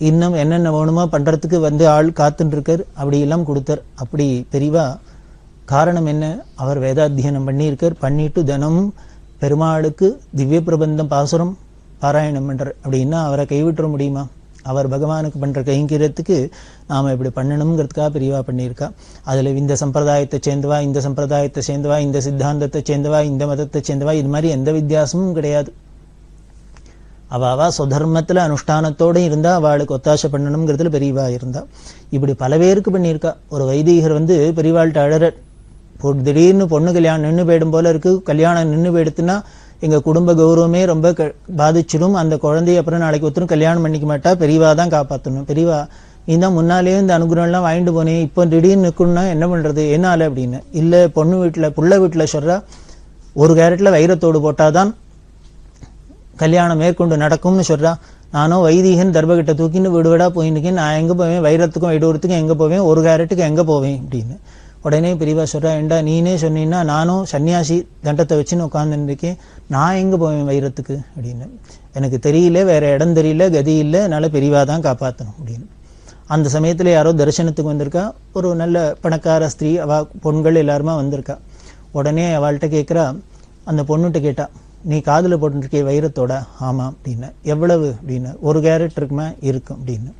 இன்னும் என்னென்ன வேணுமோ பண்றதுக்கு வந்து ஆள் காத்துட்டு இருக்கார். அப்படி எல்லாம் கொடுத்தார். அப்படி பெரியவா காரணம் என்ன? அவர் வேதாத்தியனம் பண்ணியிருக்கார். பண்ணிட்டு தினமும் பெருமாளுக்கு திவ்ய பிரபந்தம் பாசுரம் பாராயணம் பண்றார். அப்படின்னா அவரை கைவிட்டுற முடியுமா? அவர் பகவானுக்கு பண்ற கைங்கரியத்துக்கு நாம இப்படி பண்ணணுங்கிறதுக்காக பெரியவா பண்ணியிருக்கா. அதுல இந்த சம்பிரதாயத்தை சேர்ந்தவா, இந்த சம்பிரதாயத்தை சேர்ந்தவா, இந்த சித்தாந்தத்தை சேர்ந்தவா, இந்த மதத்தை சேர்ந்தவா, இது மாதிரி எந்த வித்தியாசமும் கிடையாது. அவா சுதர்மத்துல அனுஷ்டானத்தோட இருந்தா அவளுக்கு ஒத்தாசை பண்ணணுங்கிறதுல பெரியவா இருந்தா. இப்படி பல பேருக்கு பண்ணியிருக்கா. ஒரு வைதிகர் வந்து பெரியவாள்கிட்ட அழற, திடீர்னு பொண்ணு கல்யாணம் நின்று போயிடும் போல இருக்கு, கல்யாணம் நின்று போயிடுத்துன்னா எங்க குடும்ப கௌரவமே ரொம்ப பாதிச்சிடும், அந்த குழந்தைய அப்புறம் நாளைக்கு ஒருத்தரும் கல்யாணம் பண்ணிக்க மாட்டா, பெரியவா தான் காப்பாற்றணும். பெரியவா நீ தான் முன்னாலேயே இந்த அனுகிரகம் எல்லாம் வாங்கிட்டு போனேன், இப்போ திடீர்னு நிற்கணும்னா என்ன பண்றது, என்னால அப்படின்னு. இல்ல பொண்ணு வீட்டுல புள்ள வீட்டுல சொல்றா, 1 கேரட்ல வைரத்தோடு போட்டாதான் கல்யாணம் மேற்கொண்டு நடக்கும்னு சொல்றா. நானும் வைதிகன் தர்பகிட்ட தூக்கின்னு வீடு வீடா போயின்னு நான் எங்க போவேன், வைரத்துக்கும் வைடூரத்துக்கும் எங்க போவேன், 1 கேரட்டுக்கு எங்க போவேன் அப்படின்னு. உடனே பெரியவா சொல்றா, ஏண்டா நீனே சொன்னீங்கன்னா நானும் சன்னியாசி தண்டத்தை வச்சுன்னு உட்காந்துருக்கேன், நான் எங்க போவேன் வைரத்துக்கு அப்படின்னு. எனக்கு தெரியல, வேற இடம் தெரியல, கதி இல்லை, அதனால பெரியவா தான் காப்பாற்றணும் அப்படின்னு. அந்த சமயத்துல யாரோ தரிசனத்துக்கு வந்திருக்கா, ஒரு நல்ல பணக்கார ஸ்திரீ, அவ பொண்கள் எல்லாருமா வந்திருக்கா. உடனே அவள்கிட்ட கேட்கிறா, அந்த பொண்ணுகிட்ட கேட்டா, நீ காதுல போட்டுருக்கே வைரத்தோட? ஆமா அப்படின்னு. எவ்வளவு அப்படின்னு. 1 கேரட் இருக்குமா? இருக்கும் அப்படின்னு.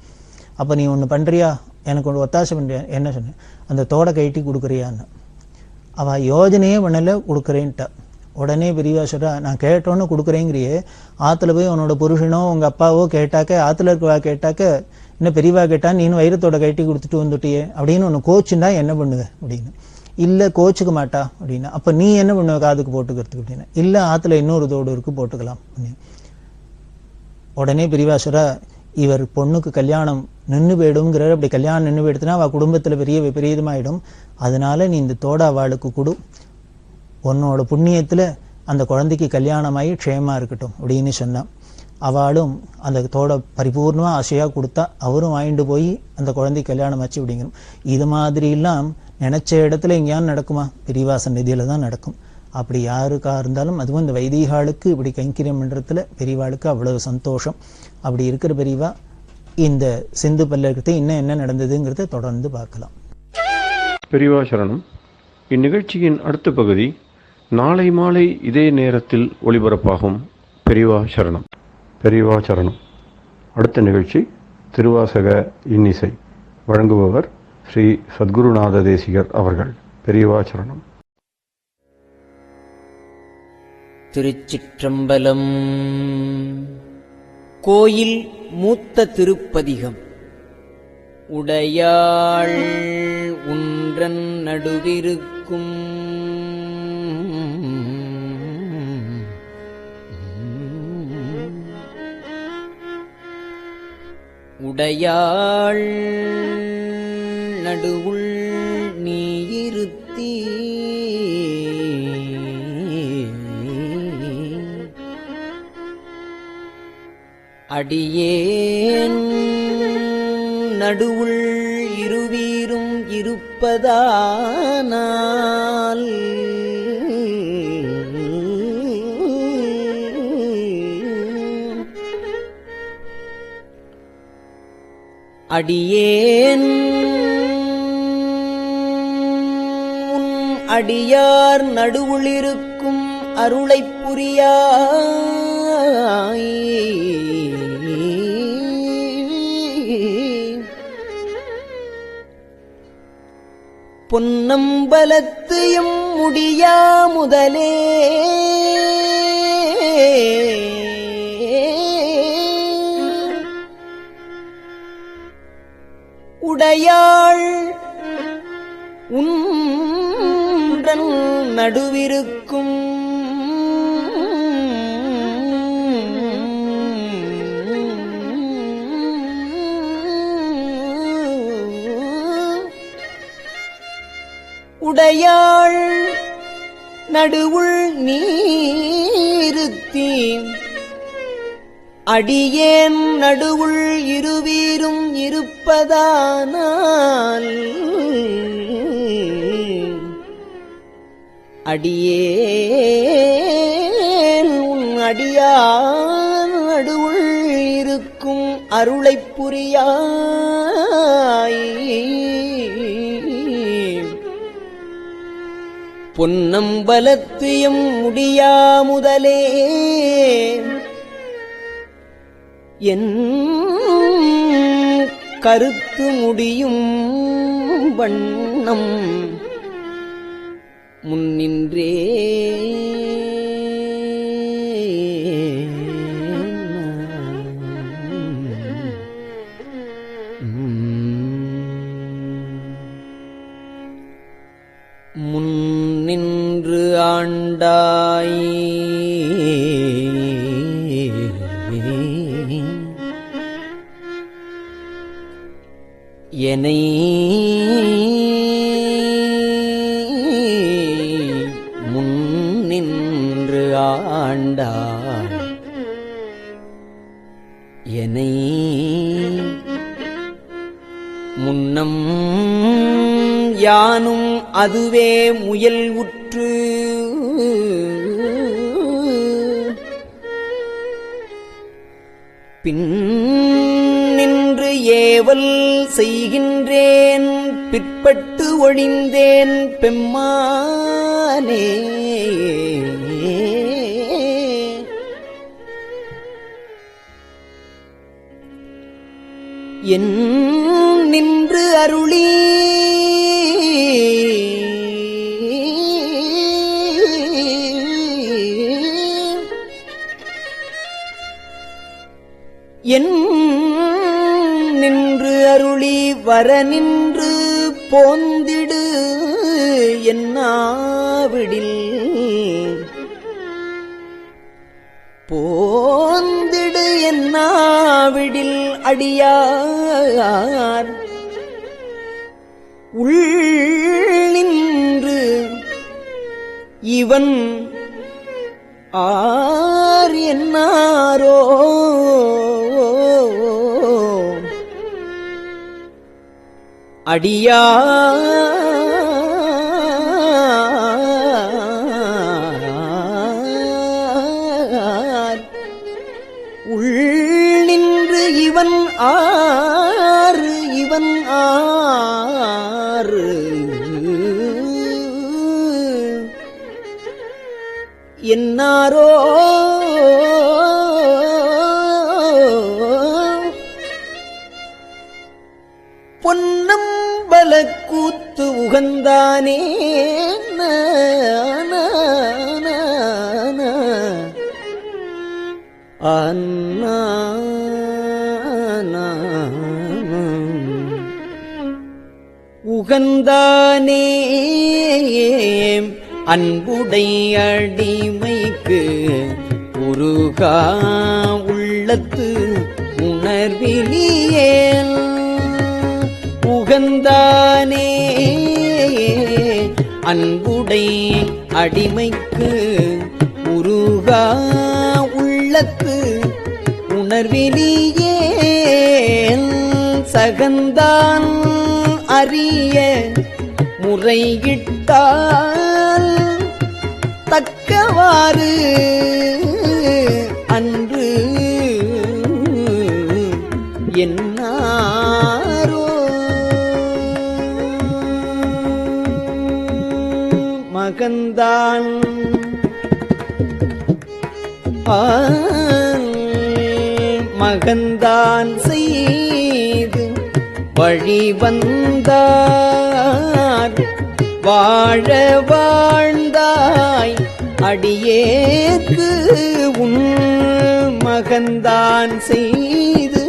அப்ப நீ ஒண்ணு பண்றியா, எனக்கு ஒன்று ஒத்தாசை பண்றியா? என்ன சொன்ன? அந்த தோடை கைட்டி கொடுக்குறியான்னு. அவ யோஜனையே பண்ணல, கொடுக்குறேன்ட்டா. உடனே பெரியவா சொல்றா, நான் கேட்டோன்னு கொடுக்குறேங்கிறியே, ஆத்துல போய் உன்னோட புருஷனோ உங்க அப்பாவோ கேட்டாக்க, ஆத்துல இருக்கவா கேட்டாக்க, இன்னும் பெரியவா கேட்டா நீனு வைரத்தோட கைட்டி கொடுத்துட்டு வந்துட்டியே அப்படின்னு ஒன்று கோச்சுண்டா என்ன பண்ணுவ அப்படின்னு. இல்ல கோச்சுக்க மாட்டா அப்படின்னா. அப்ப நீ என்ன பண்ணுவ காதுக்கு போட்டுக்கிறதுக்கு அப்படின்னா. இல்ல ஆத்துல இன்னொரு தோடு இருக்கு, போட்டுக்கலாம் அப்படின்னு. உடனே பெரியவாசரா, இவர் பொண்ணுக்கு கல்யாணம் நின்று போயிடுங்கிறார். அப்படி கல்யாணம் நின்று போயிடுத்துனா அவ குடும்பத்துல பெரிய விபரீதமாயிடும், அதனால நீ இந்த தோட அவளுக்கு கொடு, உன்னோட புண்ணியத்துல அந்த குழந்தைக்கு கல்யாணமாயி க்ஷேமா இருக்கட்டும் அப்படின்னு சொன்னான். அவளும் அந்த தோட பரிபூர்ணமா ஆசையா கொடுத்தா. அவரும் வாங்கிட்டு போய் அந்த குழந்தை கல்யாணம் ஆச்சு அப்படிங்கிறோம். இது மாதிரி எல்லாம் நினைச்ச இடத்துல எங்கேயாவது நடக்குமா? பெரியவா சந்நிதியில தான் நடக்கும். அப்படி யாருக்கா இருந்தாலும், அதுவும் இந்த வைதிகாளுக்கு இப்படி கைங்கரியம் பண்றதுல பெரியவாளுக்கு அவ்வளவு சந்தோஷம். அப்படி இருக்கிற பெரியவா இந்த சிந்து பல்லக்கத்தை இன்னும் என்ன நடந்ததுங்கிறத தொடர்ந்து பார்க்கலாம். பெரியவா சரணம். இந்நிகழ்ச்சியின் அடுத்த பகுதி நாளை மாலை இதே நேரத்தில் ஒளிபரப்பாகும். பெரியவா சரணம். பெரியவா சரணம். அடுத்த நிகழ்ச்சி திருவாசக இன்னிசை. வழங்குபவர் ஸ்ரீ சத்குருநாத தேசிகர் அவர்கள். பெரியவா சரணம். திருச்சிற்றம்பலம். கோயில் மூத்த திருப்பதிகம். உடையாள் உன்றன் நடுவிருக்கும் உடையாள் நடுவுள் நீயிருத்தி அடியேன் நடுவுள் இருவீரும் இருப்பதானால் அடியேன் உன் அடியார் நடுவுளிருக்கும் அருளைப் புரியாய். பொன்னம்பலத்து எம் முடியா முதலே உடையாள் உன்றன் நடுவிருக்கும் உடையாள் நடுவுள் நீருத்தி அடியேன் நடுவுள் இருவீரும் இருப்பதானால் அடியேன் உன் அடியான் நடுவுள் இருக்கும் அருளைப் புரியாய். பொன்னம்பலத்தியம் முடியா முதலே என் கருத்து முடியும் வண்ணம் முன்னின்றே முன்னின்று ஆண்டாய் என்னை முன்னின்று ஆண்டாய் என்னை முன்னம் யானும் அதுவே முயல் உற்று பின் நின்று ஏவல் செய்கின்றேன் பிற்பட்டு ஒழிந்தேன் பெம்மானே. என் நின்று அருளி என் நின்று அருளி வர நின்று போந்திடு என்னாவிடில் போந்திடு என்னாவிடில் அடியார் உள்ளின்று இவன் ஆர் என்னாரோ அடியார் உள்ளின்று இவன் ஆறு இவன் ஆறு என்னாரோ பொன்னம்பல கூத்து உகந்தானே அண்ணா உகந்தானே அன்புடை அடிமைக்கு உருகா உள்ளத்து உணர்விலியேல் உகந்தானே அன்புடை அடிமைக்கு உருகா உள்ளத்து உணர்விலியேல் சகந்தான் அறிய முறையிட்டால் தக்கவாறு அன்று என்னாரோ மகந்தான் மகந்தான் செய்து வழிவந்தார் வாழ வாழ்ந்தாய் அடியேற்கு உன் மகந்தான் செய்து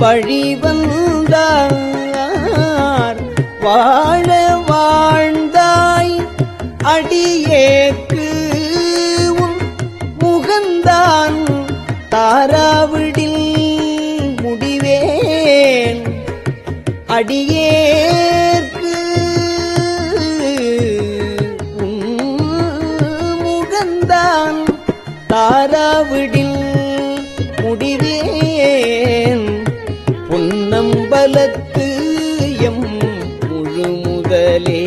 வழிவந்தார் வாழ வாழ்ந்தாய் அடியேற்கு உன் முகந்தான் தாராவிடில் முடிவேன் அடியேற்கு உன் முகந்தான் தாராவிடில் முடிவேன் பொன்னம்பலத்து எம் முழு முதலே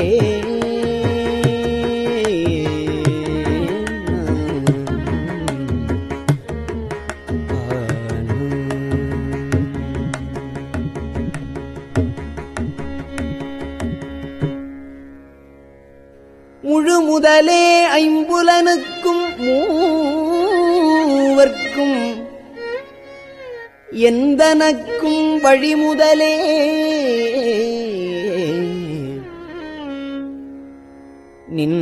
முழு முதலே ஐம்புலனுக்கும் மூவர்க்கும் எந்தனக்கும் வழிமுதலே நின்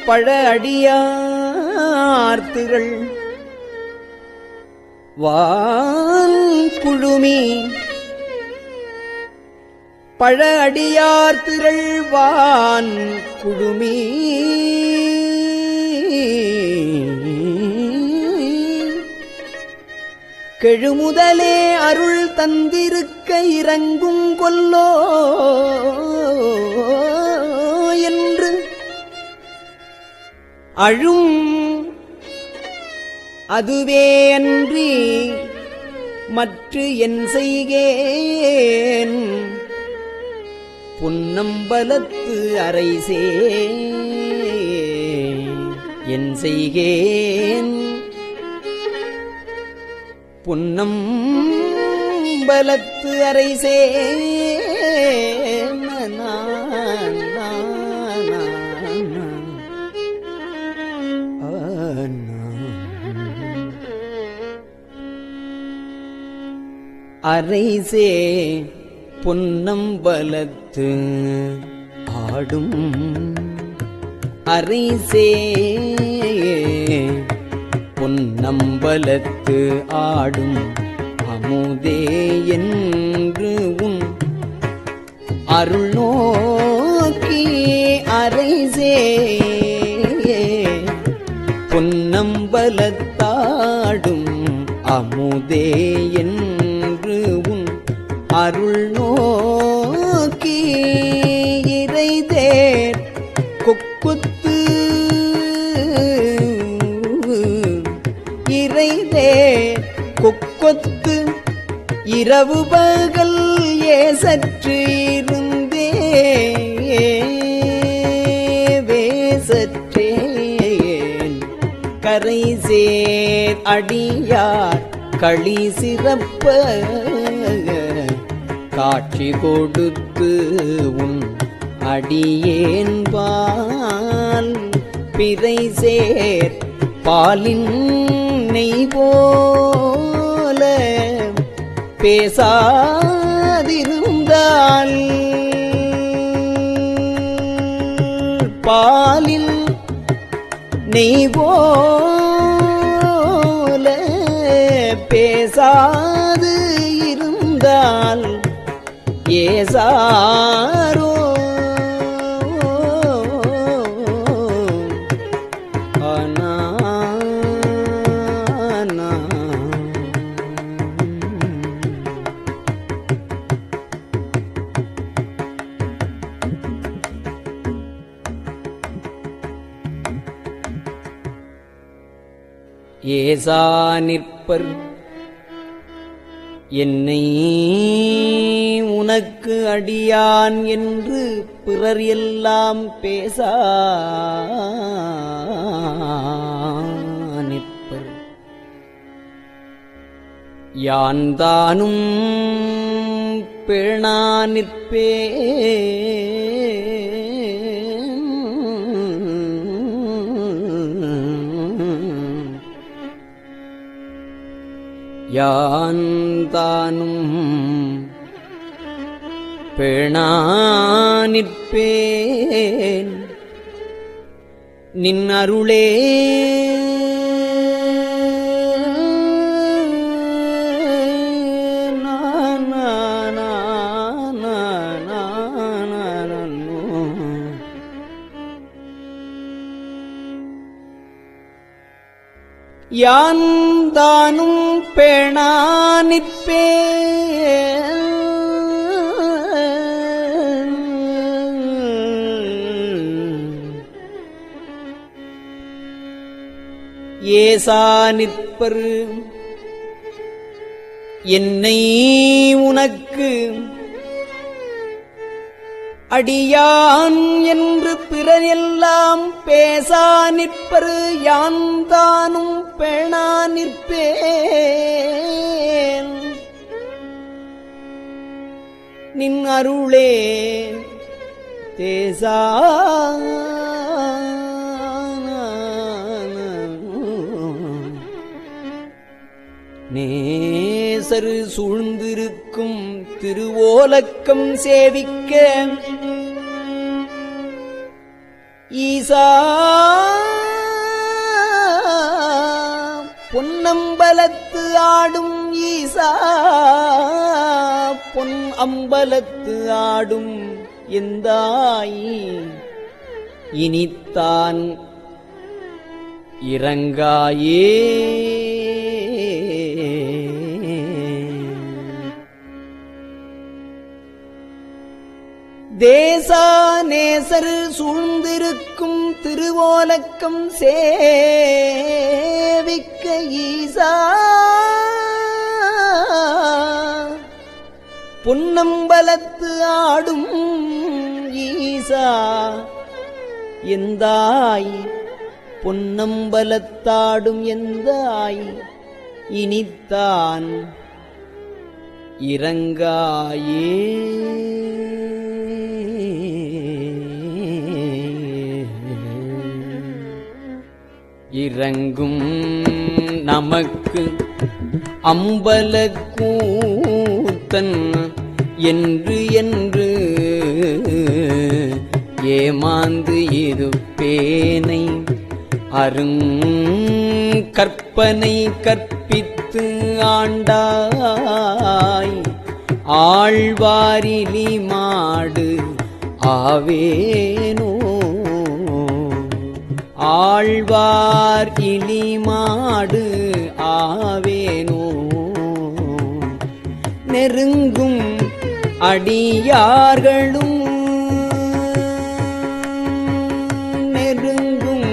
பழ அடியார்த்திகள் வான் குழுமி பழ அடியார் திரள்வான் குழுமி கெழுமுதலே அருள் தந்திருக்க இறங்கும் கொல்லோ என்று அழும் அதுவே அன்றி மற்று என் செய்கேன் பொன்னம்பலத்து அரைசே என் செய்கேன் பொன்னம்பலத்து அரைசே அரைசே பொன்னம்பலத்து ஆடும் அரைசே பொன்னம்பலத்து ஆடும் அமுதே என்று உன் அருள் நோக்கி அரைசே பொன்னம்பலத்தாடும் அமுதே என்று உன் அருள் நோக்கி இறைதேர் கொக்குத்து இறைதேர் கொக்கொத்து இரவு பகல் ஏசற்று இருந்தே வேசற்றேன் கரை சேர் அடியார் களி சிறப்ப காட்சி கொடுத்து உன் அடியேன்பால் பிறை சேர் பாலின் நெய் போல பேசாதிருந்தால் பாலில் நெய் போல பேசாது இருந்தால் ஏசாரோ ஏசா நிற்பர் என்னை உனக்கு அடியான் என்று பிறர் எல்லாம் பேசா நிற்பர் யான் தானும் பேணா நிற்பே யான் தானும் பேணா நிற்பேன் நின் அருளே யான் தானும் பேணா நிற்பேன். ஏசா நிற்பர் என்னை உனக்கு அடியான் என்று பிறர் எல்லாம் பேசா நிற்பர் யான் தானும் பேணா நிற்பேன். நின் அருளே தேசா நேசரு சூழ்ந்திருக்கும் திருவோலக்கம் சேவிக்க ஈசா பொன்னம்பலத்து ஆடும் ஈசா பொன் அம்பலத்து ஆடும் எந்தாய் இனித்தான் இரங்காயே. தேசா நேசர் சூழ்ந்திருக்கும் திருவோலக்கம் சேவிக்க ஈசா பொன்னம்பலத்து ஆடும் ஈசா எந்தாய் பொன்னம்பலத்தாடும் எந்தாய் இனித்தான் இரங்காயே. இறங்கும் நமக்கு அம்பலக்கூத்தன் என்று என்று ஏமாந்து இருப்பேனை அருங்கற்பனை கற்பித்து ஆண்டாய் ஆழ்வாரிலி மாடு ஆவேனோ ஆழ்வார் இலி மாடு ஆவேனோ. நெருங்கும் அடியார்களும் நெருங்கும்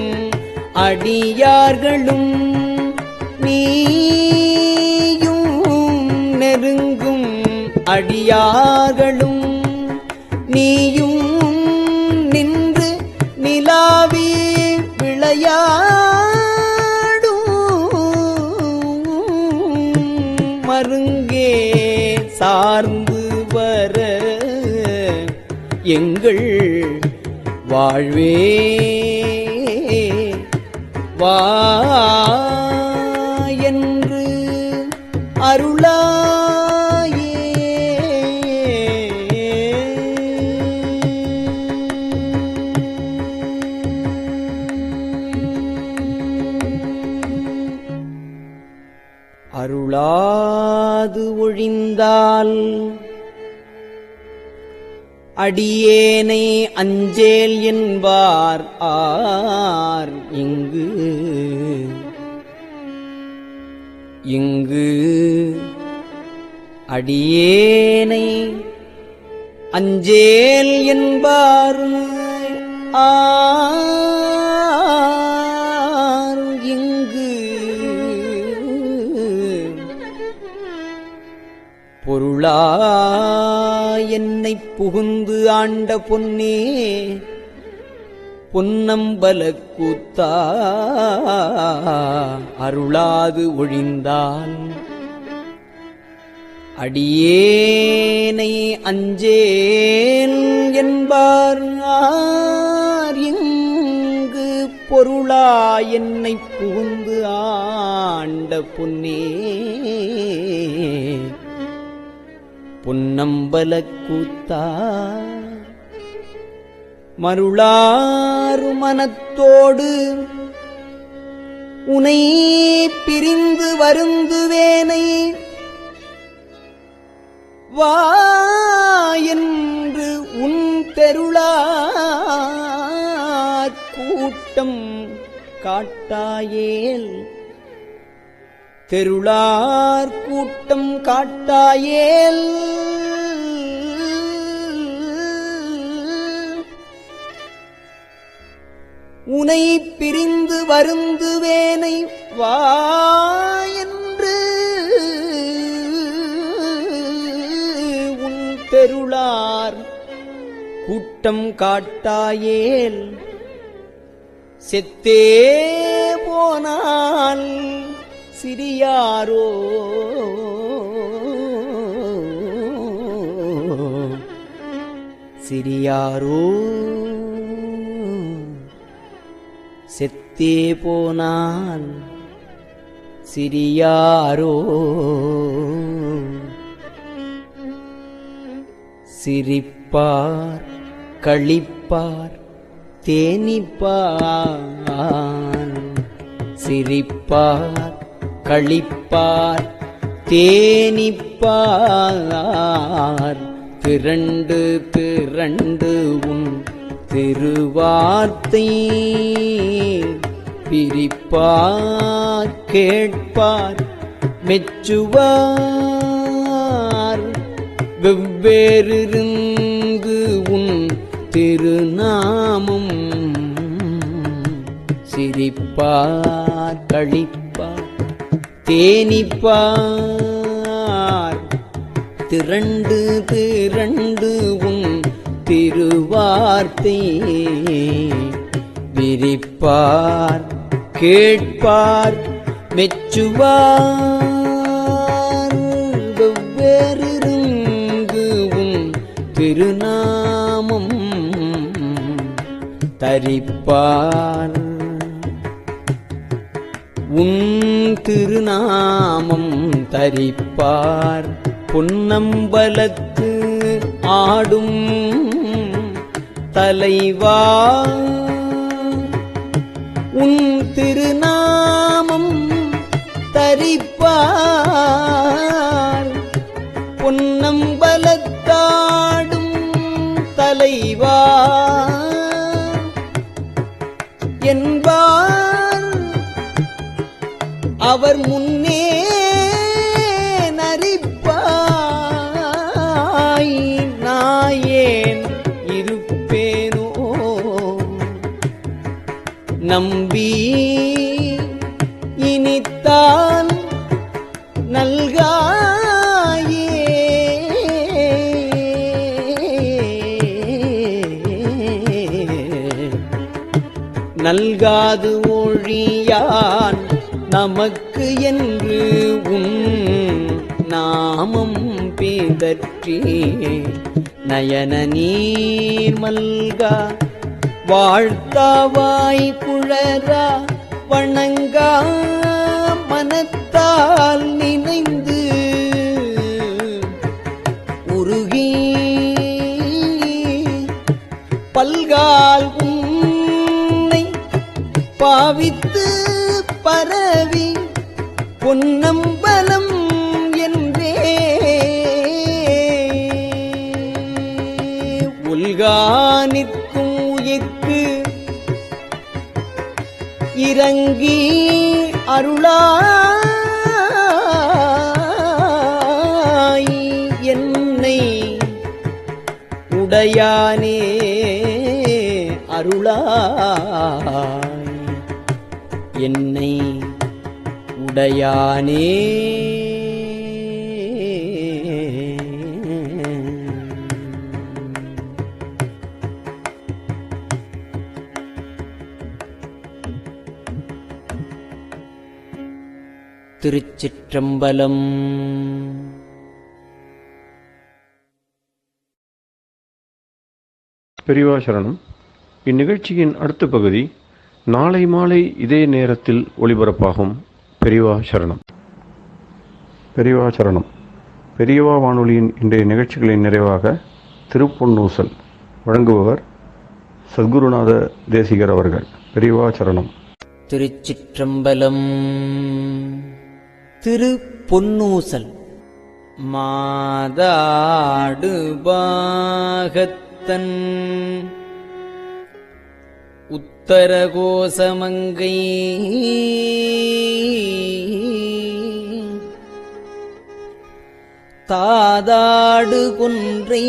அடியார்களும் நீயும் நெருங்கும் அடியார்களும் நீயும் நின்று நிலாவி விளையாடும் மருங்கே சார்ந்து வர எங்கள் வாழ்வே வா என்று அருளாயே. அருளாது ஒழிந்தால் அடியேனை அஞ்சேல் என்பார் ஆர் இங்கு இங்கு அடியேனை அஞ்சேல் என்பார் ஆர் இங்கு பொருளா என்னை புகுந்து ஆண்ட பொன்னே பொன்னம்பல கூத்தா அருளாது ஒழிந்தால் அடியேனை அஞ்சேன் என்பார் ஆர் இங்கு பொருளா என்னை புகுந்து ஆண்ட பொன்னே பொன்னம்பல கூத்தா மருளாறு மனத்தோடு உனை பிரிந்து வருந்துவேனை வா என்று உன் தெருளார் கூட்டம் காட்டாயேல் தெருளார் கூட்டம் காட்டாயேல் உனை பிரிந்து வருந்துவேனை வா என்று உன் தெருளார் கூட்டம் காட்டாயேல் செத்தே போனால் சிறியாரோ சிறியாரோ செத்தே போனால் சிறியாரோ சிரிப்பார் களிப்பார் தேனிப்பார் சிரிப்பார் களிப்பார் தேனிப்பார் திரண்டு திரண்டு உன் திருவார்த்தை பிரிப்பார் கேட்பார் மெச்சுவார் வெவ்வேறிருந்து உன் திருநாமம் சிரிப்பார் களிப்பார் தேனிப்பார் திரண்டு திரண்டு உன் திருவார்த்தை விரிப்பார் கேட்பார் மெச்சுவார் வெவ்வேறிருந்து உன் திருநாமம் தரிப்பார் உன் திருநாமம் தரிப்பார் பொன்னம்பலத்து ஆடும் தலைவா உன் திருநாமம் தரிப்பார் பொன்னம்பலத்தாடும் தலைவா என்பார் அவர் முன்னே நரிப்பாய் நாயேன் இருப்பேனோ நம்பி இனித்தான் நல்காயே நல்காது ஒழியான் நமக்கு என்று உன் நாமம் பிதற்றி நயன நீர் மல்கா வாழ்த்தாவாய் குழறா வணங்கா மனத்தால் நினைந்து உருகி பல்கால் உன்னை பாவித்து பரவி பொன்னம்பலம் என்றே உல்கா நிற்கும் உயிர்க்கு இறங்கி அருளாய் என்னை உடையானே அருளாய் என்னை உடையானே திருச்சிற்றம்பலம். பெரியவா சரணம். இந்நிகழ்ச்சியின் அடுத்த பகுதி நாளை மாலை இதே நேரத்தில் ஒளிபரப்பாகும். பெரியவா சரணம். பெரியவா சரணம். பெரியவா வானொலியின் இன்றைய நிகழ்ச்சிகளின் நிறைவாக திருப்பொன்னூசல் வழங்குபவர் சத்குருநாத தேசிகர் அவர்கள். பெரியவா சரணம். திருச்சிற்றம்பலம். திருப்பொன்னூசல். மாதாடு பாகத்தன் உத்தரகோசமங்கை தாதாடு குன்றை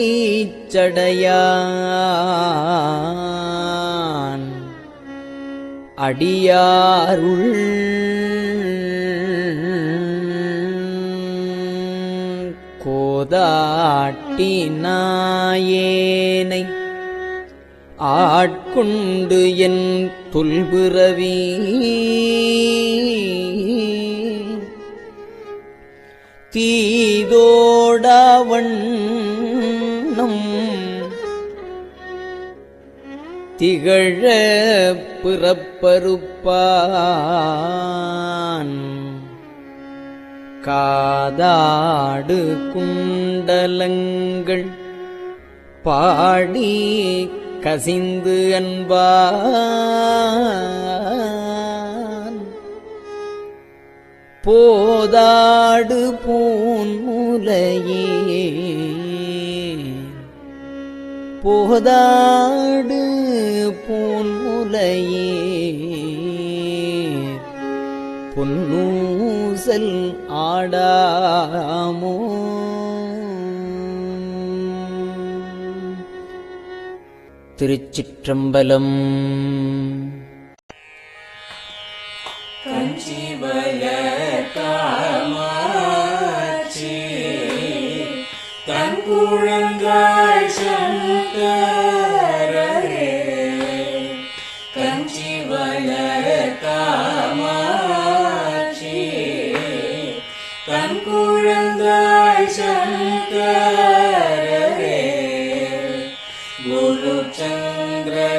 சடையான் அடியாருள் கோதாட்டி நாயேனை ஆட்கொண்டு என் தொல்பிறவி தீதோடவண்ணம் திகழ பிறப்பறுப்பான் காதாடு குண்டலங்கள் பாடி கசிந்து அன்பான் போதாடு பூன்முலையே போதாடு பூன்முலையே பொன்னூசல் ஆடாமோ திருச்சிற்றம்பலம். தன் குழந்தாய் சங்கரரே கஞ்சிவல காமாட்சி தன் குழந்தாய் சங்கரரே குரு சந்திரசேகரரே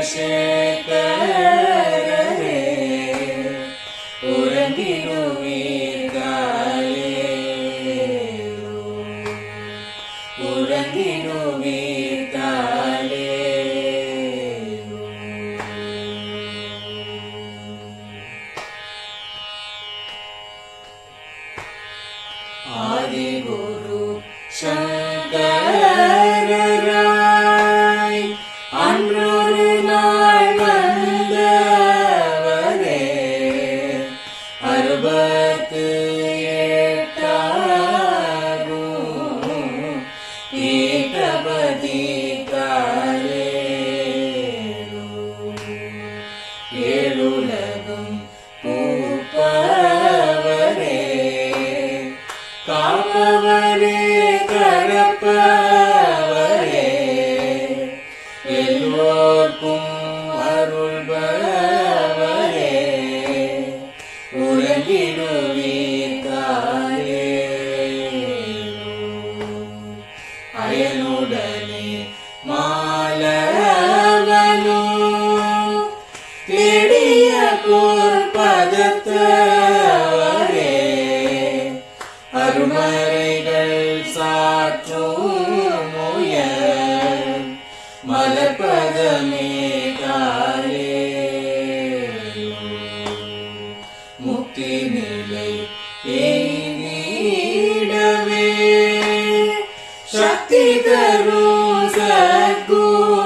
உறங்கிடுவீர்களே உறங்கிடுவீர்களே ஆதிகுரு சங்கரராய் அன்றொரு நாள் வந்தவரே அறுபத்து எட்டாகும் பீட்டபதி காலே ஏழுலகும் பூப்பவரே காப்பவரே கரப்பவரே எல்லோர்க்கும் அருள்பவரே உறங்கிடுவீர்களே அயனுடனே மாலவனோ தேடிய பொற்பதத்தவரே அருமறைகள் சாற்றும் முயல் மலர்பதமே காலே முக்தி நிலை எய்திடவே சக்தி தரும் சத்குருவே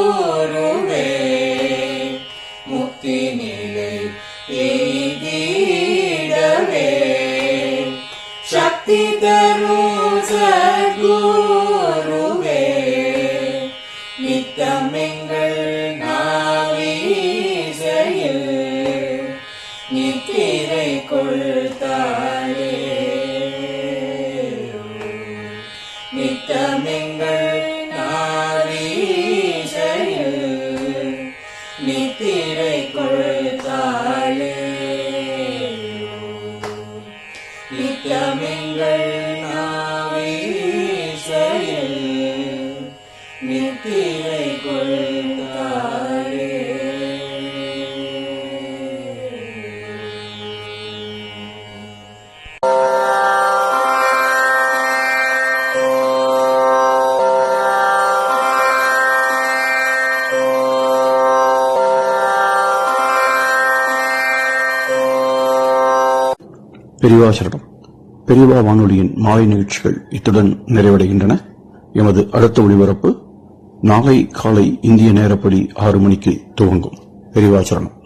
முக்தி நிலை எய்திடவே சக்தி தரும் சத்குருவே நித்தமெங்கள் நாவீசையில் நித்திரை கொள்தாயே நித்தமெங்கள் நாவீசையில் நித்திரை கொள்தாயே நித்தமெங்கள் நாவீசையில் நித்திரை கொள்தாயே பெரியவா சரணம். பெரியவா வானொலியின் மாலை நிகழ்ச்சிகள் இத்துடன் நிறைவடைகின்றன. எமது அடுத்த ஒளிபரப்பு நாளை காலை இந்திய நேரப்படி 6 மணிக்கு துவங்கும். பெரியவா சரணம்.